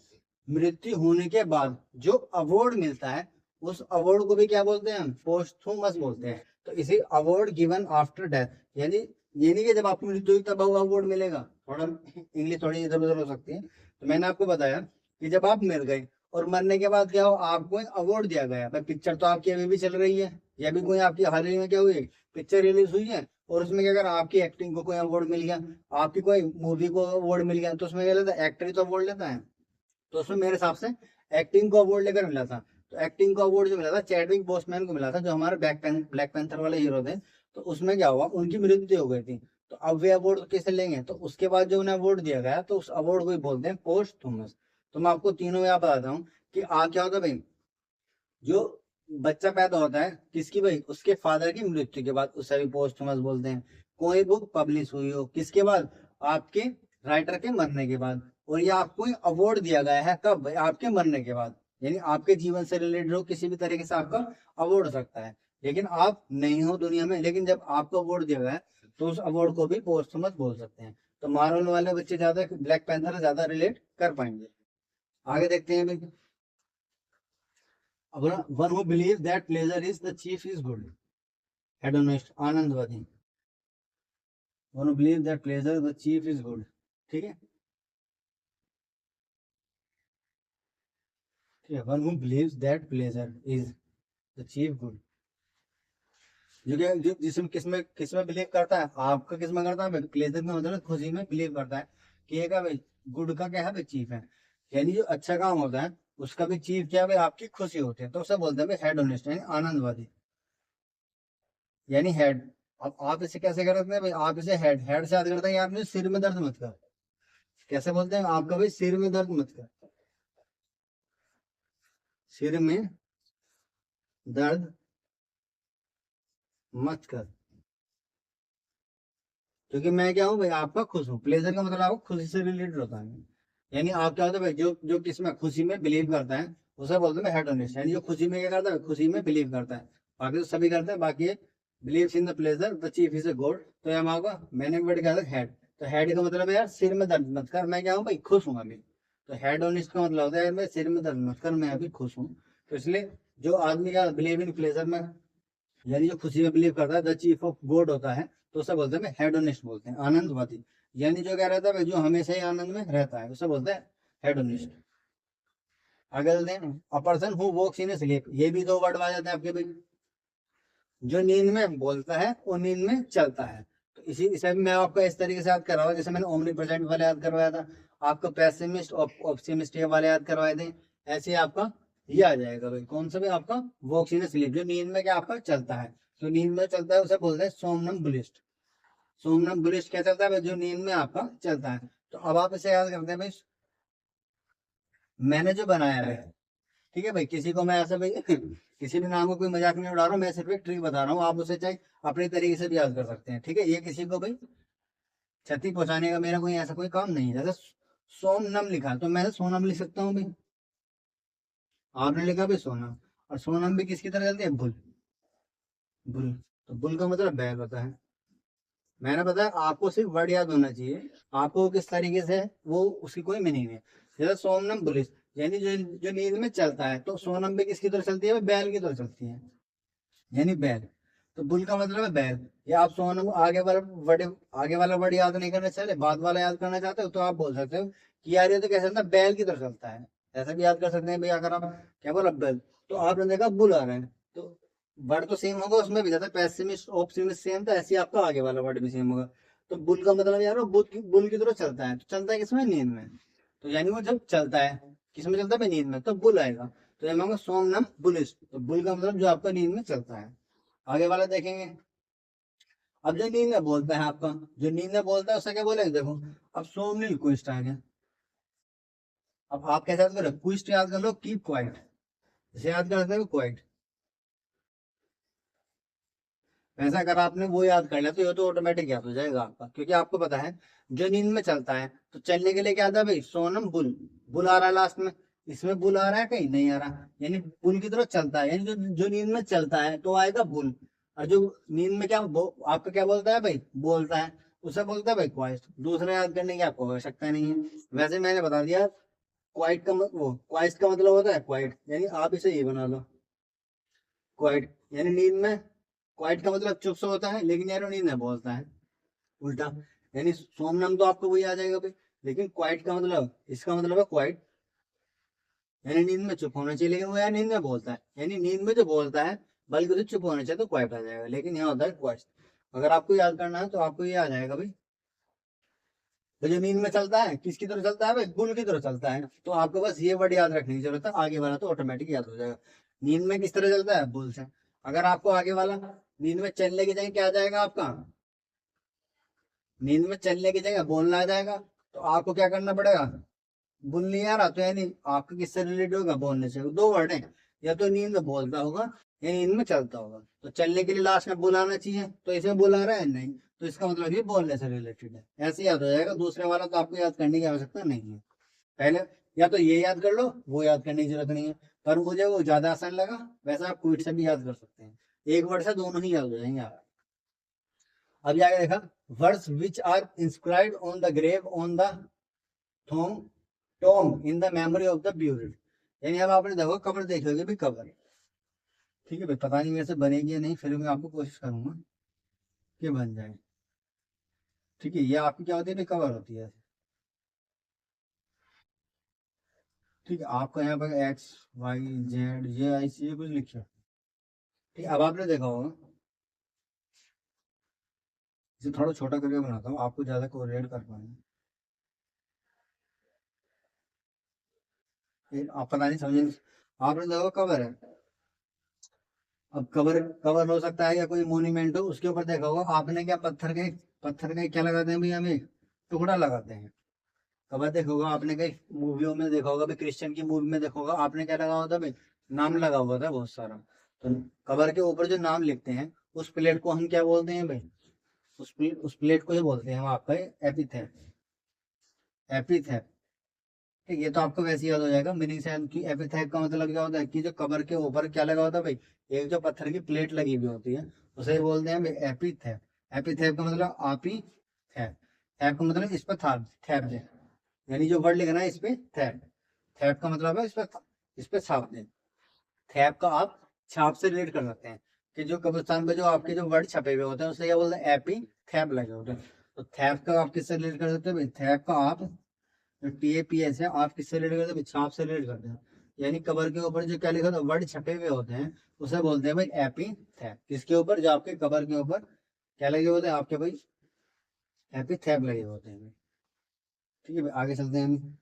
मृत्यु होने के बाद जो अवार्ड मिलता है, उस अवार्ड को भी क्या बोलते हैं हम, पोस्थुमस बोलते हैं। तो इसे अवार्ड गिवन आफ्टर डेथ, यानी ये नहीं कि जब आपकी मृत्यु हुई तब अवार्ड मिलेगा, थोड़ा इंग्लिश थोड़ी इधर उधर हो सकती है। तो मैंने आपको बताया कि जब आप मर गए और मरने के बाद क्या हो, आपको एक अवार्ड दिया गया, पिक्चर तो आपकी अभी भी चल रही है, या भी कोई आपकी हाल ही में क्या हुई, पिक्चर रिलीज हुई है, और उसमें क्या, अगर आपकी एक्टिंग को कोई अवार्ड मिल गया, आपकी कोई मूवी को अवार्ड मिल गया, तो उसमें क्या लेता है, एक्टर ही तो अवार्ड लेता है। तो उसमें मेरे हिसाब से एक्टिंग को अवार्ड लेकर मिला था। तो एक्टिंग को अवार्ड जो मिला था चैडविक बोसमैन को मिला था, जो हमारे ब्लैक पैंथर वाले हीरो थे। तो उसमें क्या हुआ, उनकी मृत्यु हो गई थी, तो अब वे अवार्ड किसे लेंगे, तो उसके बाद जो उन्हें अवार्ड दिया गया, तो उस अवार्ड को ही बोलते हैं पोस्ट थॉमस। तो मैं आपको तीनों में आप बताता हूँ कि क्या होता है भाई, जो बच्चा पैदा होता है किसकी भाई, उसके फादर की मृत्यु के बाद, उसे भी पोस्टमस बोलते हैं। कोई बुक पब्लिश हुई हो किसके बाद, आपके राइटर के मरने के बाद, और ये आपको अवार्ड दिया गया है कब भाई, आपके मरने के बाद, यानी आपके जीवन से रिलेटेड हो, किसी भी तरीके से आपका अवार्ड हो सकता है, लेकिन आप नहीं हो दुनिया में, लेकिन जब आपको अवार्ड दिया गया है तो उस अवार्ड को भी पोस्टमस बोल सकते हैं। तो मार्वल वाले बच्चे ज्यादा ब्लैक पैंथर ज्यादा रिलेट कर पाएंगे। आगे देखते हैं भाई। One who believe that pleasure is the chief is good, hedonist, आनंदवादी। One who believe that pleasure the chief is good, ठीक है, ठीक है। One who believes that pleasure is the chief good, जो जिसमें किसमें किसमें बिलीव करता है, आपका किसमें करता है, प्लेजर में मतलब खुशी में बिलीव करता है कि ये का भाई गुड का क्या है भाई, चीफ है, यानी जो अच्छा काम होता है उसका भी चीफ क्या है भाई, आपकी खुशी होती है, तो उसे बोलते हैं भाई हेडोनिस्ट, यानी आनंदवादी, यानी हेड। अब आप इसे कैसे करते हैं भाई, आप इसे हेड हेड से याद करते हैं, आपने सिर में दर्द मत कर, कैसे बोलते हैं आपका भाई, सिर में दर्द मत कर, सिर में दर्द मत कर, क्योंकि मैं क्या हूँ भाई, आपका खुश हूँ, प्लेजर का मतलब आपको खुशी से रिलेटेड होता है, यानी आप क्या होता है भाई, जो जो किसमें खुशी में बिलीव करता है उसे बोलते हैं हेडोनिस्ट, यानी जो खुशी में क्या करता है, खुशी में बिलीव करता है, बाकी तो सभी करते हैं, बाकी believes in the pleasure the chief is a God, तो यहाँ आपका मैंने वर्ड क्या था हेड, तो हेड का मतलब है यार सिर में दर्द मत कर, मैं क्या हूँ भाई खुश हूँ अभी, तो हेडोनिस्ट का मतलब होता है मैं सिर में दर्द मत कर, मैं अभी खुश हूँ। तो इसलिए जो आदमी का बिलीव इन प्लेजर में, यानी जो खुशी में बिलीव करता है, द चीफ ऑफ गॉड होता है, तो उसे बोलते हैं हेडोनिस्ट, बोलते हैं आनंदवादी, यानी जो क्या रहता है भाई, जो हमेशा ही आनंद में रहता है उसे बोलते हैं हेडोनिस्ट। आगे चलते हैं, a person who walks in sleep, ये भी दो वर्ड आ जाते हैं आपके भाई, जो नींद में बोलता है वो नींद में चलता है, तो इसी इसे भी मैं आपको इस तरीके से याद कर रहा हूँ, जैसे मैंने ओमनी प्रेजेंट वाले याद करवाया था, आपको पेसिमिस्ट ऑप्टिमिस्ट ये वाले याद करवाए थे, ऐसे ही आपका ये आ जाएगा भाई, कौन सा भी आपका वॉक्स इन स्लीप, जो नींद में क्या आपका चलता है, जो नींद में चलता है उसे बोलते हैं सोमनम्बुलिस्ट। सोमनम्बुलिस्ट क्या चलता है भाई, जो नींद में आपका चलता है। तो अब आप इसे याद करते हैं भाई, मैंने जो बनाया है, ठीक है भाई, किसी को मैं ऐसा भाई किसी भी नाम को कोई मजाक नहीं उड़ा रहा हूँ, मैं सिर्फ एक ट्रिक बता रहा हूँ, आप उसे चाहे अपने तरीके से भी याद कर सकते हैं, ठीक है, ये किसी को भाई क्षति पहुंचाने का मेरा कोई ऐसा कोई काम नहीं है। जैसे सोमनम लिखा है तो मैं सोनम लिख सकता हूँ भाई, आपने लिखा भाई सोनम, और सोनम भी किसकी तरह चलती है, बुल, बुल, तो बुल का मतलब बैल होता है। मैंने बताया आपको सिर्फ वर्ड याद होना चाहिए, आपको किस तरीके से वो उसकी कोई मीनिंग है। जैसे सोमनम बुलिस, यानी जो जो नींद में चलता है, तो सोनम भी किसकी तरह चलती है, बैल की तरह चलती है, यानी बैल, तो बुल का मतलब है बैल। या आप सोनम आगे वाला वर्ड याद नहीं करना चाहते, बाद वाला याद करना चाहते हो, तो आप बोल सकते हो कि यार ये तो कैसे चलता है, बैल की तरह चलता है, ऐसा भी याद कर सकते हैं भाई। अगर आप क्या बोला बैल, तो आपने देखा बुल आ रहा है, तो वर्ड तो सेम होगा उसमें भी, जैसे पेसिमिस्ट ऑप्टिमिस्ट सेम था, ऐसे ही आपका आगे वाला वर्ड भी सेम होगा। तो बुल का मतलब यार वो बुल की तरह चलता है, तो चलता है किसमें, नींद में, तो यानी वो जब चलता है किसमें चलता है भाई, नींद में, तो बुल आएगा, तो ये मांगा सोमनम बुलिस, तो बुल का मतलब जो आपका नींद में चलता है। आगे वाला देखेंगे। अब जो नींद में बोलता है आपका, जो नींद में बोलता है उससे क्या बोलेंगे, देखो अब सोमनील क्विस्ट आ गया, अब आप कैसे याद करो, क्विस्ट याद कर लो, कीप क्वाइट, इसे याद कर सकते हो क्वाइट, वैसा अगर आपने वो याद कर लिया तो ये तो ऑटोमेटिक याद हो जाएगा आपका, क्योंकि आपको पता है जो नींद में चलता है तो चलने के लिए क्या आता है भाई, सोनम बुल, बुल आ रहा है लास्ट में, इसमें बुल आ रहा है कहीं नहीं आ रहा, यानी बुल की तरफ चलता है, यानी जो नींद में चलता है तो आएगा बुल, और जो नींद में क्या आपका क्या बोलता है भाई, बोलता है, उसे बोलता है भाई क्वाइट, दूसरा याद करने की आपको आवश्यकता नहीं है। वैसे मैंने बता दिया, क्वाइट का वो क्वाइट का मतलब होता है क्वाइट, यानी आप इसे ये बना लो, क्वाइट यानी नींद में, क्वाइट का मतलब चुप सा होता है, लेकिन यार वो नींद में बोलता है उल्टा, यानी सोमनम तो आपको वही आ जाएगा भाई, लेकिन क्वाइट का मतलब, इसका मतलब है क्वाइट, यानी नींद में चुप होना चाहिए, लेकिन वो यार नींद में बोलता है, यानी नींद में जो बोलता है बल्कि उसे चुप होना चाहिए तो क्वाइट आ जाएगा, लेकिन यहाँ होता है क्वाइट। अगर आपको याद करना है तो आपको ये आ जाएगा भाई, तो जो नींद में चलता है किसकी तरह चलता है भाई, बुल की तरह चलता है, तो आपको बस ये वर्ड याद रखने की जरूरत है, आगे वाला तो ऑटोमेटिक याद हो जाएगा। नींद में किस तरह चलता है, बुल से। अगर आपको आगे वाला नींद में चलने की जगह क्या आ जाएगा आपका, नींद में चलने की जगह बोलना आ जाएगा, तो आपको क्या करना पड़ेगा, बोल नहीं आ रहा तो यानी आपका किससे रिलेटेड होगा, बोलने से। दो वर्ड है, या तो नींद में बोलता होगा या नींद में चलता होगा। तो चलने के लिए लास्ट में बुलाना चाहिए, तो इसे बुला रहा है नहीं, तो इसका मतलब ये बोलने से रिलेटेड है। ऐसे याद हो जाएगा। दूसरे वाला तो आपको याद करने की आवश्यकता नहीं है। पहले या तो ये याद कर लो, वो याद करने की जरूरत नहीं है। पर मुझे वो ज्यादा आसान लगा, वैसा आप क्विट से भी याद कर सकते हैं। एक वर्ड से दोनों ही याद हो जाएंगे आप। अब आगे देखा, words which are inscribed on the grave on the tomb tomb in the memory of the buried. यानी अब आपने देखो कबर देख लोगे भी, कबर। ठीक है भाई, पता नहीं मेरे से बनेगी या नहीं, फिर मैं आपको कोशिश करूंगा कि बन जाए। ठीक है, ये आपकी क्या होती है, कवर होती है। ठीक है, आपको यहाँ पर एक्स वाई जेड ये ऐसी ये कुछ लिखा। ठीक है, अब आपने देखा होगा, इसे थोड़ा छोटा करके बनाता हूँ, आपको ज्यादा कोरिलेट कर पाएंगे। आप पता नहीं समझे, आपने देखो कवर है। अब कवर कवर हो सकता है या कोई मोन्यूमेंट हो, उसके ऊपर देखा होगा आपने, क्या पत्थर का क्या लगाते हैं भाई, हमें टुकड़ा लगाते हैं। कवर देखा होगा आपने, कई मूवियों में देखा होगा भाई, क्रिश्चियन की मूवी में देखा होगा आपने, क्या लगा होता भाई, नाम लगा हुआ था बहुत सारा। तो कवर के ऊपर जो नाम लिखते हैं, उस प्लेट को हम क्या बोलते हैं भाई, उस प्लेट को ही बोलते हैं हम आपका एपिथेट। एपिथेट। ठीक, ये तो आपको वैसे ही याद हो जाएगा मीनिंग से कि एपिथेट का मतलब क्या होता है, कि जो कबर के ऊपर क्या लगा होता है भाई, एक जो पत्थर की प्लेट लगी हुई होती है, उसे ही बोलते हैं भाई एपिथेट। एपिथेट का मतलब आप ही थैप। थैप का मतलब इस पर था, थैप दे। यानी जो वर्ड लिखना है इस पे थैप। थैप का मतलब है इस पे छाप दे। थैप का आप छाप से रिलेट कर सकते हैं, कि जो कब्रिस्तान पे जो आपके जो वर्ड छपे हुए होते हैं उससे क्या बोलते हैं, एपी थैप लगे होते हैं। तो थैप का आप किससे रिलेट कर सकते हैं भाई, थैप का आप जो TAPS है, आप किससे रिलेट करते हैं, छाप से रिलेट करते हैं। यानी कबर के ऊपर जो क्या लिखा था, वर्ड छपे हुए होते हैं, उसे बोलते हैं भाई एपी थैप। किसके ऊपर, जो आपके कबर के ऊपर क्या लगे होते हैं, आपके भाई एपी थैप लगे होते हैं। ठीक है भाई, आगे चलते हैं हम।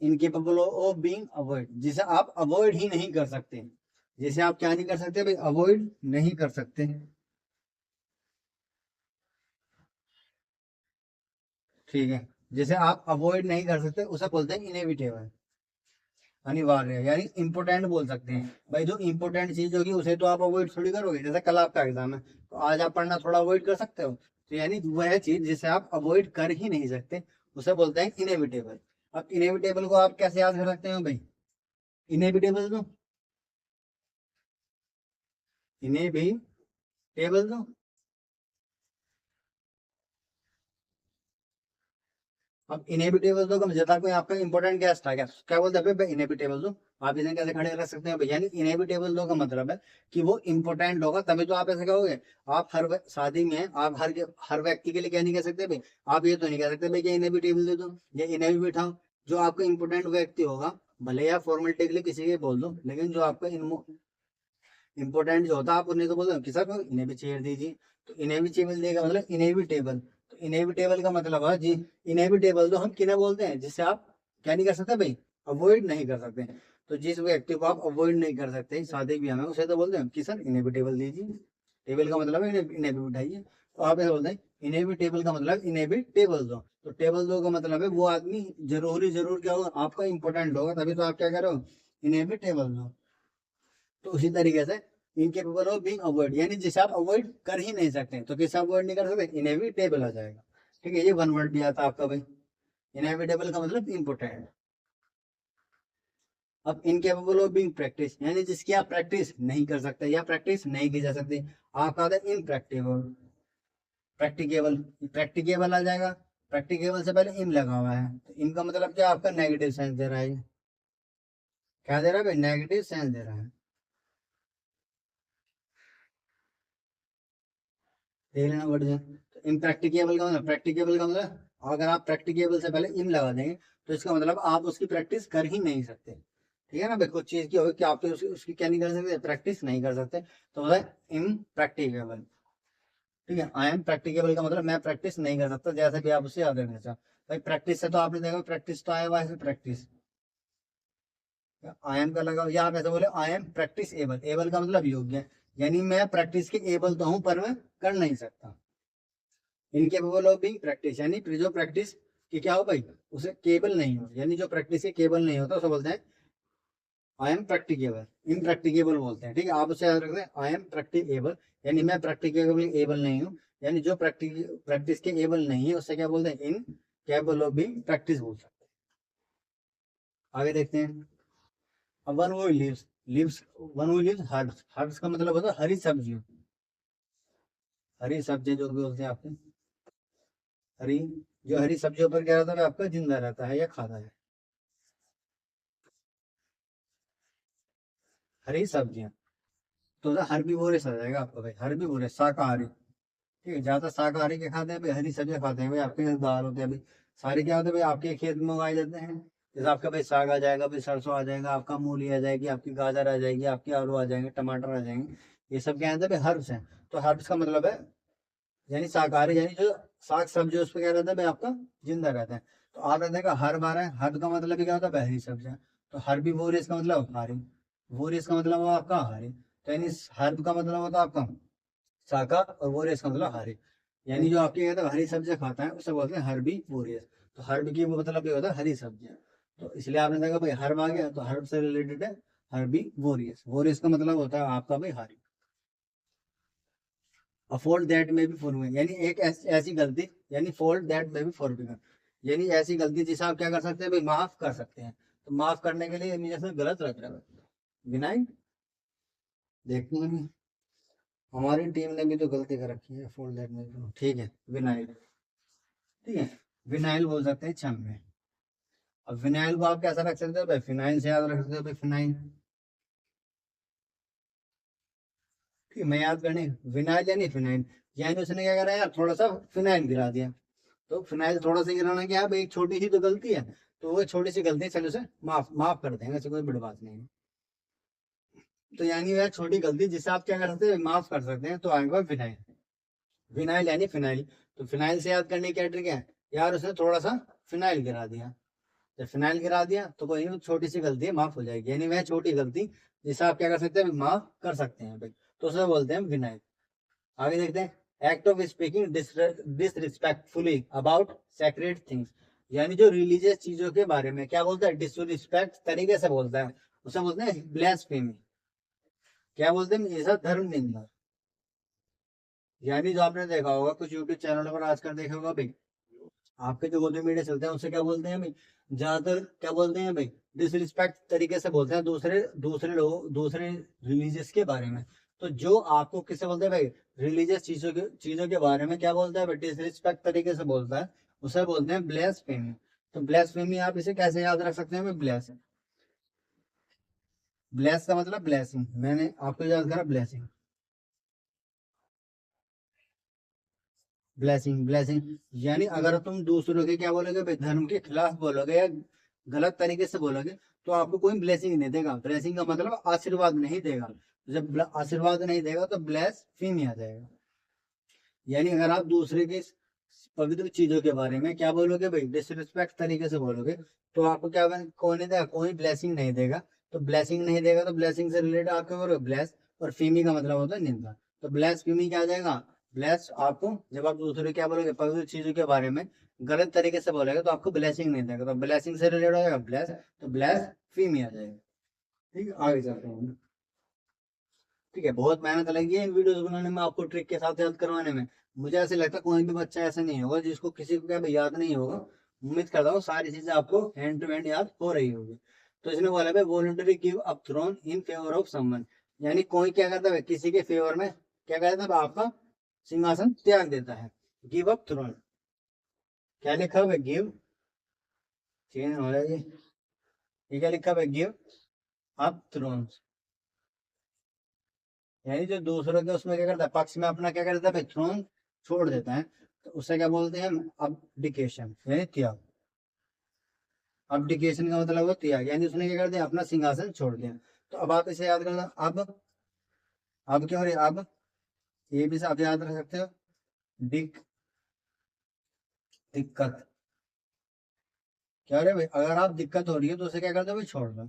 इनकेपेबल ऑफ बीइंग अवॉइड, जिसे आप अवॉइड ही नहीं कर सकते। जिसे आप क्या नहीं कर सकते भाई, अवॉइड नहीं कर सकते। ठीक है, जिसे आप अवॉइड नहीं कर सकते उसे बोलते हैं इनएविटेबल, अनिवार्य, यानी इंपोर्टेंट बोल सकते हैं भाई। जो इंपोर्टेंट चीज होगी उसे तो आप अवॉइड थोड़ी करोगे। जैसे कल आपका एग्जाम है, तो आज आप पढ़ना थोड़ा अवॉइड कर सकते हो। तो यानी वह चीज जिसे आप अवॉइड कर ही नहीं सकते, उसे बोलते हैं इनएविटेबल। अब इनएविटेबल को आप कैसे याद कर सकते हो भाई, इनएविटेबल तो, इनएविटेबल तो, अब इनएविटेबल तो कम ज्यादा, कोई आपका इंपॉर्टेंट गेस्ट आ गया, क्या बोलते हैं इनएविटेबल तो, आप इन्हें कैसे खड़े रख सकते हैं भाई। यानी इनएविटेबल दो का मतलब है कि वो इंपॉर्टेंट होगा, तभी तो आप ऐसे कहोगे। आप शादी में आप हर व्यक्ति के लिए क्या नहीं कह सकते भाई, आप ये तो नहीं कह सकते भाई कि इनएविटेबल दे दो या इन्हें भी बिठाओ। जो आपका इंपॉर्टेंट व्यक्ति होगा, भले या फॉर्मेलिटी के लिए किसी के बोल दो, लेकिन जो आपका इंपॉर्टेंट जो होता है, आप उन्हें तो बोल दो कि सर इन्हें भी चेयर दीजिए। तो इन्हें भी चेयर देगा मतलब इनएविटेबल। तो इनएविटेबल का मतलब है जी, इनएविटेबल तो हम किन्हें बोलते हैं, जिससे आप क्या नहीं कर सकते भाई, अवॉइड नहीं कर सकते। तो जिस व्यक्ति को आप अवॉइड नहीं कर सकते शादी ब्याह में, उसे तो बोलते हैं कि सर इनएविटेबल दीजिए। टेबल का मतलब है इन्हें भी उठाइए। तो आप ऐसे बोलते हैं इनएविटेबल का मतलब इनएविटेबल दो। तो टेबल दो का मतलब है वो आदमी जरूर क्या होगा, आपका इंपॉर्टेंट होगा, तभी तो आप क्या करो, इनएविटेबल दो। तो उसी तरीके से इनकेपेबल ऑफ बीइंग अवॉइड, यानी जिसे आप अवॉइड कर ही नहीं सकते, तो किसे अवॉइड नहीं कर सकते, इनएविटेबल आ जाएगा। ठीक है, ये वन वर्ड भी आता है आपका भाई। इनएविटेबल का मतलब इम्पोर्टेंट। अब इनकेपेबल ऑफ बीइंग प्रैक्टिस, यानी जिसकी आप प्रैक्टिस नहीं कर सकते या प्रैक्टिस नहीं की जा सकती। आपका आता है इनप्रैक्टिबल, प्रैक्टिकेबल, प्रैक्टिकेबल आ जाएगा। प्रैक्टिकेबल से पहले इन लगा हुआ है, तो इनका मतलब क्या, आपका नेगेटिव सेंस दे रहा है। क्या दे रहा है भाई, नेगेटिव सेंस दे रहा है। देख लेना वर्ड जो, तो इम्प्रैक्टिकेबल का मतलब, प्रैक्टिकेबल का मतलब अगर आप प्रैक्टिकेबल से पहले इन लगा देंगे, तो इसका मतलब आप उसकी प्रैक्टिस कर ही नहीं सकते। ठीक है ना भाई, कुछ चीज की होगी कि आप तो उसकी क्या नहीं कर सकते, प्रैक्टिस नहीं कर सकते, तो होता है इम्प्रैक्टिकेबल। ठीक है, आई एम प्रैक्टिकेबल का मतलब मैं प्रैक्टिस नहीं कर सकता, जैसे भी आप उसे याद रखना चाहो भाई। प्रैक्टिस से तो आपने देखा, प्रैक्टिस तो आया हुआ है, प्रैक्टिस आई एम का लगा, या आप ऐसे बोले I am practice able. Able का मतलब योग्य, यानी मैं प्रैक्टिस के एबल तो हूं, पर मैं कर नहीं सकता। इनकेपेबल ऑफ बीइंग प्रैक्टिस, यानी जो प्रैक्टिस की क्या हो भाई, उसे केबल नहीं हो, यानी जो प्रैक्टिस के केबल नहीं होता उसे बोलते हैं आई एम प्रैक्टिकेबल, इनप्रैक्टिकेबल बोलते हैं। ठीक है, आप उसे याद रखते हैं, आई एम प्रैक्टिकेबल, यानी मैं प्रैक्टिकेबल एबल नहीं हूँ, यानी जो प्रैक्टिस के एबल नहीं है उससे क्या बोलते हैं, incapable of being practice बोल सकते हैं। आगे देखते हैं। अब one who lives, lives, one who lives herbs, herbs का मतलब होता है हरी सब्जियों, हरी सब्जी जो भी बोलते हैं आपके, हरी, जो हरी सब्जियों पर क्या रहता है आपका, जिंदा रहता है या खाता है, हरी सब्जियां। तो हर्बीवोरस आ जाएगा आपका भाई, हर्बीवोरस शाकाहारी। ठीक है, ज्यादा शाकाहारी के खाते हैं भाई, हरी सब्जियां खाते हैं भाई, आपके यहाँ दाल होते हैं भाई, सारे क्या होते हैं भाई आपके खेत में उगाए जाते हैं। जैसे आपका भाई साग आ जाएगा भाई, सरसों आ जाएगा, आपका मूली आ जाएगी, आपकी गाजर आ जाएगी, आपके आलू आ जाएंगे, टमाटर आ जाएंगे, ये सब क्या है भाई, हर्ब्स हैं। तो हर्ब्स का मतलब है यानी शाकाहारी, यानी जो साग सब्जी उस पर क्या रहता है भाई आपका, जिंदा रहता है। तो आप रहता है हर्ब आ रहा है, हर्ब का मतलब भी क्या होता है भाई, हरी सब्जियां। तो हर्बीवोरस का मतलब हारी, वोरियस का मतलब हुआ आपका हारी। तो यानी हर्ब का मतलब होता है आपका शाका, और वोरियस का मतलब हरी, यानी जो आपके कहते हैं हरी सब्जियां खाता है उसे बोलते हैं हर्बी वोरियस। तो हर्ब की वो मतलब ये होता है हरी सब्जियां। तो इसलिए आपने देखा भाई हर्ब आ गया, तो हर्ब से रिलेटेड है हर्बी वोरियस, वोरियस का मतलब होता है आपका भाई हरी। अफोल्ड दैट में भी फॉरगिवन, यानी एक ऐसी गलती, यानी फोल्ड दैट में भी फॉरगिवन, यानी ऐसी गलती जिसे आप क्या कर सकते हैं भाई, माफ कर सकते हैं। तो माफ करने के लिए जैसे गलत रख रहा है, विनाई, देखते हैं हमारी टीम ने भी तो गलती कर रखी है, फोल्ड दैट में भी। ठीक है, विनाइल, ठीक है, विनाइल बोल सकते हैं छम में। अब विनाइल को आप कैसा रख सकते हो भाई, फिनाइल से याद रख सकते हो भाई, फिनाइल। ठीक है, मैं याद करने, विनाइल यानी फिनाइल, यानी उसने क्या करा यार, थोड़ा सा फिनाइल गिरा दिया। तो फिनाइल थोड़ा सा गिराना क्या है भाई, एक छोटी सी तो गलती है, तो वो छोटी सी गलती चलो उसे माफ माफ कर देंगे, ऐसे कोई बड़ी बात नहीं है। तो यानी वह छोटी गलती जिसे आप क्या कर सकते हैं, माफ कर सकते हैं, तो आएगा विनाइल, विनाइल यानी फिनाइल। तो फिनाइल से याद करने की क्या ट्रिक है यार, उसने थोड़ा सा फिनाइल गिरा दिया। जब फिनाइल गिरा दिया तो कोई नहीं, छोटी सी गलती है, माफ हो जाएगी, यानी वह छोटी गलती जिसे आप क्या कर सकते हैं, माफ कर सकते हैं भाई, तो उसे बोलते हैं विनाइल। आगे देखते हैं, act of speaking disrespectfully about sacred things, यानी जो रिलीजियस चीजों के बारे में क्या बोलता है, डिसरिस्पेक्ट तरीके से बोलता है, उसे बोलते हैं ब्लास्फेमी। क्या बोलते हैं, ऐसा धर्म निंदा। यानी जो आपने देखा होगा कुछ यूट्यूब चैनल पर आजकल देखा होगा भाई, आपके जो गोदी मीडिया चलते हैं उससे क्या बोलते हैं भाई, ज्यादातर क्या बोलते हैं भाई, डिसरिस्पेक्ट तरीके से बोलते हैं दूसरे दूसरे लोग, दूसरे रिलीजियस के बारे में। तो जो आपको किससे बोलते हैं भाई, रिलीजियस चीजों के बारे में क्या बोलता है भाई, डिसरिस्पेक्ट तरीके से बोलता है, उसे बोलते हैं ब्लास्फेमी। तो ब्लास्फेमी आप इसे कैसे याद रख सकते हैं भाई, ब्लेस, ब्लेस का मतलब ब्लेसिंग, मैंने आपको याद करा ब्लेसिंग, ब्लेसिंग, ब्लेसिंग, यानी अगर तुम दूसरों के क्या बोलोगे भाई, धर्म के खिलाफ बोलोगे या गलत तरीके से बोलोगे, तो आपको कोई ब्लेसिंग नहीं देगा। ब्लेसिंग का मतलब आशीर्वाद नहीं देगा, जब आशीर्वाद नहीं देगा तो ब्लेस फीम आ जाएगा। यानी अगर आप दूसरे के पवित्र चीजों के बारे में क्या बोलोगे भाई, डिसरिस्पेक्ट तरीके से बोलोगे, तो आपको क्या कोई नहीं देगा, कोई ब्लेसिंग नहीं देगा। तो ब्लेसिंग नहीं देगा, तो ब्लेसिंग से रिलेटेड आप क्या करोगे, ब्लेस, और फीमी का मतलब होता है निंदा। तो ब्लेस फीमी क्या आ जाएगा, ब्लेस आपको, जब आप दूसरे क्या बोलोगे पवित्र चीजों के बारे में गलत तरीके से बोलेगा तो आपको ब्लेसिंग नहीं देगा, तो ब्लेसिंग से रिलेटेड हो जाएगा ब्लेस, तो ब्लेस फीमी आ जाएगा। ठीक है, आगे चलते हैं। ठीक है, बहुत मेहनत लगी है इन वीडियोस बनाने में, आपको ट्रिक के साथ याद करवाने में। मुझे ऐसे लगता है कोई भी बच्चा ऐसा नहीं होगा जिसको किसी को क्या भाई याद नहीं होगा। उम्मीद करता हूँ सारी चीजें आपको हैंड टू हैंड याद हो रही होगी। तो इसने बोला भाई voluntary give up throne in favour of someone, यानी कोई क्या करता है किसी के फेवर में क्या करता है आपका सिंहासन त्याग देता है। गिव अप थ्रोन, क्या लिखा हुआ है, गिव, चेंज हो जाएगी, ये क्या लिखा हुआ है, गिव अप थ्रोन, यानी जो दूसरों के उसमें क्या करता है पक्ष में अपना क्या करता है थ्रोन छोड़ देता है, तो उसे क्या बोलते हैं, अबडिकेशन यानी त्याग। अबडिकेशन का मतलब है त्याग, यानी उसने क्या कर दिया, अपना सिंहासन छोड़ दिया। तो अब आप इसे याद करना, अब क्या हो रही है, अब ये भी आप याद रख सकते हो, दिक, दिक्कत, क्या हो रहा है भाई, अगर आप दिक्कत हो रही है तो उसे क्या कर दो भाई, छोड़ दो।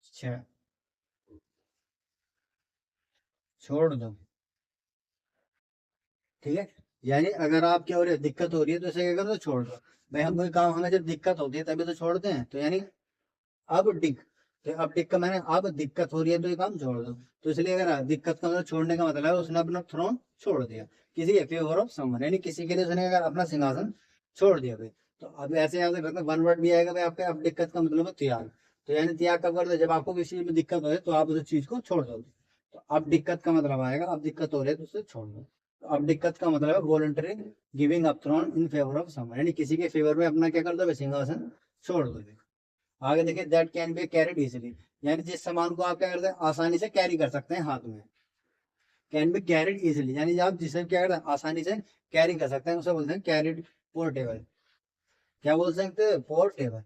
अच्छा, छोड़ दो। ठीक है, यानी अगर आप क्या हो रही है, दिक्कत हो रही है, तो इसे क्या कर दो, छोड़ दो। भाई हम कोई काम, हमें जब दिक्कत होती है तभी तो छोड़ते हैं, तो यानी अब डिक, तो अब डिक का मैंने, अब दिक्कत हो रही है तो ये काम छोड़ दो। तो इसलिए अगर दिक्कत का मतलब छोड़ने का मतलब है उसने अपना थ्रोन छोड़ दिया किसी के फेवर ऑफ समवन, यानी किसी के लिए उसने अगर अपना सिंहासन छोड़ दिया भाई। तो अब ऐसे याद रखना, वन वर्ड भी आएगा भाई आपका, अब दिक्कत का मतलब है त्याग। तो यानी त्याग कब करते, जब आपको किसी चीज में दिक्कत हो तो आप उस चीज को छोड़ दो। तो अब दिक्कत का मतलब आएगा, अब दिक्कत हो रही है तो उसे छोड़ दो। तो अब दिक्कत का मतलब है voluntary giving up throne in favour of someone, यानी किसी के फेवर में अपना क्या कर दो भाई, सिंहासन छोड़ दो। आगे देखिए, that can be carried easily, यानी जिस सामान को आप क्या करते हैं, आसानी से कैरी कर सकते हैं हाथ में। कैन बी कैरिड इजिली, यानी आप जिसे क्या करते हैं, आसानी से कैरी कर सकते हैं, उसे बोलते हैं कैरिड। पोर्टेबल, क्या बोल सकते हैं, पोर्टेबल।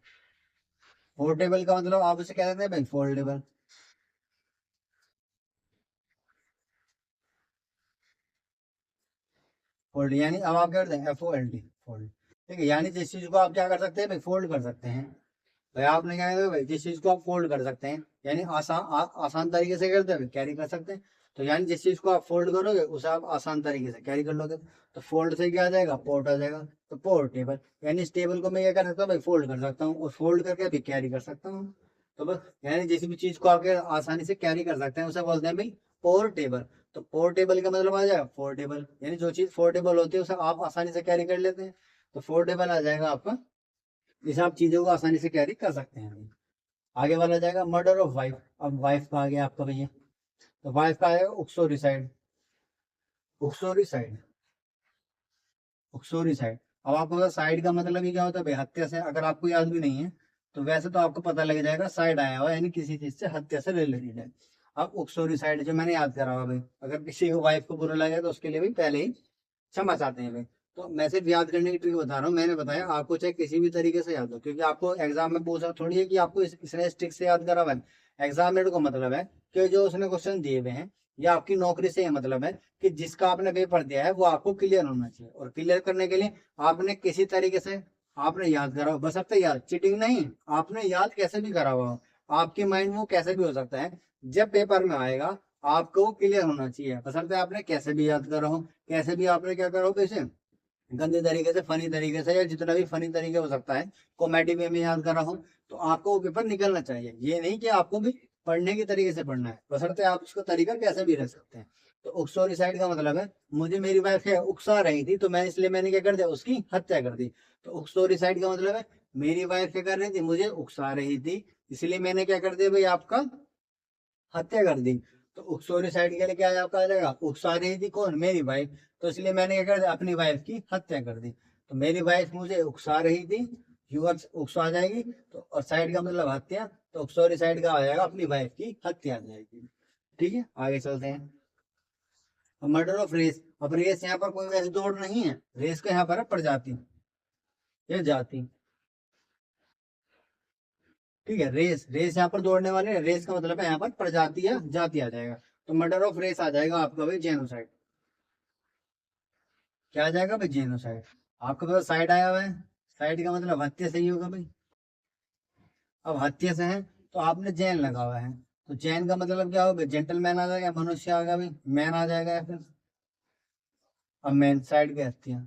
पोर्टेबल का मतलब आप उसे क्या कहते हैं भाई, फोल्डेबल। फोल्ड, यानी अब आप क्या करते हैं, FOLD, फोल्ड। ठीक है, यानी जिस चीज को आप क्या कर सकते हैं भाई, फोल्ड कर सकते हैं। भाई आपने क्या किया भाई, जिस चीज को आप फोल्ड कर सकते हैं, यानी आसान तरीके से करते हैं, कैरी कर सकते हैं। तो यानी जिस चीज को आप फोल्ड करोगे उसे आप आसान तरीके से कैरी कर लोगे। तो फोल्ड से क्या आ जाएगा, पोर्ट आ जाएगा। तो पोर्टेबल, यानी इस टेबल को मैं क्या कर सकता हूँ भाई, फोल्ड कर सकता हूँ, और फोल्ड करके भी कैरी कर सकता हूँ। तो बस, यानी जिस भी चीज को आप आसानी से कैरी कर सकते हैं उसे बोलते हैं भाई पोर्टेबल। तो पोर्टेबल का मतलब आ जाएगा फोल्डेबल, यानी जो चीज फोल्डेबल होती है उसे आप आसानी से कैरी कर लेते हैं। तो फोल्डेबल आ जाएगा आपका, जिसे आप चीजों को आसानी से कैरी कर सकते हैं। आगे वाला जाएगा मर्डर ऑफ वाइफ। अब वाइफ का आ गया आपका भैया, तो वाइफ का आएगा उक्सोरिसाइड। उक्सोरिसाइड, उक्सोरिसाइड। अब आपको पता साइड का मतलब ही क्या होता है भाई, हत्या से। अगर आपको याद भी नहीं है तो वैसे तो आपको पता लग जाएगा, साइड आया हुआ यानी किसी चीज से हत्या से रिलेटेड है। अब उक्सोरिसाइड जो मैंने याद करा हुआ भाई, अगर किसी को वाइफ को बुरा लगे तो उसके लिए भी पहले ही क्षमा चाहते हैं भाई। तो मैं सिर्फ याद करने की ट्रिक बता रहा हूँ, मैंने बताया आपको चाहे किसी भी तरीके से याद हो, क्योंकि आपको एग्जाम में पूछा थोड़ी है कि आपको इसने इस ट्रिक से याद करा हुआ है। एग्जामिनर को मतलब है कि जो उसने क्वेश्चन दिए हुए हैं, या आपकी नौकरी से ये मतलब है कि जिसका आपने पेपर दिया है वो आपको क्लियर होना चाहिए, और क्लियर करने के लिए आपने किसी तरीके से आपने याद करा हो, बस अब तक याद, चीटिंग नहीं, आपने याद कैसे भी करा हुआ हो, आपके माइंड में वो कैसे भी हो सकता है, जब पेपर में आएगा आपको वो क्लियर होना चाहिए, बशर्ते आपने कैसे भी याद करा हो, कैसे भी आपने क्या करा हो, कैसे गंदे तरीके से, फनी तरीके से, या जितना भी फनी तरीके हो सकता है, कॉमेडी वे में याद करा हो, तो आपको वो पेपर निकलना चाहिए। ये नहीं कि आपको भी पढ़ने के तरीके से पढ़ना है, बशर्ते आप उसको तरीका कैसे भी रख सकते हैं। तो उक्सोरिसाइड का मतलब है, मुझे मेरी वाइफ है उकसा रही थी, तो मैं इसलिए मैंने क्या कर दिया, उसकी हत्या कर दी। तो उक्सोरिसाइड का मतलब है, मेरी वाइफ क्या कर रही थी, मुझे उकसा रही थी, इसलिए मैंने क्या कर दिया भाई, आपका हत्या कर दी। तो उक्सोरिसाइड के लिए क्या आपका आ जाएगा, उकसा रही थी कौन, मेरी वाइफ, तो इसलिए मैंने क्या कर दिया, अपनी वाइफ की हत्या कर दी। तो मेरी वाइफ मुझे उकसा रही थी, यूअर्स उकसा जाएगी, तो और साइड का मतलब हत्या, तो उक्सोरिसाइड का आ जाएगा, अपनी वाइफ की हत्या आ जाएगी। ठीक है, आगे चलते हैं। Murder of race. अब रेस यहाँ पर कोई वैसे दौड़ नहीं है, रेस का यहाँ पर है प्रजाति, ये जाति। ठीक है, रेस, रेस यहाँ पर दौड़ने वाले, रेस का मतलब है यहाँ पर प्रजाति या जाति आ जाएगा। तो मर्डर ऑफ रेस आ जाएगा आपका भाई जेनोसाइड। क्या आ जाएगा भाई, जेनोसाइड। आपको पता साइड आया हुआ है, साइड का मतलब हत्या सही होगा भाई। अब हत्या से है तो आपने जैन लगा हुआ है, तो जैन का मतलब क्या होगा, जेंटलमैन आ जाएगा, मनुष्य आ गया भाई, मैन आ जाएगा, या फिर अब मैन साइड की हत्या।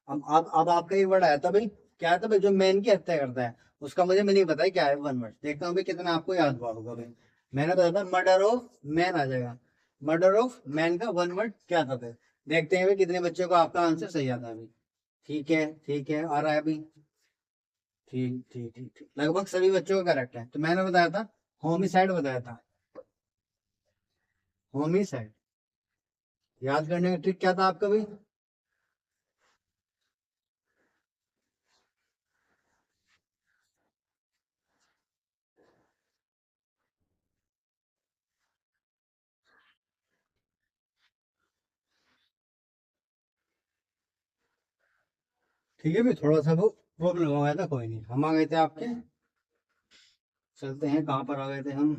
अब आपका ये वर्ड आया था भाई, क्या था भाई, जो मैन की हत्या करता है उसका मुझे नहीं पता है क्या है, वन वर्ड देखता हूँ भाई कितना आपको याद हुआ होगा भाई। मैंने बताया था मर्डर ऑफ मैन आ जाएगा, मर्डर ऑफ मैन का वन वर्ड क्या था भाई। देखते हैं भाई कितने बच्चों को आपका आंसर सही आता है अभी। ठीक है, ठीक है, आ रहा है अभी। ठीक ठीक ठीक ठीक, लगभग सभी बच्चों का करेक्ट है। तो मैंने बताया था होमिसाइड बताया था, होमिसाइड। याद करने का ट्रिक क्या था आपका भाई। ठीक है भाई, थोड़ा सा वो प्रॉब्लम हो गया था, कोई नहीं, हम आ गए थे आपके। चलते हैं, कहाँ पर आ गए थे हम।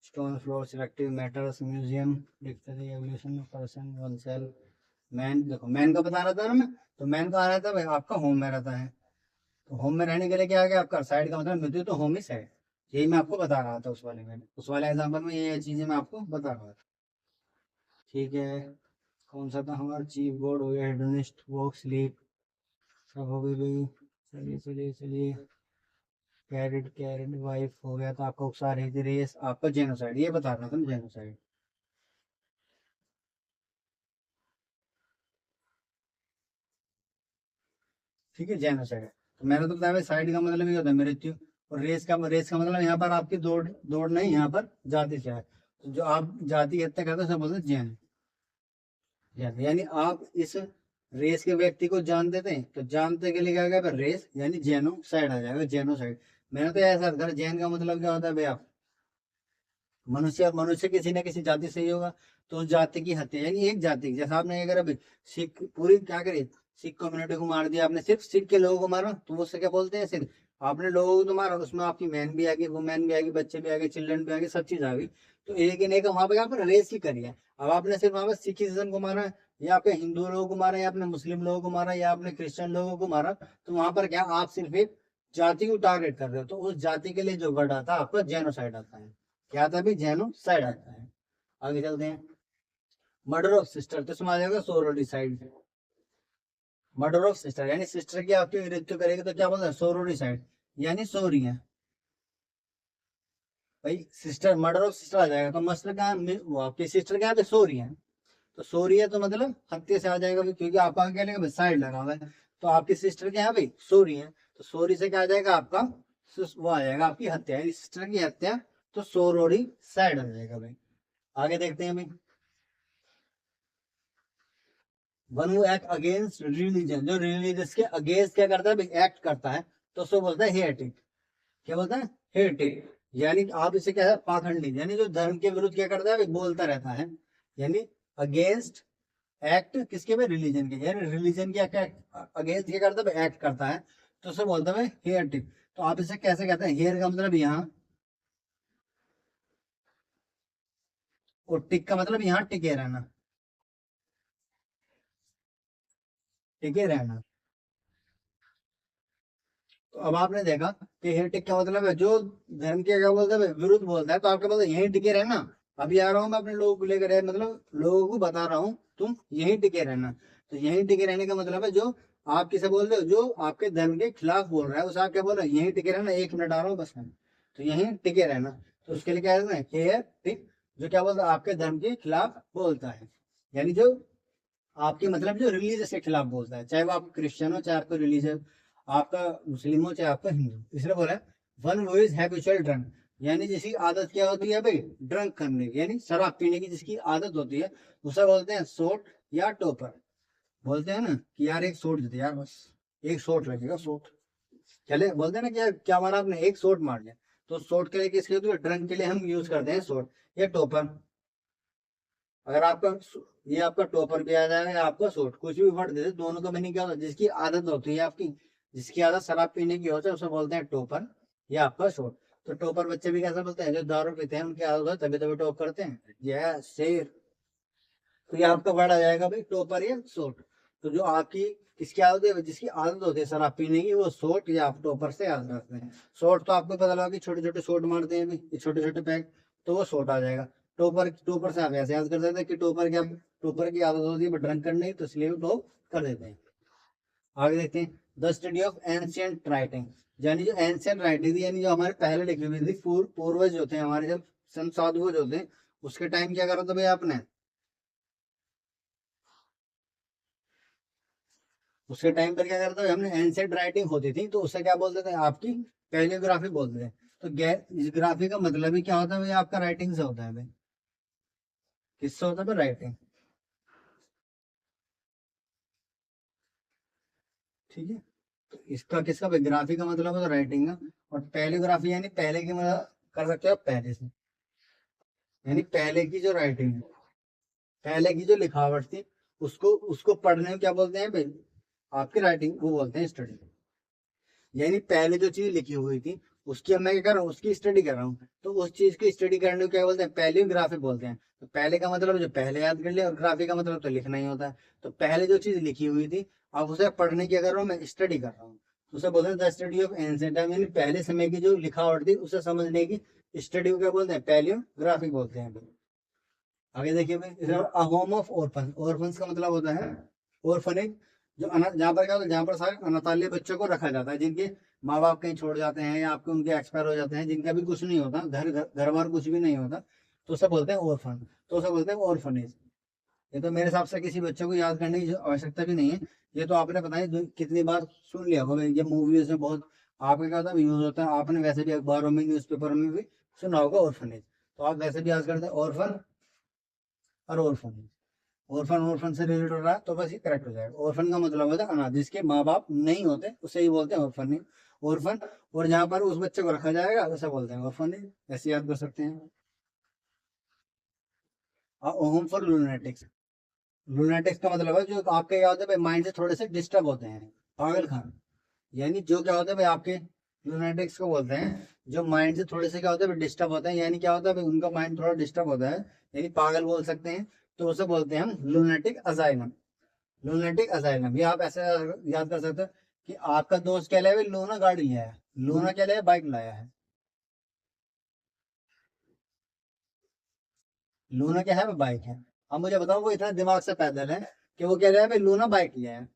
Stone floor, selective matters, museum, dictionary, evolution of person, one cell, man. देखो मैन का बता रहा था ना मैं, तो मैन का आ रहा था भाई आपका होम में रहता है। तो होम में रहने के लिए क्या आ गया आपका, साइड का मतलब मृत्यु, तो होम ही साइड। यही मैं आपको बता रहा था उस वाले में, उस वाले एग्जाम्पल में ये चीजें मैं आपको बता रहा था। ठीक है, कौन सा था हमारा, चीफ बोर्ड हो गया, हेडोनिस्ट, वॉक, स्लीप, सब हो गई भाई। चलिए चलिए चलिए, कैरेट कैरेट वाइफ हो गया, तो आपका उपसार है रेस, आपका जेनोसाइड, ये बता रहा था जेनोसाइड। ठीक है, जेनोसाइड। तो मैंने तो बताया साइड का मतलब ये होता है मृत्यु, और रेस का मतलब यहाँ पर आपकी दौड़ दौड़ नहीं, यहाँ पर जाति से है। तो जो आप जाति की हत्या करते हैं सब बोलते हैं जैन। यानी आप इस रेस के व्यक्ति को जानते थे, तो जानते के लिए क्या गया रेस, यानी जेनोसाइड आ जाएगा, जेनोसाइड। मैंने तो ऐसा कर, जैन का मतलब क्या होता है भाई, आप मनुष्य, और मनुष्य किसी न किसी जाति से ही होगा, तो उस जाति की हत्या, यानी एक जाति की, जैसे आपने क्या करा भाई, सिख पूरी क्या करी, सिख कम्युनिटी को मार दिया आपने, सिर्फ सिख के लोगों को मारा, तो उससे क्या बोलते हैं सिख। आपने लोगों को तो मारा, उसमें आपकी मैन भी आ गई, वुमेन भी आ गई, बच्चे भी आ गए, चिल्ड्रन भी आ गए, सब चीज आ गई। तो एक ही एक वहां पे यहाँ पर रेस ही करी है। अब आपने सिर्फ वहां पर सिखिज्म को मारा, या आपने हिंदू लोगों को मारा, या आपने मुस्लिम लोगों को मारा, या आपने क्रिश्चियन लोगों को मारा, तो वहां पर क्या आप सिर्फ एक जाति को टारगेट कर रहे हो, तो उस जाति के लिए जो वर्ड आता है आपका जेनोसाइड आता है। क्या था भी, जेनोसाइड आता है। आगे चलते हैं, मर्डर ऑफ सिस्टर, तो इसमें आ जाएगा सोरोडिसाइड। मर्डर ऑफ सिस्टर यानी सिस्टर की आपकी मृत्यु करेगी, तो क्या बोलते हैं सोरोडिसाइड, यानी सो रही है भाई, सिस्टर, मर्डर ऑफ सिस्टर आ जाएगा, तो मसला क्या है, वो आपकी सिस्टर क्या है सो रही है, तो सो रही है तो मतलब हत्या से आ जाएगा भाई, क्योंकि आपका क्या लगेगा साइड लगा हुआ है, तो आपकी सिस्टर क्या है भाई सो रही है, तो सोरी से क्या आ जाएगा आपका, वो आ जाएगा आपकी हत्या, यानी सिस्टर की हत्या, तो सोरोडी साइड आ जाएगा भाई। आगे देखते हैं भाई, वन वो एक्ट अगेंस्ट रिलीजन, जो रिलीजियस के अगेंस्ट क्या करता है, एक्ट करता है, तो उसको बोलता है हेरेटिक। क्या बोलता है, हेरेटिक। यानी कि आप इसे क्या है, पाखंडी, यानी जो धर्म के विरुद्ध क्या करता है बोलता रहता है, यानी अगेंस्ट एक्ट किसके में, रिलीजन के, यानी रिलीजन के अगेंस्ट क्या करता है, एक्ट करता है, तो उसे बोलता है हेरेटिक। तो आप इसे कैसे कहते हैं, हेयर का मतलब यहाँ, और टिक का मतलब यहाँ टिके रहना, टिके रहना। तो अब आपने देखा कि हेरेटिक का मतलब है जो धर्म के क्या बोलते हैं विरुद्ध बोलता है, तो आपके बोलते यहीं टिके रहना। अभी आ रहा हूँ मैं अपने लोगों को लेकर, मतलब लोगों को बता रहा हूँ तुम यहीं टिके रहना। तो यहीं टिके रहने का मतलब है जो आप किसे बोल रहे हो, जो आपके धर्म के खिलाफ बोल रहा है उसे आप क्या बोल रहे हो, यहीं टिके रहना, 1 मिनट आ रहा हूँ बस मैं, तो यहीं टिके रहना। तो उसके लिए क्या कहते हैं, हेयर टिक, जो क्या बोलता है आपके धर्म के खिलाफ बोलता है, यानी जो आपके मतलब जो रिलीजियस के खिलाफ बोलता है, चाहे वो आप क्रिश्चियन हो, चाहे आपका रिलीजन आपका मुस्लिम हो, चाहे आपका हिंदू, इसलिए बोला one who is habitual drunk, यानी जिसकी आदत क्या होती है भाई, ड्रंक करने की, यानी शराब पीने की जिसकी आदत होती है, उसे बोलते हैं सोट या टोपर। बोलते हैं ना कि यार एक सोट दे दे यार, बस एक सोट लगेगा, सोट चले, बोलते हैं ना कि यार क्या मारा आपने, एक सोट मार दिया। तो सोट के लिए किसके होती है, ड्रंक के लिए हम यूज करते हैं सोट या टोपर। अगर आपका ये आपका टॉपर भी आ जाएगा या आपका सूट, कुछ भी वर्ड दे दे, दोनों का मीनिंग क्या होता है, जिसकी आदत होती है आपकी, जिसकी आदत शराब पीने की होती है उसे बोलते हैं टॉपर या आपका शोट। तो टॉपर बच्चे भी कैसे बोलते हैं, जो दारू पीते हैं उनकी आदत है तभी तभी टॉप करते हैं, यह शेर। तो ये आपका वर्ड आ जाएगा भाई टॉपर या शोट। तो जो आपकी किसकी आदत है, जिसकी आदत होती है शराब पीने की, वो शोट या आप टॉपर से याद रखते हैं। शोट तो आपको पता लगा कि छोटे छोटे शोट मारते हैं भाई, छोटे छोटे पैक, तो वो शोट आ जाएगा। टोपर, टोपर से आप ऐसे याद कर सकते हैं कि टोपर क्या, टोपर की आदत होती है ड्रंक करने की, तो इसलिए वो टॉप कर देते हैं। आगे देखते हैं, the study of ancient writing, यानी जो एंशियंट राइटिंग थी, यानी जो हमारे पहले लिखी हुई थी, पूर्वज होते हैं हमारे, जब संसाधु जो होते हैं, उसके टाइम क्या करा था भाई आपने, उसके टाइम पर क्या करता है हमने, एंशियंट राइटिंग होती थी, तो उसे क्या बोलते थे, आपकी कैलियोग्राफी बोलते थे। तो इस ग्राफी का मतलब ही क्या होता है भाई, आपका राइटिंग से होता है भाई, किससे होता है भाई, राइटिंग। ठीक है, तो इसका किसका भाई, ग्राफी का मतलब है राइटिंग का, और कैलियोग्राफी यानी पहले की मतलब कर सकते हो आप पहले से, यानी पहले की जो राइटिंग है, पहले की जो लिखावट थी, उसको उसको पढ़ने में क्या बोलते हैं भाई, आपकी राइटिंग वो बोलते हैं स्टडी। यानी पहले जो चीज लिखी हुई थी उसकी अब मैं क्या कर रहा हूँ, उसकी स्टडी कर रहा हूँ, तो उस चीज की स्टडी करने को क्या बोलते हैं, पहले ग्राफी बोलते हैं। तो पहले का मतलब जो पहले याद कर लिया, और ग्राफी का मतलब तो लिखना ही होता है। तो पहले जो चीज लिखी हुई थी, अब उसे पढ़ने की कर रहा हूँ, मैं स्टडी कर रहा हूँ, तो उसे बोलते हैं the study of ancient time, यानी पहले समय की जो लिखावट थी उसे समझने की स्टडी को क्या बोलते हैं, पैलियोग्राफी बोलते हैं। आगे देखिए भाई, a home of orphan, orphans का मतलब होता है ऑर्फनेज, जो जहाँ पर क्या होता है, जहाँ पर सारे अनाथालय बच्चों को रखा जाता है, जिनके माँ बाप कहीं छोड़ जाते हैं या आपके उनके एक्सपायर हो जाते हैं, जिनका भी कुछ नहीं होता, घर बार कुछ भी नहीं होता, तो उसे बोलते हैं ऑर्फन, तो उसे बोलते हैं ऑर्फनेज। ये तो मेरे हिसाब से किसी बच्चे को याद करने की आवश्यकता भी नहीं है, ये तो आपने पता है कितनी बार सुन लिया होगा, ये मूवीज में बहुत आपके क्या होता है यूज होता है, आपने वैसे भी अखबारों में न्यूज़पेपर में भी सुना होगा ऑर्फनेज, तो आप वैसे भी याद करते हैं ऑर्फन और ऑर्फन, ऑर्फन ऑर्फन से रिलेटेड हो रहा है तो बस ये करेक्ट हो जाएगा। ऑर्फन का मतलब होता है अनाथ, जिसके माँ बाप नहीं होते उसे ही बोलते हैं ऑर्फन, ऑर्फन। और जहाँ पर उस बच्चे को रखा जाएगा उसे बोलते हैं ऑर्फन, ऐसे याद कर सकते हैं। होम फॉर लूनेटिक्स, लूनेटिक्स का मतलब है जो आपके क्या होता है माइंड से थोड़े से डिस्टर्ब होते हैं, पागल खान, यानी जो क्या होता है भाई आपके लूनेटिक्स को बोलते हैं, जो माइंड से थोड़े से क्या होता है डिस्टर्ब होते हैं, यानी क्या होता है भाई उनका माइंड थोड़ा डिस्टर्ब होता है, यानी पागल बोल सकते हैं, तो उसे बोलते हैं हम लूनेटिक अजाइलम, लूनेटिक असाइलम। ये आप ऐसे याद कर सकते हो कि आपका दोस्त क्या लाया है, लूना गाड़ी लिया है, लूना क्या लाया है, बाइक लाया है, लूना क्या है, बाइक है। अब मुझे बताओ वो इतना दिमाग से पैदल है कि वो कह रहा है भाई लूना बाइक लिया है,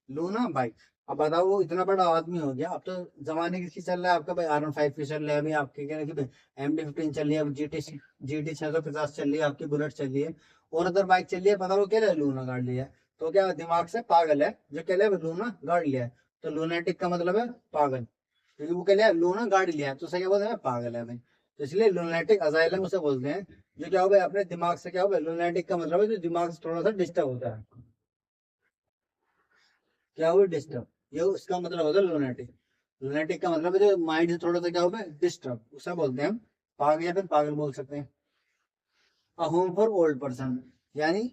लूना बाइक। अब बताओ वो इतना बड़ा आदमी हो गया, अब तो जमाने किसकी चल रहा है आपका भाई, R15 की चल रहा है, अभी आपके कह रहे हैं कि MT15 चल रही है, अब GT 650 चल रही है, आपकी बुलेट चल रही है, और अदर बाइक चल रही है, पता वो कह रहा है लूना गाड़ी लिया है, तो क्या दिमाग से पागल है जो कह रहा है लूना गाड़ी लिया है, तो लूनेटिक का मतलब है पागल, क्योंकि वो कह रहा है लूना गाड़ी लिया है, तो सही क्या बोलते हैं पागल है भाई, तो इसलिए लूनेटिक अजाइलम उसे बोलते हैं, जो क्या हो गया अपने दिमाग से क्या हो गया, लूनेटिक का मतलब है जो दिमाग से थोड़ा सा डिस्टर्ब होता है, क्या हुआ डिस्टर्ब, ये उसका मतलब होता है लूनेटिक, लूनेटिक का मतलब है जो माइंड से थोड़ा सा क्या होगा डिस्टर्ब, उसे बोलते हैं हम पागल, या फिर पागल बोल सकते हैं। A home for old person, यानी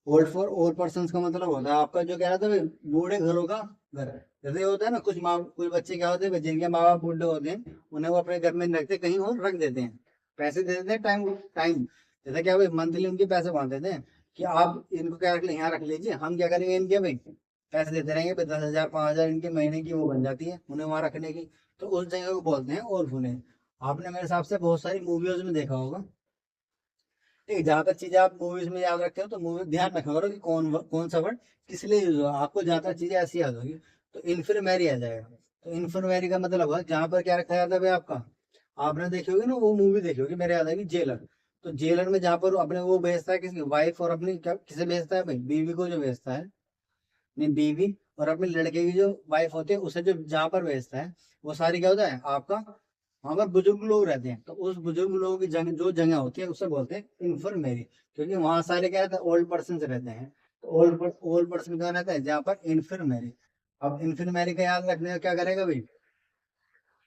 ओल्ड फॉर ओल्ड पर्सन का मतलब होता है आपका जो कह रहा था भाई, बूढ़े घरों का घर, जैसे ये होता है ना कुछ बच्चे क्या होते हैं जिनके माँ बाप बूढ़े होते हैं, उन्हें वो अपने घर में नहीं रखते, कहीं और रख देते हैं, पैसे दे देते हैं, टाइम टाइम, जैसे क्या भाई मंथली उनके पैसे बांध देते हैं कि आप इनको क्या रख ले, यहाँ रख लीजिए, हम क्या करेंगे इनके भाई पैसे देते रहेंगे भाई, 10,000 5,000 इनके महीने की वो बन जाती है उन्हें वहां रखने की, तो उस जगह को बोलते हैं ऑर्फनेज। आपने मेरे हिसाब से बहुत सारी मूवीज में देखा होगा। ठीक, जहां तक चीजें आप मूवीज में याद रखते हो तो मूवी ध्यान रखा करो कि कौन सा वर्ड किस लिए यूज हुआ, आपको जहां तक चीजें ऐसी याद होगी, तो इन्फirmary आ जाएगा, तो इन्फirmary का मतलब हुआ जहां पर क्या रखा जाता है भाई आपका, आपने देखी होगी ना वो मूवी देखी होगी, मेरे याद है कि जेलर, तो जेलर में जहां पर अपने वो भेजता है किसी वाइफ और अपनी क्या किसे भेजता है भाई, बीवी को जो भेजता है, नहीं बीवी और अपने लड़के की जो वाइफ होती है उसे जो जहाँ पर भेजता है, वो सारी क्या होता है आपका, वहां पर बुजुर्ग लोग रहते हैं, तो उस बुजुर्ग लोगों की जगह जो जगह होती है उसे बोलते हैं इन्फर्मेरी, क्योंकि वहां सारे क्या रहते हैं ओल्ड पर्सन रहते हैं, तो ओल्ड पर्सन कहाँ रहता है जहाँ पर इन्फर्मेरी। अब इन्फर्मेरी का याद रखने का क्या करेगा भाई,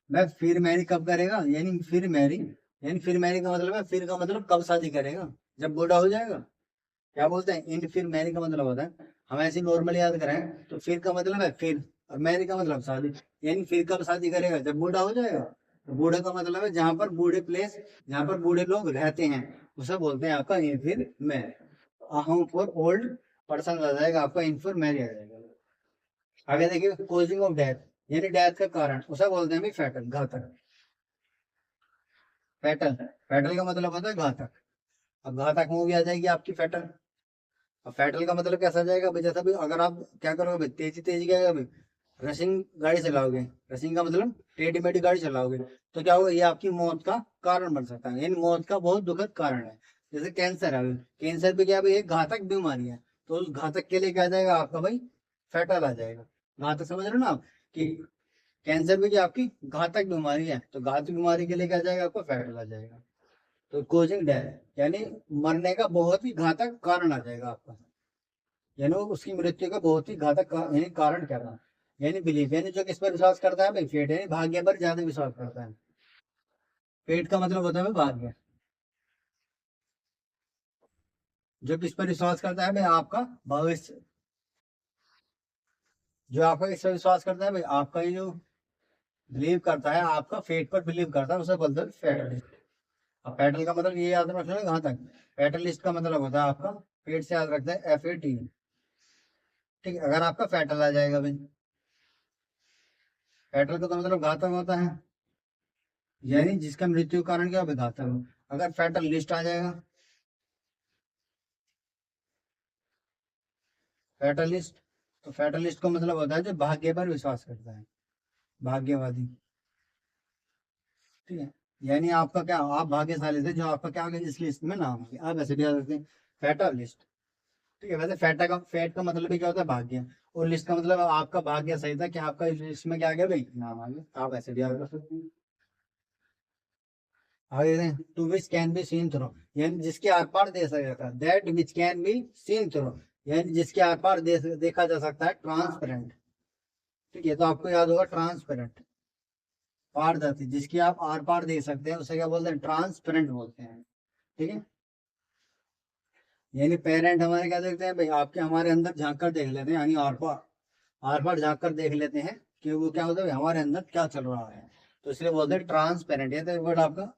मैं फिर मैरी कब करेगा, यानी फिर मैरी, यानी फिर मैरी का मतलब है फिर का मतलब कब शादी करेगा, जब बूढ़ा हो जाएगा, क्या बोलते हैं इन, फिर मैरी का मतलब होता है, हम ऐसे नॉर्मल याद करें तो फिर का मतलब है फिर, और मैरी का मतलब शादी, यानी फिर कब शादी करेगा, जब बूढ़ा हो जाएगा, तो बूढ़े का मतलब है जहाँ पर बूढ़े प्लेस, जहाँ पर बूढ़े लोग रहते हैं, उसे बोलते हैं आपका infirmary, home for old person आ जाएगा आपका, इन फॉर मैरी आ जाएगा। आगे देखिए कोजिंग ऑफ डेथ, यानी डेथ का कारण, उसे बोलते हैं भी फैटल, घातक, फैटल, फैटल का मतलब होता है घातक। अब घातक मूवी आ जाएगी आपकी फैटल, अब फैटल का मतलब कैसा जाएगा भाई, जैसा भी अगर आप क्या करोगे भाई, तेजी तेजी क्या भाई रशिंग गाड़ी चलाओगे, रशिंग का मतलब टेढ़ी मेढ़ी गाड़ी चलाओगे, तो क्या होगा ये आपकी मौत का कारण बन सकता है, यानी मौत का बहुत दुखद कारण है। जैसे कैंसर है, कैंसर पे क्या भाई एक घातक बीमारी है, तो उस घातक के लिए क्या जाएगा आपका भाई फैटल आ जाएगा, घातक समझ रहे हो ना आप, कि कैंसर भी क्या आपकी घातक बीमारी है, तो घातक बीमारी के लिए क्या जाएगा आपको फैटल आ जाएगा, तो कोजिंग डेथ यानी मरने का बहुत ही घातक कारण आ जाएगा आपका, यानी वो उसकी मृत्यु का बहुत ही घातक यानी कारण क्या था, यानी बिलीफ, यानी जो किस पर विश्वास करता है भाई फेट, यानी भाग्य पर ज्यादा विश्वास करता है, फेट का मतलब होता है भाई भाग्य, जो किस पर विश्वास करता है भाई आपका भविष्य, जो आपका किस पर विश्वास करता है भाई आपका ये जो बिलीव करता है आपका फेट पर बिलीव करता है उसे बोलते हैं फेटलिस्ट। अब फेटल का मतलब ये याद रखना है कहाँ तक, फेटलिस्ट का मतलब होता है आपका फेट से याद रखते हैं FAT, ठीक है, अगर आपका फेटल आ जाएगा भाई, फेटल का तो मतलब घातक होता है, यानी जिसका मृत्यु कारण क्या होगा घातक हो। अगर फेटल लिस्ट आ जाएगा, फेटल लिस्ट, तो फेटल लिस्ट का मतलब होता है जो भाग्य पर विश्वास करता है, भाग्यवादी। ठीक है, यानी आपका क्या, आप भाग्यशाली थे जो आपका क्या हो गया इस लिस्ट में नाम आ गया, आप ऐसे भी आ सकते हैं फेटल लिस्ट। ठीक है, वैसे फेट का मतलब भी क्या होता है, भाग्य, और लिस्ट का मतलब आपका भाग्य सही था कि आपका इस लिस्ट में क्या आ गया भाई, नाम आ गया, आप ऐसे भी आ कर सकते हैं। आगे to which can be seen through, यानी जिसके आर पार देख सकता है, that which can be seen through, यानी जिसके आर पार देखा जा सकता है, ट्रांसपेरेंट। ठीक है, तो आपको याद होगा ट्रांसपेरेंट, पारदर्शी, जिसकी आप आर पार देख सकते हैं उसे क्या बोलते हैं, ट्रांसपेरेंट बोलते हैं। ठीक है, यानी पेरेंट हमारे क्या देखते हैं भाई, आपके हमारे अंदर झांक कर देख लेते हैं, यानी आर पार झांक कर देख लेते हैं कि वो क्या होता है हमारे अंदर क्या चल रहा है, तो इसलिए बोलते हैं ट्रांसपेरेंट। ये तो वर्ड आपका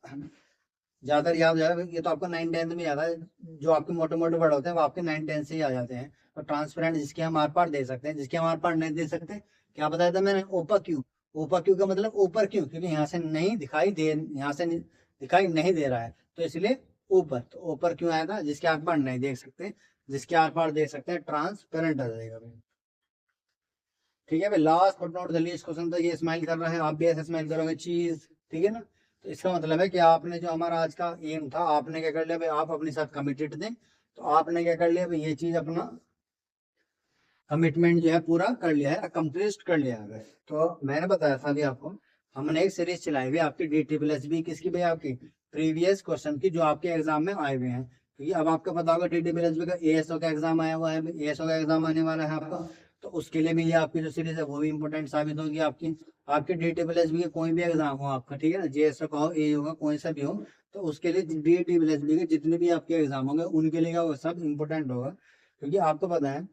ज्यादा याद हो जाएगा, ये तो आपको 9th 10th में याद है, जो आपके मोटे मोटे वर्ड होते हैं वो आपके 9th 10th से ही आ जाते हैं। तो ट्रांसपेरेंट जिसके हम आर पार दे सकते हैं, जिसके हम आर पार नहीं दे सकते, क्या बताया था मैंने, ओपा क्यों, ओपा क्यों का मतलब ऊपर क्यों, क्योंकि यहाँ से नहीं दिखाई दे, यहाँ से दिखाई नहीं दे रहा है, तो इसलिए ऊपर, तो ऊपर क्यों आया था, जिसके आर पार नहीं देख सकते, जिसके आर पार देख सकते हैं, ट्रांसपेरेंट आ जाएगा भाई। ठीक है भाई, last but not the least question था, ये स्माइल कर रहा है, आप भी ऐसे स्माइल करोगे, चीज, ठीक है ना। तो इसका मतलब है कि आपने जो हमारा आज का एम था, आपने क्या कर लिया भाई, आप अपने साथ कमिटेड थे, तो आपने क्या कर लिया भाई, ये चीज अपना कमिटमेंट जो है पूरा कर लिया है, कंप्लीट कर लिया है। तो मैंने बताया था अभी आपको, हमने एक सीरीज चलाई हुई आपकी DT+B किसकी भाई, आपकी प्रीवियस क्वेश्चन की जो आपके एग्जाम में आए हुए हैं, क्योंकि अब आपको पता होगा DT+B का ASO का एग्जाम आया हुआ है, ASO का एग्जाम आने वाला है आपका, तो उसके लिए भी ये आपकी जो सीरीज है वो भी इंपॉर्टेंट साबित होगी आपकी। आपके DT+B का कोई भी एग्जाम हो आपका, ठीक है ना, JSO का हो, ए होगा, कोई सा भी हो, तो उसके लिए DT+B के जितने भी आपके एग्जाम होंगे उनके लिए वो सब इंपॉर्टेंट होगा, क्योंकि आपको पता है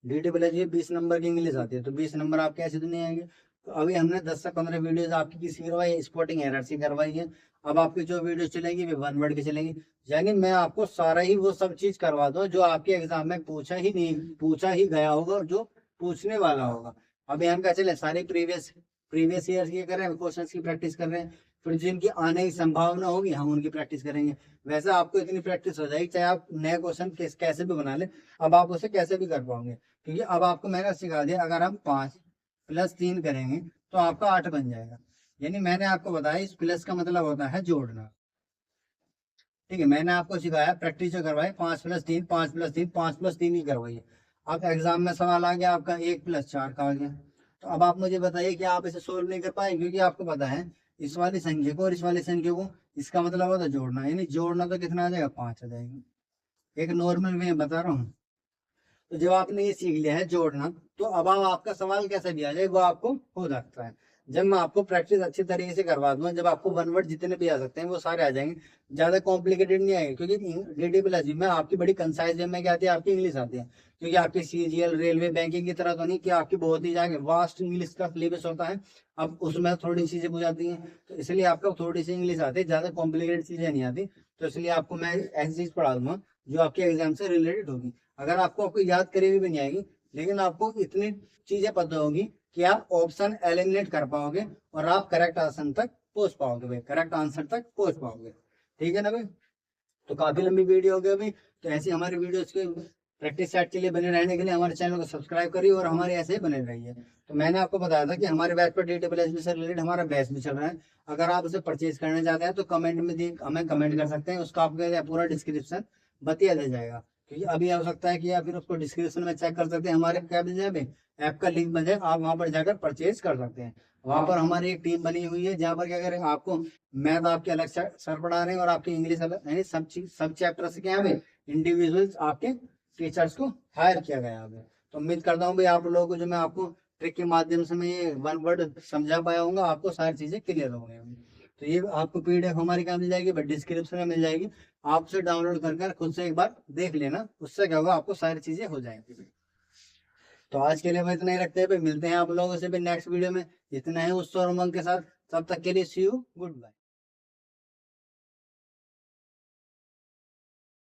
DT+B 20 नंबर की इंग्लिश आती है, तो 20 नंबर आपके ऐसे तो नहीं आएंगे। तो अभी हमने 10 से 15 वीडियोज आपकी किसी करवाई है, स्पोर्टिंग एरर से करवाई है। अब आपकी जो वीडियो चलेंगी वे 1 वर्ड की चलेंगी, यानी मैं आपको सारा ही वो सब चीज करवा दूं जो आपके एग्जाम में पूछा ही गया होगा, और जो पूछने वाला होगा। अभी हम क्या चले, सारे प्रीवियस प्रीवियस ईयर की कर रहे हैं, क्वेश्चन की प्रैक्टिस कर रहे हैं, फिर जिनकी आने की संभावना होगी हम उनकी प्रैक्टिस करेंगे। वैसे आपको इतनी प्रैक्टिस हो जाएगी, चाहे आप नए क्वेश्चन कैसे भी बना ले, अब आप उसे कैसे भी कर पाओगे, क्योंकि अब आपको मैंने सिखा दिया, अगर हम 5 + 3 करेंगे तो आपका 8 बन जाएगा। यानी मैंने आपको बताया इस प्लस का मतलब होता है जोड़ना। ठीक है, मैंने आपको सिखाया, प्रैक्टिस जो करवाई, 5 + 3, 5 + 3, 5 + 3 ही करवाई है। अब एग्जाम में सवाल आ गया आपका 1 + 4 का आ गया, तो अब आप मुझे बताइए कि आप इसे सोल्व नहीं कर पाए, क्योंकि आपको पता है इस वाली संख्या को और इस वाली संख्या को, इसका मतलब होता है जोड़ना, यानी जोड़ना तो कितना आ जाएगा, 5 आ जाएगा। एक नॉर्मल वे बता रहा हूँ। तो जब आपने ये सीख लिया है जोड़ना, तो अब आपका सवाल कैसे भी आ जाए वो आपको हो सकता है। जब मैं आपको प्रैक्टिस अच्छी तरीके से करवा दूंगा, जब आपको 1 वर्ड जितने भी आ सकते हैं वो सारे आ जाएंगे, ज्यादा कॉम्प्लिकेटेड नहीं आएंगे, क्योंकि DT+B में आपकी बड़ी कंसाइज वे में क्या आती है, आपकी इंग्लिश आती है, क्योंकि आपकी CGL रेलवे बैंकिंग की तरह तो नहीं कि आपकी बहुत ही जाएंगे वास्ट इंग्लिश का सिलेबस होता है। अब उसमें थोड़ी चीजें बुझाती हैं, तो इसलिए आपको थोड़ी सी इंग्लिश आती है, ज्यादा कॉम्प्लिकेटेड चीजें नहीं आती, तो इसलिए आपको मैं ऐसी चीज पढ़ा दूंगा जो आपके एग्जाम से रिलेटेड होगी। अगर आपको याद करी हुई भी नहीं आएगी, लेकिन आपको इतनी चीजें पता होगी कि आप ऑप्शन एलिमिनेट कर पाओगे, और आप करेक्ट आंसर तक पहुंच पाओगे भाई, करेक्ट आंसर तक पहुंच पाओगे। ठीक है ना भाई, तो काफी लंबी वीडियो हो गई अभी, तो ऐसी हमारी वीडियोस के प्रैक्टिस सेट के लिए बने रहने के लिए हमारे चैनल को सब्सक्राइब करिए, और हमारे ऐसे ही बने रहिए। तो मैंने आपको बताया था कि हमारे बैच पर DT+B से रिलेटेड हमारा बैच भी चल रहा है, अगर आप उसे परचेज करना चाहते हैं तो कमेंट में हमें कमेंट कर सकते हैं, उसका आपको पूरा डिस्क्रिप्शन बतिया दिया जाएगा, क्योंकि अभी हो सकता है कि या फिर उसको डिस्क्रिप्शन में चेक कर सकते हैं, हमारे क्या मिल जाए ऐप का लिंक बन जाए, आप वहां पर जाकर परचेज कर सकते हैं। वहां पर हमारी एक टीम बनी हुई है, जहाँ पर क्या करें, आपको मैथ आपके अलग सर पढ़ा रहे हैं, और आपकी इंग्लिश अलग, यानी सब चैप्टर से क्या है इंडिविजुअल्स आपके टीचर्स को हायर किया गया है। तो उम्मीद करता हूँ भाई आप लोगों को जो मैं आपको ट्रिक के माध्यम से मैं ये 1 वर्ड समझा पाया हूँ, आपको सारी चीजें क्लियर हो गई होंगी। तो ये आपको PDF हमारी क्या मिल जाएगी, बट डिस्क्रिप्शन में मिल जाएगी, आप उसे डाउनलोड कर खुद से एक बार देख लेना, उससे क्या होगा, आपको सारी चीजें हो जाएंगी। तो आज के लिए हम इतना ही रखते हैं भाई, मिलते हैं आप लोगों से भी नेक्स्ट वीडियो में, इतना है उस और उमंग के साथ, तब तक के लिए सी यू, गुड बाय।